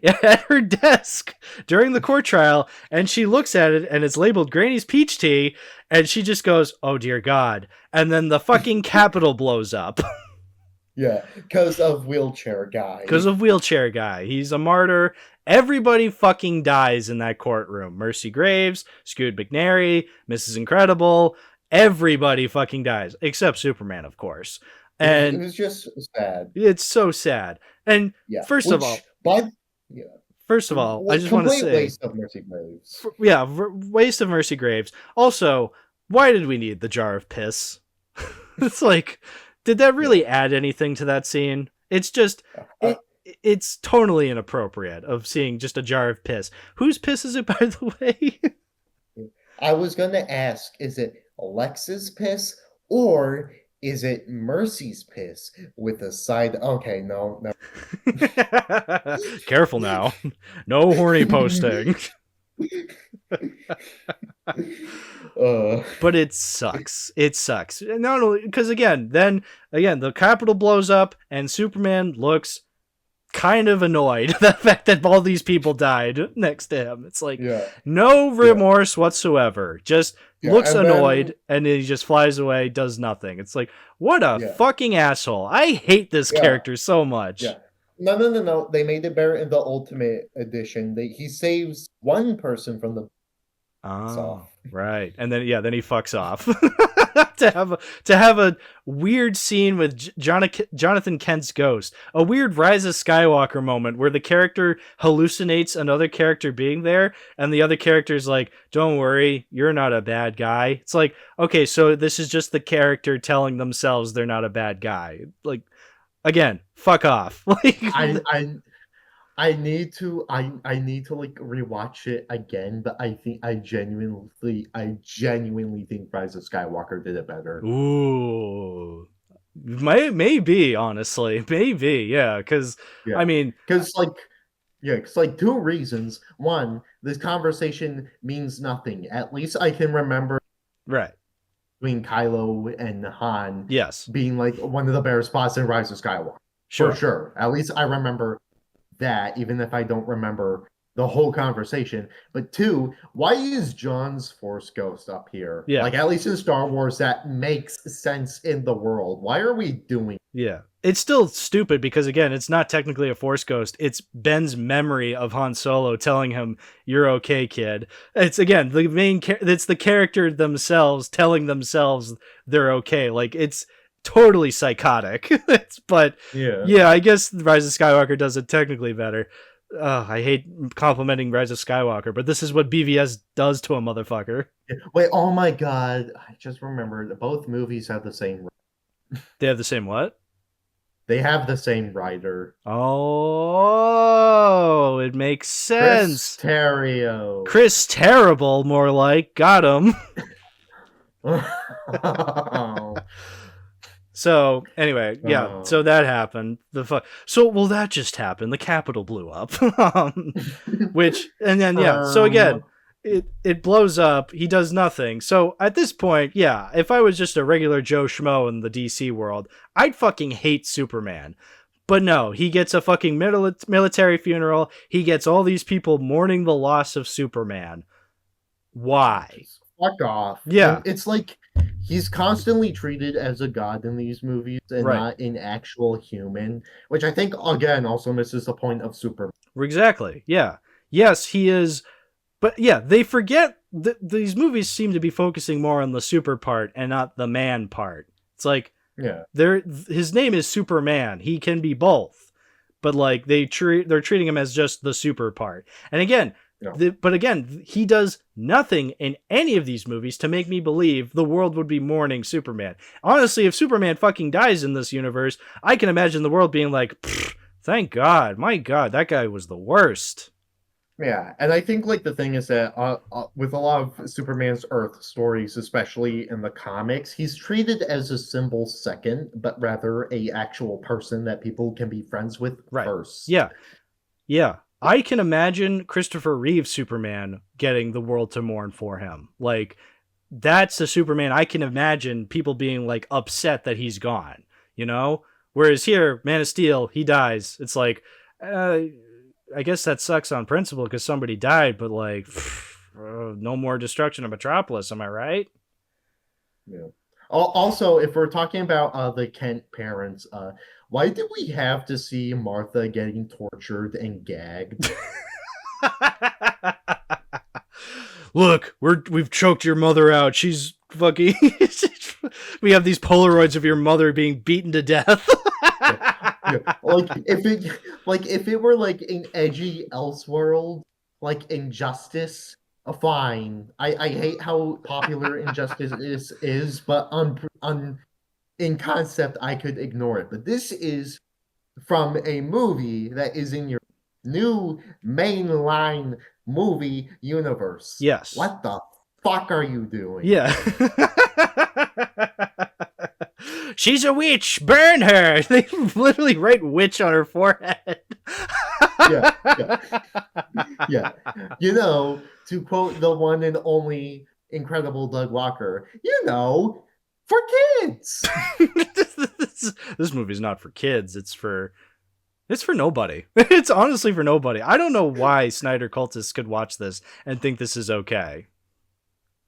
at her desk during the court trial, and she looks at it and it's labeled Granny's peach tea, and she just goes, oh dear God. And then the fucking Capitol blows up. Yeah, because of Wheelchair Guy. He's a martyr. Everybody fucking dies in that courtroom. Mercy Graves, Scoot McNairy, Mrs. Incredible. Everybody fucking dies. Except Superman, of course. And it was just sad. It's so sad. And first of all, I just want to say, waste of Mercy Graves. Waste of Mercy Graves. Also, why did we need the jar of piss? It's like, did that really add anything to that scene? It's just, it's totally inappropriate of seeing just a jar of piss. Whose piss is it, by the way? I was going to ask, is it Alexa's piss or is it Mercy's piss with a side? Okay, no. Careful now. No horny posting. But it sucks. It sucks. Not only because again, the Capitol blows up and Superman looks kind of annoyed the fact that all these people died next to him. It's like no remorse whatsoever. Just looks annoyed, and then he just flies away, does nothing. It's like, what a fucking asshole. I hate this character so much. Yeah. No. They made it better in the Ultimate Edition. He saves one person from the right. And then he fucks off. to have a weird scene with Jonathan Kent's ghost, a weird Rise of Skywalker moment where the character hallucinates another character being there, and the other character's like, don't worry, you're not a bad guy. It's like, okay, so this is just the character telling themselves they're not a bad guy. Like, again, fuck off. Like, I need to like rewatch it again, but I genuinely think Rise of Skywalker did it better. Ooh, maybe honestly, because I mean, because two reasons. One, this conversation means nothing. At least I can remember, right, between Kylo and Han, being like one of the better spots in Rise of Skywalker, for sure. At least I remember that, even if I don't remember the whole conversation. But two, why is John's Force Ghost up here? Like, at least in Star Wars, that makes sense in the world. Why are we doing? It's still stupid because, again, it's not technically a Force Ghost. It's Ben's memory of Han Solo telling him, you're okay, kid. It's, again, it's the character themselves telling themselves they're okay. Like, it's totally psychotic. But I guess Rise of Skywalker does it technically better. I hate complimenting Rise of Skywalker, but this is what BVS does to a motherfucker. Wait, oh my God, I just remembered both movies have the same. They have the same what? They have the same writer. Oh, it makes sense. Chris Terrible, more like. Got him. So anyway, so that happened. That just happened. The Capitol blew up, so again, it blows up. He does nothing. So at this point, if I was just a regular Joe Schmo in the DC world, I'd fucking hate Superman. But no, he gets a fucking military funeral. He gets all these people mourning the loss of Superman. Why? Just fuck off. Yeah. And it's like he's constantly treated as a god in these movies and Right. not an actual human, which I think again also misses the point of Superman. Exactly. Yeah. Yes, he is. But yeah, they forget that these movies seem to be focusing more on the super part and not the man part. It's like, Yeah. his name is Superman. He can be both. But like they're treating him as just the super part. And again, Yeah. but again, he does nothing in any of these movies to make me believe the world would be mourning Superman. Honestly, if Superman fucking dies in this universe, I can imagine the world being like, thank God, my God, that guy was the worst. Yeah, and I think like the thing is that with a lot of Superman's Earth stories, especially in the comics, he's treated as a symbol second, but rather a actual person that people can be friends with Right. first. Yeah. Yeah. I can imagine Christopher Reeve's Superman getting the world to mourn for him. Like, that's a Superman I can imagine people being like upset that he's gone, you know? Whereas here, Man of Steel, he dies. It's like, I guess that sucks on principle because somebody died, but like, no more destruction of Metropolis. Am I right? Yeah. Also, if we're talking about the Kent parents, why did we have to see Martha getting tortured and gagged? Look, we've choked your mother out. She's fucking. We have these Polaroids of your mother being beaten to death. Yeah. Like if it were like an edgy Elseworld, like Injustice, fine. I hate how popular Injustice is, but in concept I could ignore it. But this is from a movie that is in your new mainline movie universe. Yes. What the fuck are you doing? Yeah. She's a witch. Burn her. They literally write witch on her forehead. Yeah, yeah, yeah. You know, to quote the one and only incredible Doug Walker, for kids. This movie's not for kids. It's for nobody. It's honestly for nobody. I don't know why Snyder cultists could watch this and think this is okay.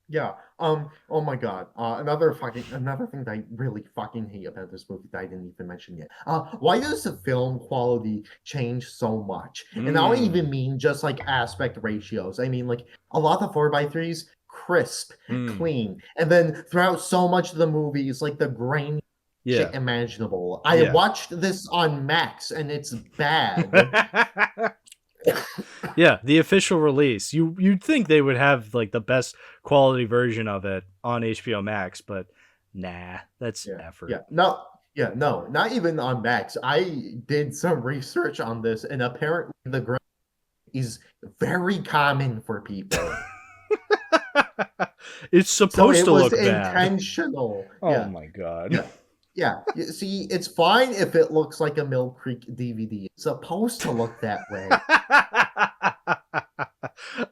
Yeah. Oh my God. Another thing that I really fucking hate about this movie that I didn't even mention yet. Why does the film quality change so much? And I don't even mean just like aspect ratios. I mean like a lot of 4x3s, crisp, clean, and then throughout so much of the movie is like the grain shit imaginable. I watched this on Max and it's bad. Yeah, the official release. You'd think they would have like the best quality version of it on HBO Max, but nah, that's effort. No, not even on Max. I did some research on this, and apparently the grain is very common for people. It's supposed to look bad. Intentional. Oh my God. Yeah. You see, it's fine if it looks like a Mill Creek DVD. It's supposed to look that way.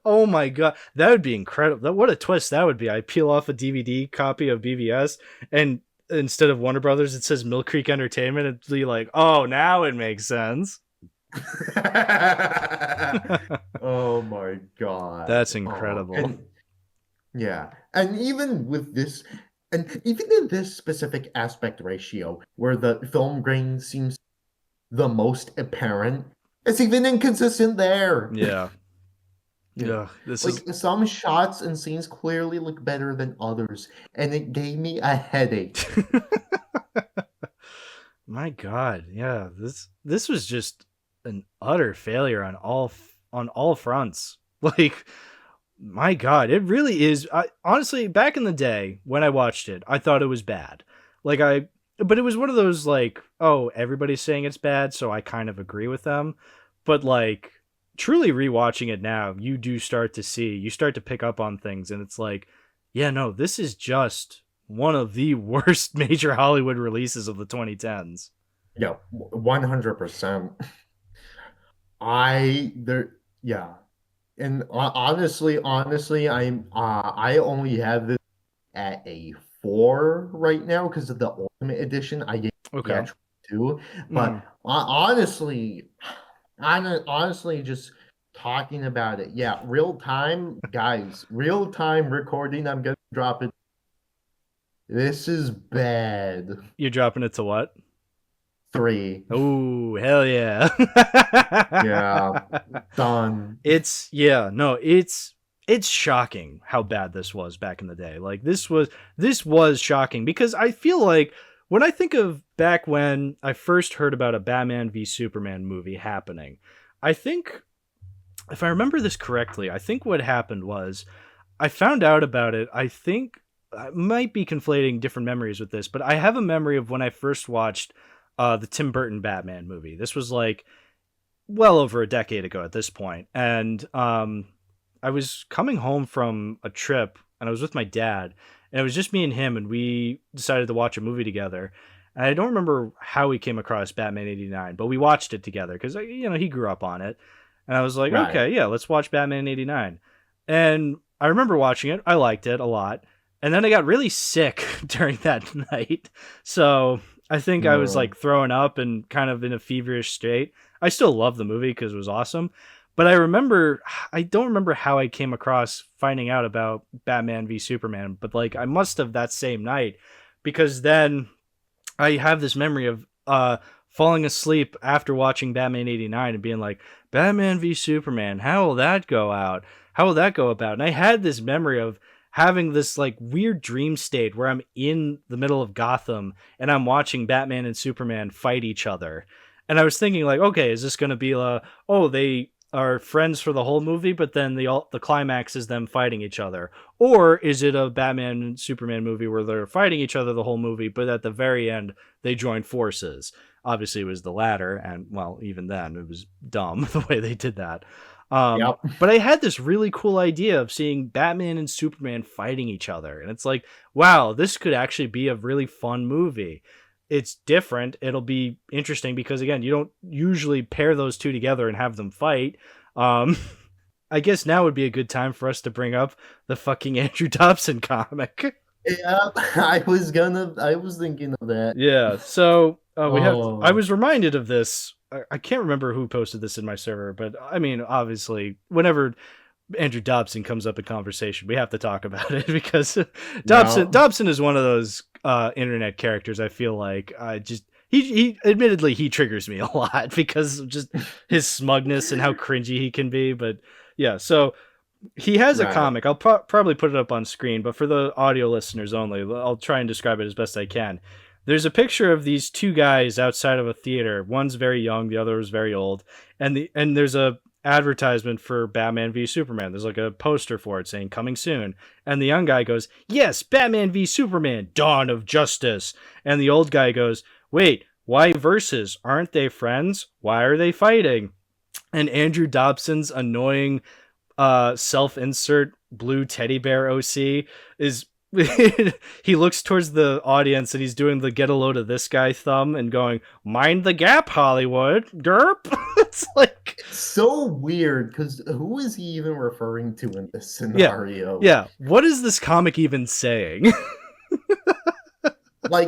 Oh my God. That would be incredible. What a twist that would be. I peel off a DVD copy of BVS and instead of Warner Brothers, it says Mill Creek Entertainment. It'd be like, oh, now it makes sense. Oh my God. That's incredible. And even with this, and even in this specific aspect ratio, where the film grain seems the most apparent, it's even inconsistent there. Yeah. Yeah. This is some shots and scenes clearly look better than others, and it gave me a headache. My God. Yeah. This was just an utter failure on all fronts. Like, my God, it really is. Honestly, back in the day when I watched it, I thought it was bad. But it was one of those like, oh, everybody's saying it's bad, so I kind of agree with them. But like, truly rewatching it now, you start to pick up on things, and it's like, yeah, no, this is just one of the worst major Hollywood releases of the 2010s. Yeah, 100%. And honestly, I only have this at a 4 right now because of the Ultimate Edition. I get okay 2, but honestly, just talking about it. Yeah, real time, guys, real time recording. I'm gonna drop it. This is bad. You're dropping it to what? 3. Oh, hell yeah. Yeah, done. It's shocking how bad this was back in the day. Like this was shocking because I feel like when I think of back when I first heard about a Batman v Superman movie happening, I think if I remember this correctly, I think what happened was I found out about it. I think I might be conflating different memories with this, but I have a memory of when I first watched the Tim Burton Batman movie. This was like well over a decade ago at this point, and I was coming home from a trip, and I was with my dad, and it was just me and him, and we decided to watch a movie together. And I don't remember how we came across Batman '89, but we watched it together because he grew up on it, and I was like, Right. okay, yeah, let's watch Batman '89. And I remember watching it. I liked it a lot. And then I got really sick during that night. So I think I was No. like throwing up and kind of in a feverish state. I still love the movie because it was awesome. But I don't remember how I came across finding out about Batman v Superman, but like I must have that same night because then I have this memory of falling asleep after watching Batman '89 and being like, Batman v Superman, how will that go out? How will that go about? And I had this memory of having this like weird dream state where I'm in the middle of Gotham and I'm watching Batman and Superman fight each other. And I was thinking like, okay, is this going to be they are friends for the whole movie, but then the climax is them fighting each other? Or is it a Batman and Superman movie where they're fighting each other the whole movie, but at the very end they join forces? Obviously, it was the latter, and well, even then, it was dumb the way they did that. Yep. But I had this really cool idea of seeing Batman and Superman fighting each other, and it's like, wow, this could actually be a really fun movie. It's different. It'll be interesting because again, you don't usually pair those two together and have them fight. Um, I guess now would be a good time for us to bring up the fucking Andrew Dobson comic. Yeah, I was thinking of that. Yeah. So we have. I Oh, was reminded of this. I can't remember who posted this in my server, but I mean, obviously, whenever Andrew Dobson comes up in conversation, we have to talk about it because yeah. Dobson is one of those internet characters. I feel like I just he admittedly he triggers me a lot because of just his smugness and how cringy he can be. But yeah, so he has a Right. comic. I'll probably put it up on screen, but for the audio listeners only, I'll try and describe it as best I can. There's a picture of these two guys outside of a theater. One's very young, the other is very old, and there's a advertisement for Batman v Superman. There's like a poster for it saying coming soon. And the young guy goes, "Yes, Batman v Superman, Dawn of Justice." And the old guy goes, "Wait, why versus? Aren't they friends? Why are they fighting?" And Andrew Dobson's annoying self-insert blue teddy bear OC is he looks towards the audience and he's doing the get a load of this guy thumb and going, "Mind the gap, Hollywood, derp." It's like, It's so weird because who is he even referring to in this yeah, scenario? yeah, what is this comic even saying?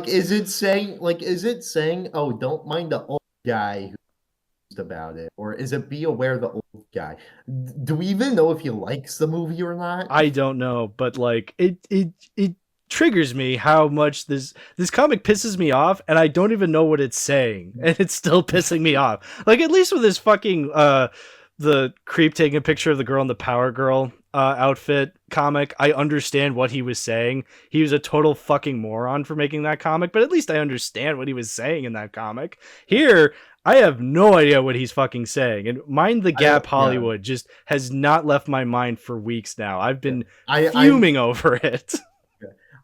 Is it saying, oh, don't mind the old guy who's about it? Or is it be aware the old guy? Do we even know if he likes the movie or not? I don't know, but like it triggers me how much this comic pisses me off, and I don't even know what it's saying, and it's still pissing me off. Like at least with this fucking the creep taking a picture of the girl in the Power Girl outfit comic, I understand what he was saying. He was a total fucking moron for making that comic, but at least I understand what he was saying in that comic. Here, I have no idea what he's fucking saying. And Mind the I Gap yeah. Hollywood just has not left my mind for weeks now. I've Yeah. been I fuming over it.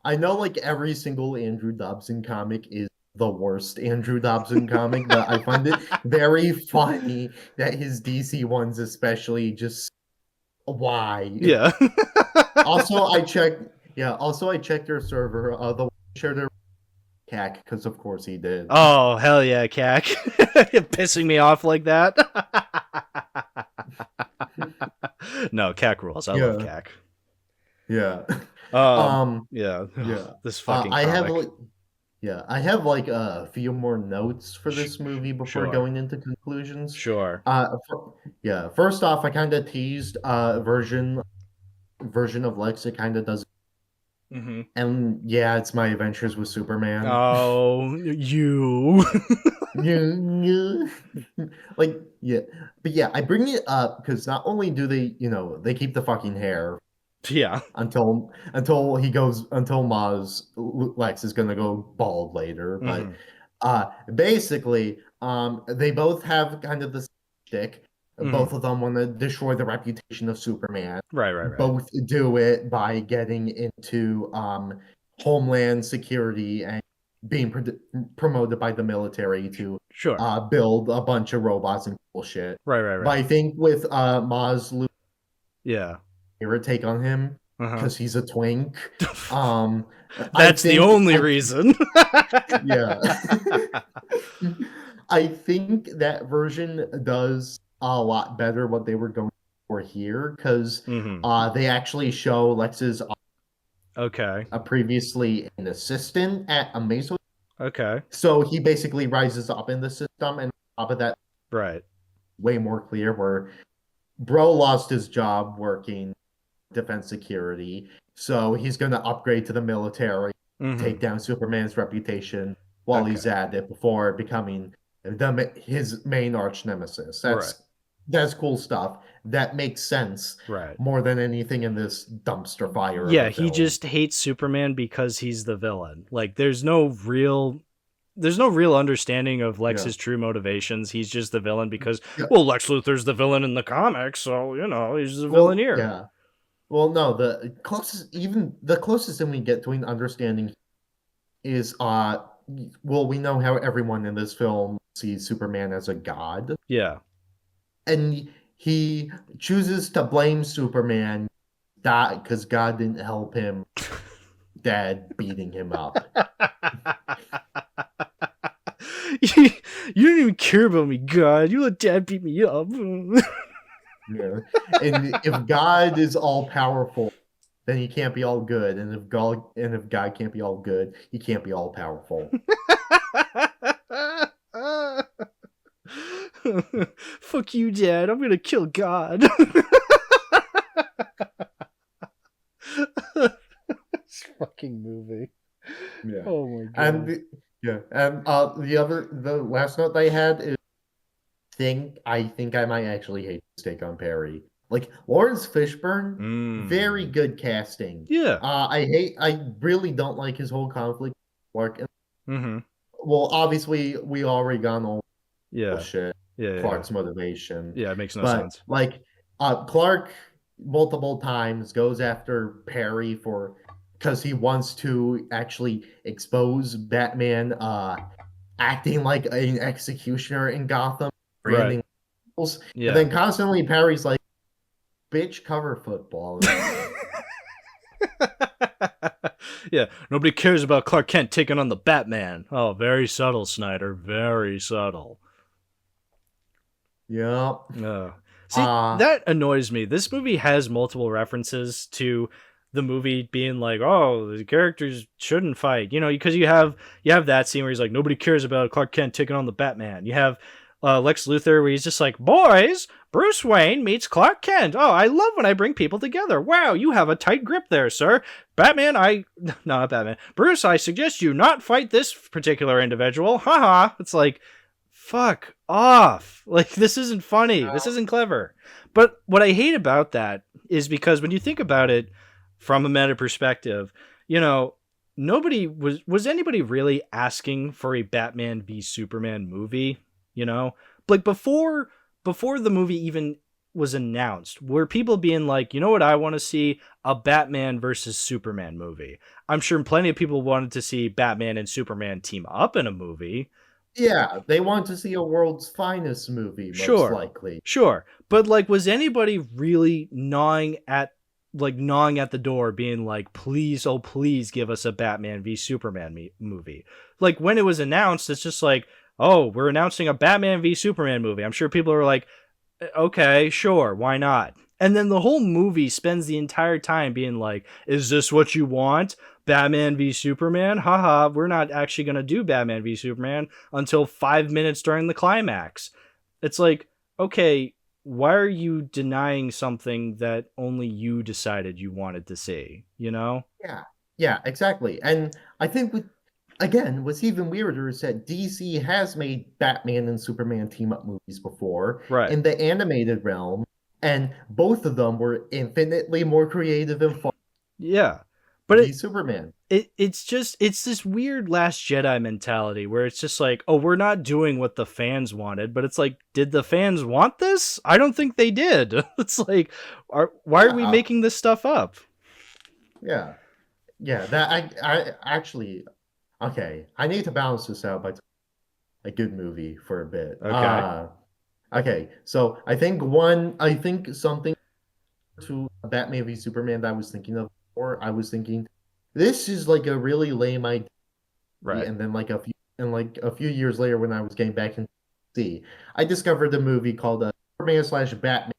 I know like every single Andrew Dobson comic is the worst Andrew Dobson comic, but I find it very funny that his DC ones especially just why. Yeah. Also, I checked. Yeah. Also, I checked your server. The one shared their cack because of course he did. Oh, hell yeah, Cac. Pissing me off like that. No, Cac rules. I love Yeah. Cac. Yeah. Um, Um. yeah. Yeah. This fucking I have comic. like. Yeah, I have like a few more notes for Sh- this movie before sure. going into conclusions. Sure. Uh, Yeah. First off, I kind of teased version of Lex. It kind of does, Mm-hmm. and yeah, it's my adventures with Superman. Oh, you. Yeah, like yeah, but yeah, I bring it up because not only do they, they keep the fucking hair Yeah. until Maz Lex is gonna go bald later, but Mm-hmm. basically, they both have kind of the stick. Mm-hmm. Both of them want to destroy the reputation of Superman. Right, right, right. Both do it by getting into Homeland Security and being promoted by the military to Sure. build a bunch of robots and bullshit. Right, right, But right. I think with Maz Yeah. favorite take on him Uh-huh. because he's a twink. Um, I That's the think only I reason. yeah. I think that version does a lot better what they were going for here because Mm-hmm. they actually show Lex's Okay. previously an assistant at a Mason. Okay. So he basically rises up in the system, and on top of that, Right. way more clear where Bro lost his job working defense security, so he's going to upgrade to the military, Mm-hmm. take down Superman's reputation while he's Okay. at it before becoming his main arch nemesis. Right. That's cool stuff. That makes sense Right. more than anything in this dumpster fire of Yeah, a he film. just hates Superman because he's the villain. Like there's no real understanding of Yeah. Lex's true motivations. He's just the villain because, Yeah. well, Lex Luthor's the villain in the comics, so, he's the villain Well, here. yeah. Well, no, the closest thing we get to an understanding is well, we know how everyone in this film sees Superman as a god, Yeah. and he chooses to blame Superman that because God didn't help him, dad beating him up. you, you don't even care about me, God. You let Dad beat me up. Yeah. And if God is all powerful, then he can't be all good. And if God can't be all good, he can't be all powerful. Fuck you, Dad. I'm gonna kill God. This fucking movie. Yeah. Oh my god. And the last note I had is I think I might actually hate this take on Perry. Like Lawrence Fishburne, very good casting. Yeah. I really don't like his whole conflict with Clark. Mm-hmm. Well, obviously we already gone all Yeah. bullshit. Yeah. Clark's motivation. Yeah, it makes no But sense. like Clark multiple times goes after Perry because he wants to actually expose Batman acting like an executioner in Gotham, branding Right. rules. Yeah. And then constantly Perry's like, bitch, cover football. Yeah, nobody cares about Clark Kent taking on the Batman. Oh, very subtle, Snyder. Very subtle. Yeah. See, that annoys me. This movie has multiple references to the movie being like, oh, the characters shouldn't fight. Because you have that scene where he's like, nobody cares about Clark Kent taking on the Batman. You have Lex Luthor where he's just like, boys, Bruce Wayne meets Clark Kent. Oh, I love when I bring people together. Wow, you have a tight grip there, sir. No, not Batman. Bruce, I suggest you not fight this particular individual. Haha. It's like, fuck off. Like, this isn't funny. This isn't clever. But what I hate about that is because when you think about it from a meta perspective, nobody was anybody really asking for a Batman v Superman movie, Like before the movie even was announced, were people being like, you know what I want to see? A Batman versus Superman movie. I'm sure plenty of people wanted to see Batman and Superman team up in a movie. Yeah, they want to see a world's finest movie, most likely. Sure. But like, was anybody really gnawing at the door being like, please, oh please give us a Batman v Superman movie? Like when it was announced, it's just like, oh, we're announcing a Batman v Superman movie. I'm sure people are like, okay, sure, why not? And then the whole movie spends the entire time being like, is this what you want? Batman v Superman? Haha, we're not actually going to do Batman v Superman until 5 minutes during the climax. It's like, okay, why are you denying something that only you decided you wanted to see, you know? Yeah, yeah, exactly. And I think again, what's even weirder is that DC has made Batman and Superman team up movies before Right. in the animated realm, and both of them were infinitely more creative and fun Yeah. But than v Superman. it's this weird Last Jedi mentality where it's just like, oh, we're not doing what the fans wanted, but it's like, did the fans want this? I don't think they did. It's like, why are we Yeah, making this stuff up? yeah, yeah. That I actually okay. I need to balance this out by a good movie for a bit. Okay. Okay. So I think something to Batman v Superman that I was thinking of, or I was thinking this is like a really lame idea, Right. and then like a few years later when I was getting back into DC, I discovered a movie called Superman slash Batman.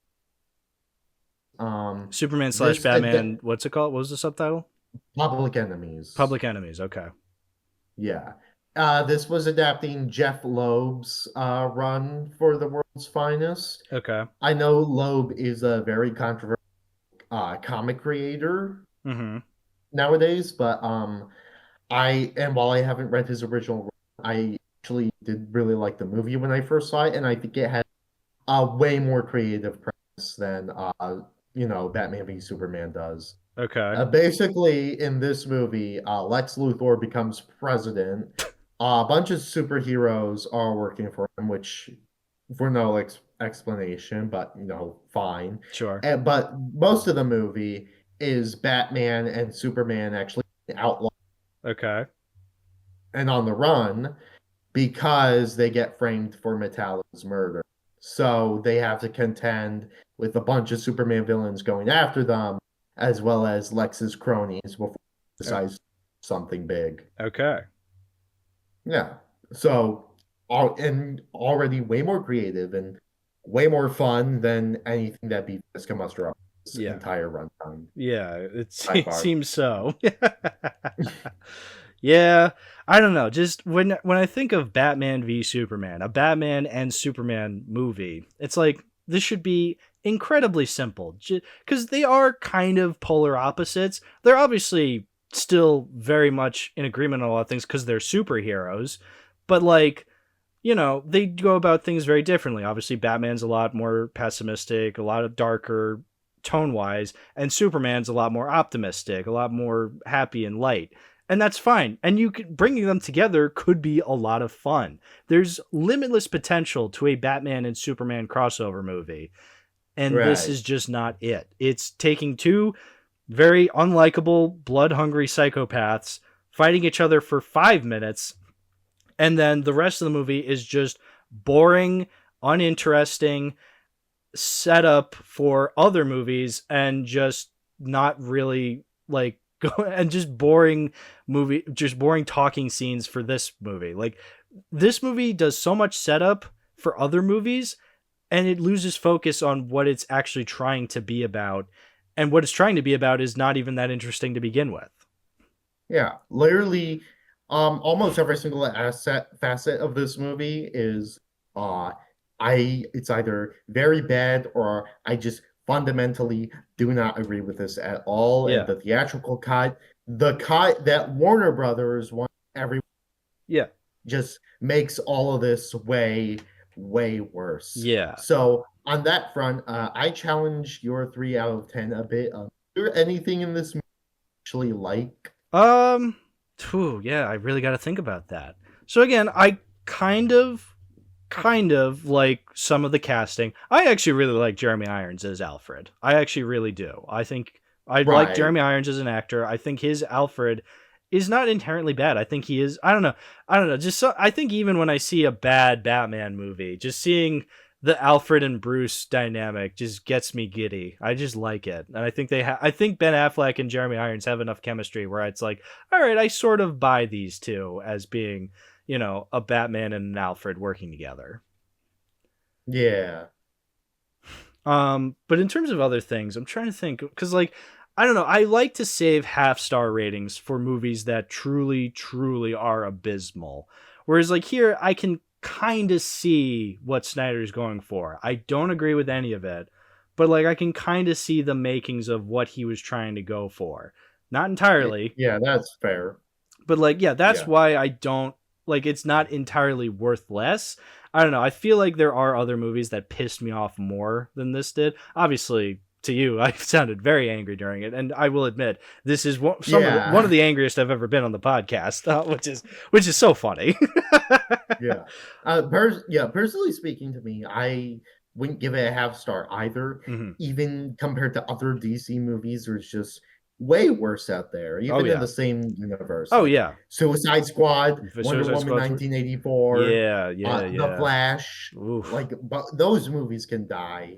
Superman slash This Batman. What's it called? What was the subtitle? Public Enemies. Public Enemies. Okay. Yeah. This was adapting Jeff Loeb's run for The World's Finest. Okay. I know Loeb is a very controversial comic creator Mm-hmm. nowadays, but while I haven't read his original, I actually did really like the movie when I first saw it, and I think it had a way more creative premise than Batman v Superman does. Okay. Basically, in this movie, Lex Luthor becomes president. A bunch of superheroes are working for him, which for no explanation, but fine. Sure. But most of the movie is Batman and Superman actually outlaw Okay. and on the run because they get framed for Metallo's murder. So they have to contend with a bunch of Superman villains going after them, as well as Lex's cronies before he decides something big. Okay. Yeah. So, and already way more creative and way more fun than anything that BVS can muster up this Yeah. entire runtime. Yeah. It By far. seems so. Yeah. I don't know. Just when I think of Batman v Superman, a Batman and Superman movie, it's like this should be incredibly simple because they are kind of polar opposites. They're obviously still very much in agreement on a lot of things because they're superheroes, but like, they go about things very differently. Obviously, Batman's a lot more pessimistic, a lot of darker tone wise, and Superman's a lot more optimistic, a lot more happy and light. And that's fine. And bringing them together could be a lot of fun. There's limitless potential to a Batman and Superman crossover movie. And this is just not it. It's taking two very unlikable, blood-hungry psychopaths fighting each other for 5 minutes, and then the rest of the movie is just boring, uninteresting setup for other movies, and just not really like and just boring talking scenes for this movie. Like, this movie does so much setup for other movies, and it loses focus on what it's actually trying to be about. And what it's trying to be about is not even that interesting to begin with. Yeah, literally, almost every single facet of this movie is it's either very bad or I just fundamentally do not agree with this at all. Yeah. And the theatrical cut, the cut that Warner Brothers want just makes all of this way worse. Yeah. So on that front, I challenge your 3 out of 10 a bit. Is there anything in this movie you actually like? Yeah, I really got to think about that. So again, I kind of like some of the casting. I actually really like Jeremy Irons as Alfred. I actually really do. I think I like Jeremy Irons as an actor. I think his Alfred is not inherently bad. I think he is. I don't know. I think even when I see a bad Batman movie, just seeing the Alfred and Bruce dynamic just gets me giddy. I just like it. And I think I think Ben Affleck and Jeremy Irons have enough chemistry where it's like, all right, I sort of buy these two as being, a Batman and an Alfred working together. Yeah. But in terms of other things, I'm trying to think, because like, I don't know, I like to save half-star ratings for movies that truly, truly are abysmal. Whereas like here, I can kind of see what Snyder's going for. I don't agree with any of it, but like I can kind of see the makings of what he was trying to go for. Not entirely. Yeah, that's fair. But like, yeah, that's Yeah. why I don't like it's not entirely worth less. I don't know. I feel like there are other movies that pissed me off more than this did. Obviously, to you, I sounded very angry during it, and I will admit this is one of the angriest I've ever been on the podcast, which is so funny. Yeah. Personally speaking, to me, I wouldn't give it a half star either. Mm-hmm. Even compared to other DC movies, there's just way worse out there, even in the same universe. Oh, yeah. Suicide Squad, Wonder Woman 1984. Yeah. The Flash. Oof. Like, but those movies can die.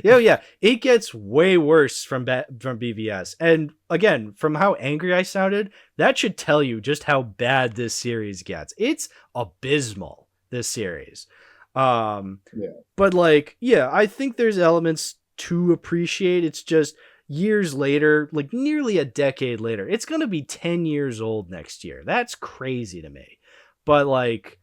Yeah. It gets way worse from BVS. And again, from how angry I sounded, that should tell you just how bad this series gets. It's abysmal, this series. But like, yeah, I think there's elements to appreciate. It's just years later, like nearly a decade later. It's going to be 10 years old next year. That's crazy to me. But like,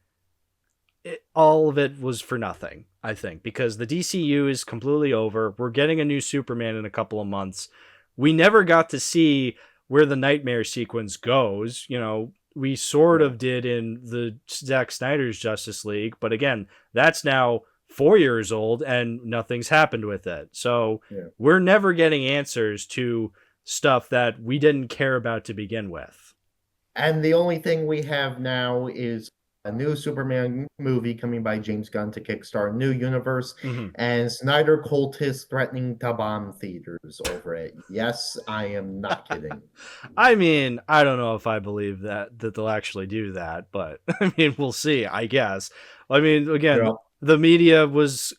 all of it was for nothing, I think, because the DCU is completely over. We're getting a new Superman in a couple of months. We never got to see where the nightmare sequence goes. You know, we sort of did in the Zack Snyder's Justice League, but again, that's now 4 years old and nothing's happened with it. So we're never getting answers to stuff that we didn't care about to begin with. And the only thing we have now is a new Superman movie coming by James Gunn to kickstart a new universe, and Snyder cultists threatening to bomb theaters over it. Yes, I am not kidding. I mean, I don't know if I believe that they'll actually do that, but I mean, we'll see, I guess. I mean, again, the media was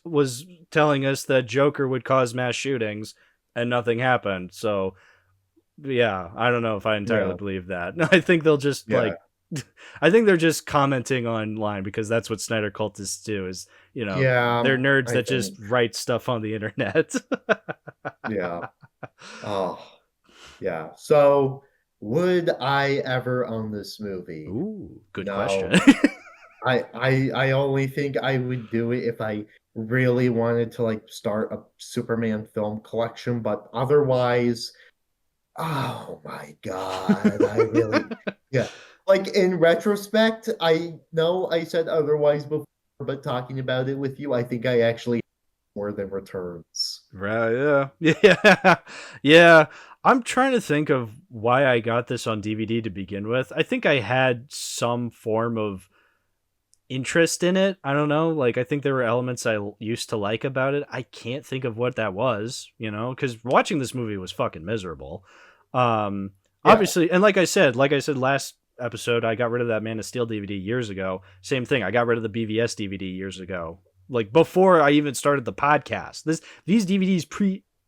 telling us that Joker would cause mass shootings and nothing happened. So yeah, I don't know if I entirely believe that. I think they'll just I think they're just commenting online because that's what Snyder cultists do is, you know, they're nerds that just write stuff on the internet. Yeah. So would I ever own this movie? Ooh, good question. I only think I would do it if I really wanted to like start a Superman film collection, but otherwise, oh my God, I really, like in retrospect, I know I said otherwise before, but talking about it with you, I think I actually more than returns. Right, yeah. I'm trying to think of why I got this on DVD to begin with. I think I had some form of interest in it. I don't know. Like, I think there were elements I used to like about it. I can't think of what that was, you know, because watching this movie was fucking miserable. Obviously, and like I said last episode, I got rid of that Man of Steel DVD years ago. Same thing. I got rid of the BVS DVD years ago. Like before I even started the podcast. These DVDs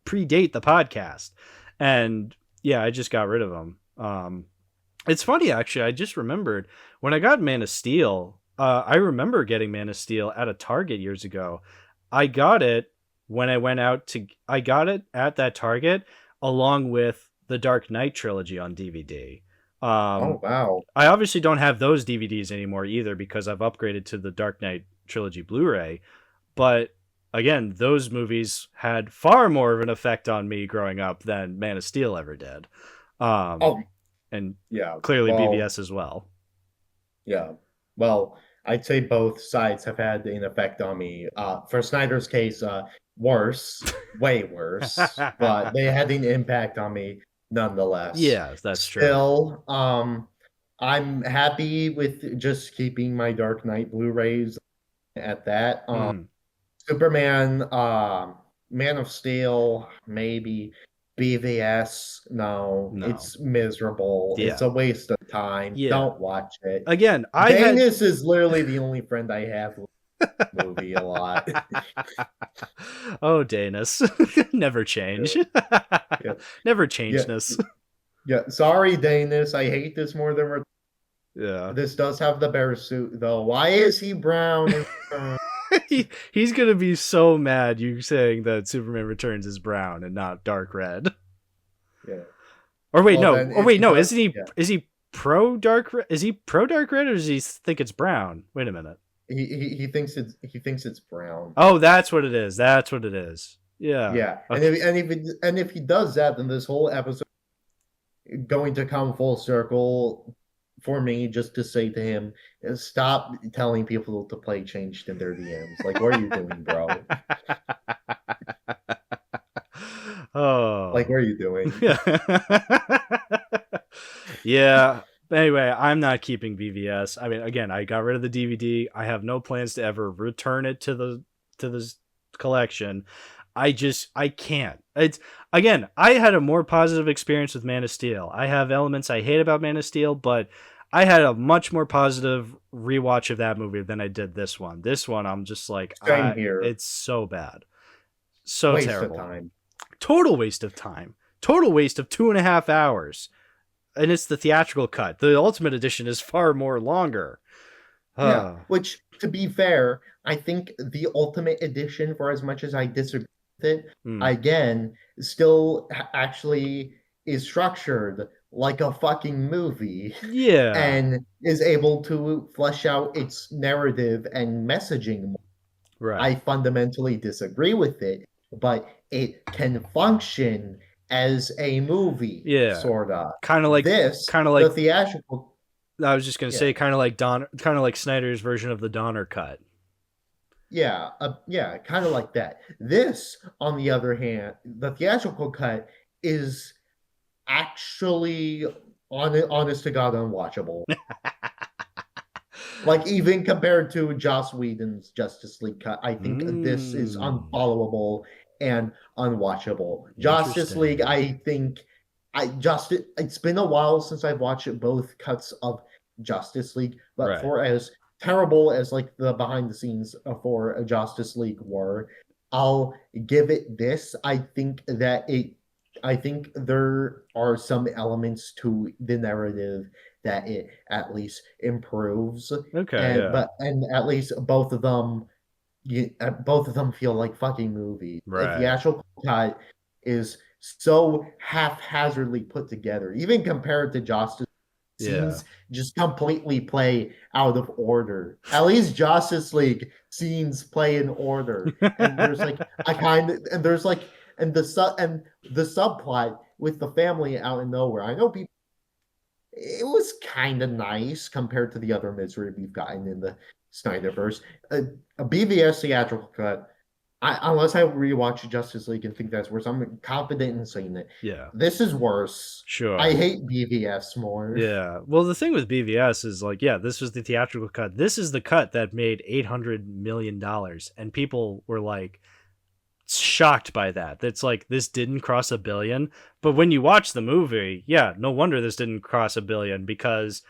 predate the podcast. And yeah, I just got rid of them. It's funny, actually. I just remembered when I got Man of Steel, I remember getting Man of Steel at a Target years ago. I got it when I went out I got it at that Target along with the Dark Knight trilogy on DVD. Oh, wow. I obviously don't have those DVDs anymore either because I've upgraded to the Dark Knight trilogy Blu-ray. But again, those movies had far more of an effect on me growing up than Man of Steel ever did. And clearly BVS as well. Yeah. Well, I'd say both sides have had an effect on me. For Snyder's case, worse, way worse, but they had an impact on me nonetheless. Yeah, that's true. Still, I'm happy with just keeping my Dark Knight Blu-rays at that. Superman, Man of Steel, maybe. BVS, no, it's miserable. Yeah. It's a waste of time. Yeah. Don't watch it. Again, Danis is literally the only friend I have with this movie a lot. Oh, Danis. Never change. Never changeness. Yeah, sorry, Danis. I hate this more than this does have the bear suit, though. Why is he brown? He's gonna be so mad you saying that Superman Returns is brown and not dark red. Yeah. Or wait, no. Isn't he? Yeah. Is he pro dark red? Is he pro dark red or does he think it's brown? Wait a minute. He thinks it's brown. Oh, that's what it is. That's what it is. Yeah. Yeah, Okay. and if he does that, then this whole episode going to come full circle for me just to say to him, stop telling people to play changed in their DMs. Like, what are you doing, bro? Oh. Like, what are you doing? Yeah. Anyway, I'm not keeping BVS. I mean, again, I got rid of the DVD. I have no plans to ever return it to the collection. I can't. It's again, I had a more positive experience with Man of Steel. I have elements I hate about Man of Steel, but I had a much more positive rewatch of that movie than I did this one. This one, I'm just like, Same here. it's so bad, so Waste terrible, of time. total waste of time, total waste of 2.5 hours, and it's the theatrical cut. The Ultimate Edition is far more longer. Yeah, which, to be fair, I think the Ultimate Edition, for as much as I disagree with it, again, still actually is structured like a fucking movie. Yeah. And is able to flesh out its narrative and messaging more. Right. I fundamentally disagree with it, but it can function as a movie, yeah, sort of. Kind of like the theatrical. I was just gonna say, kind of like Snyder's version of the Donner cut. Yeah, kind of like that. This, on the other hand, the theatrical cut is actually, honest to God, unwatchable. Like, even compared to Joss Whedon's Justice League cut, I think this is unfollowable and unwatchable. Justice League, I think, it's been a while since I've watched both cuts of Justice League, but for as terrible as like the behind the scenes for a Justice League were, I'll give it this. I think there are some elements to the narrative that it at least improves. Okay, and at least both of them feel like fucking movies. Right. The actual cut is so haphazardly put together, even compared to Justice. Scenes just completely play out of order. At least Justice League scenes play in order, and there's like and the subplot with the family out in nowhere. I know people. It was kind of nice compared to the other misery we've gotten in the Snyderverse. A BVS theatrical cut. Unless I rewatch Justice League and think that's worse, I'm confident in saying that. Yeah. This is worse. Sure. I hate BVS more. Yeah. Well, the thing with BVS is like, yeah, this was the theatrical cut. This is the cut that made $800 million. And people were like shocked by that. That's like, this didn't cross $1 billion. But when you watch the movie, yeah, no wonder this didn't cross $1 billion, because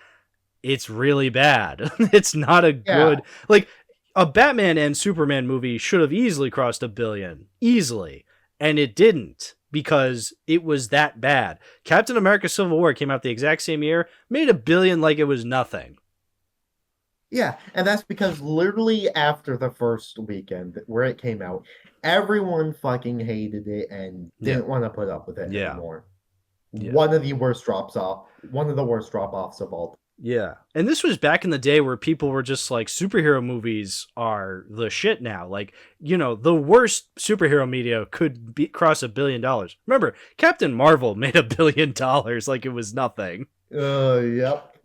it's really bad. It's not a good, like, a Batman and Superman movie should have easily crossed $1 billion, easily, and it didn't, because it was that bad. Captain America: Civil War came out the exact same year, made $1 billion like it was nothing. Yeah, and that's because literally after the first weekend where it came out, everyone fucking hated it and didn't want to put up with it anymore. One of the worst drop-offs of all time. Yeah. And this was back in the day where people were just like, superhero movies are the shit now. Like, you know, the worst superhero media could cross $1 billion. Remember, Captain Marvel made $1 billion like it was nothing. Yep.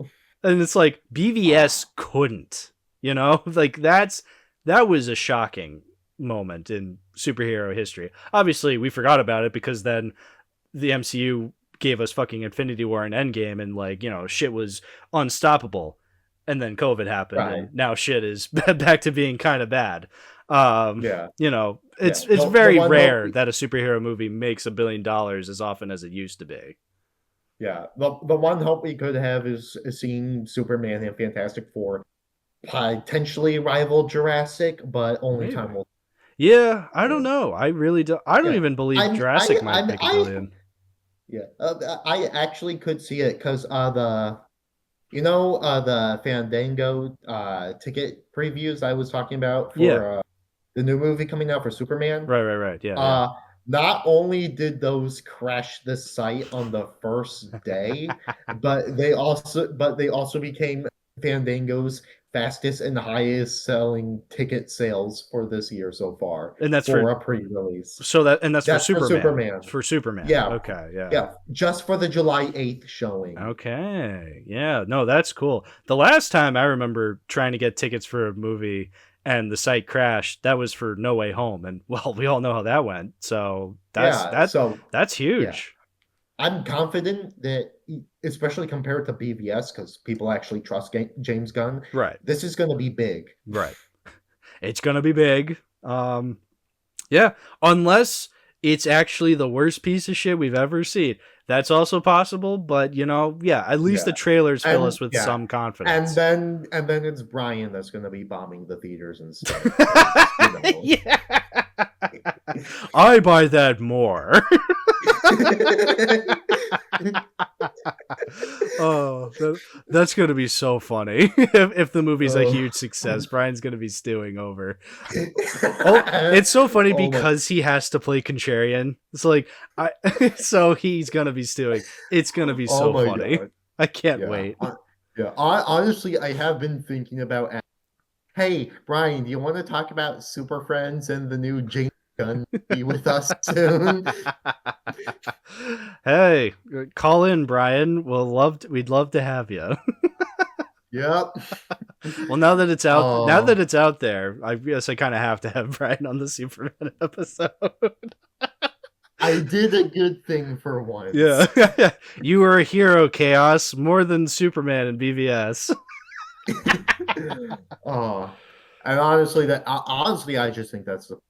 And it's like, BVS couldn't, you know? Like, that was a shocking moment in superhero history. Obviously, we forgot about it because then the MCU gave us fucking Infinity War and Endgame, and like, you know, shit was unstoppable, and then COVID happened, and now shit is back to being kind of bad. You know, it's very rare that a superhero movie makes $1 billion as often as it used to be. Yeah, the one hope we could have is seeing Superman and Fantastic Four potentially rival Jurassic, but only time will. Yeah, I don't know. I really don't. I don't even believe Jurassic might make $1 billion. Yeah, I actually could see it because the Fandango ticket previews I was talking about for the new movie coming out for Superman. Right. Yeah. not only did those crash the site on the first day, but they also became Fandango's fastest and highest selling ticket sales for this year so far And that's for for a pre-release. that's for That's for Superman. Superman. For Superman. Yeah. Okay. Yeah. Yeah, just for the July 8th showing. Okay. Yeah. No, that's cool. The last time I remember trying to get tickets for a movie and the site crashed, that was for No Way Home, and well, we all know how that went. So that's huge. Yeah. I'm confident that, especially compared to BVS, because people actually trust James Gunn, Right. this is going to be big. Right. It's going to be big. Yeah, unless it's actually the worst piece of shit we've ever seen. That's also possible, but at least the trailers fill us with some confidence. And then it's Brian that's going to be bombing the theaters instead. Yeah. I buy that more. That's gonna be so funny if the movie's a huge success. Brian's gonna be stewing over. It's so funny because he has to play contrarian. It's like so he's gonna be stewing. It's gonna be so funny. God. I can't wait. Honestly, I have been thinking about. Hey, Brian, do you want to talk about Super Friends and the new James Gunn be with us soon? Hey, call in, Brian. We'd love to have you. Yep. Well, now that it's out there, I guess I kind of have to have Brian on the Superman episode. I did a good thing for once. Yeah. You were a hero, Chaos, more than Superman and BVS. And honestly, I just think that's to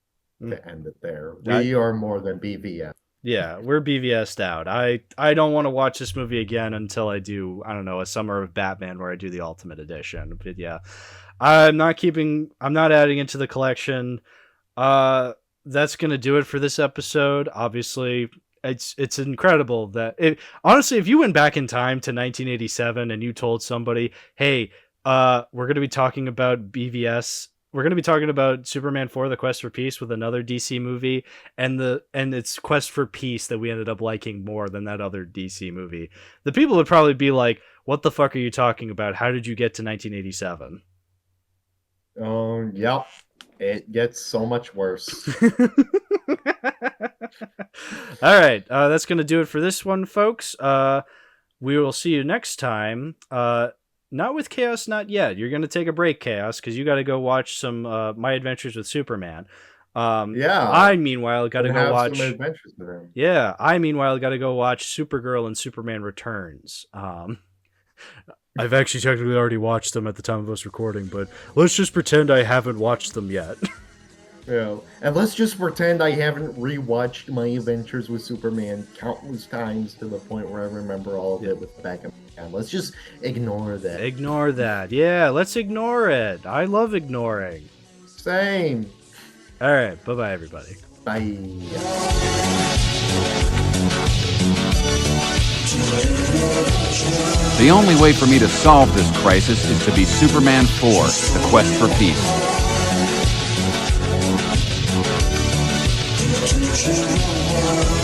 end it there. We are more than BVS. Yeah, we're BVS'd out. I don't want to watch this movie again until I do, I don't know, a Summer of Batman where I do the Ultimate Edition. But yeah, I'm not adding it to the collection. That's going to do it for this episode. Obviously, it's incredible that honestly, if you went back in time to 1987 and you told somebody, hey, we're going to be talking about BVS. We're going to be talking about Superman 4, The Quest for Peace with another DC movie and its Quest for Peace that we ended up liking more than that other DC movie. The people would probably be like, what the fuck are you talking about? How did you get to 1987? Yep. It gets so much worse. All right. That's going to do it for this one, folks. We will see you next time. Not with Chaos, not yet. You're going to take a break, Chaos, because you got to go watch some My Adventures with Superman. I meanwhile got to go watch some Adventures with him. Yeah, I meanwhile got to go watch Supergirl and Superman Returns. I've actually technically already watched them at the time of us recording, but let's just pretend I haven't watched them yet. Yeah, and let's just pretend I haven't rewatched My Adventures with Superman countless times to the point where I remember all of it with the back of my hand. Let's just ignore that. Ignore that. Yeah, let's ignore it. I love ignoring. Same. All right, bye-bye, everybody. Bye. The only way for me to solve this crisis is to be Superman 4, The Quest for Peace. Thank you.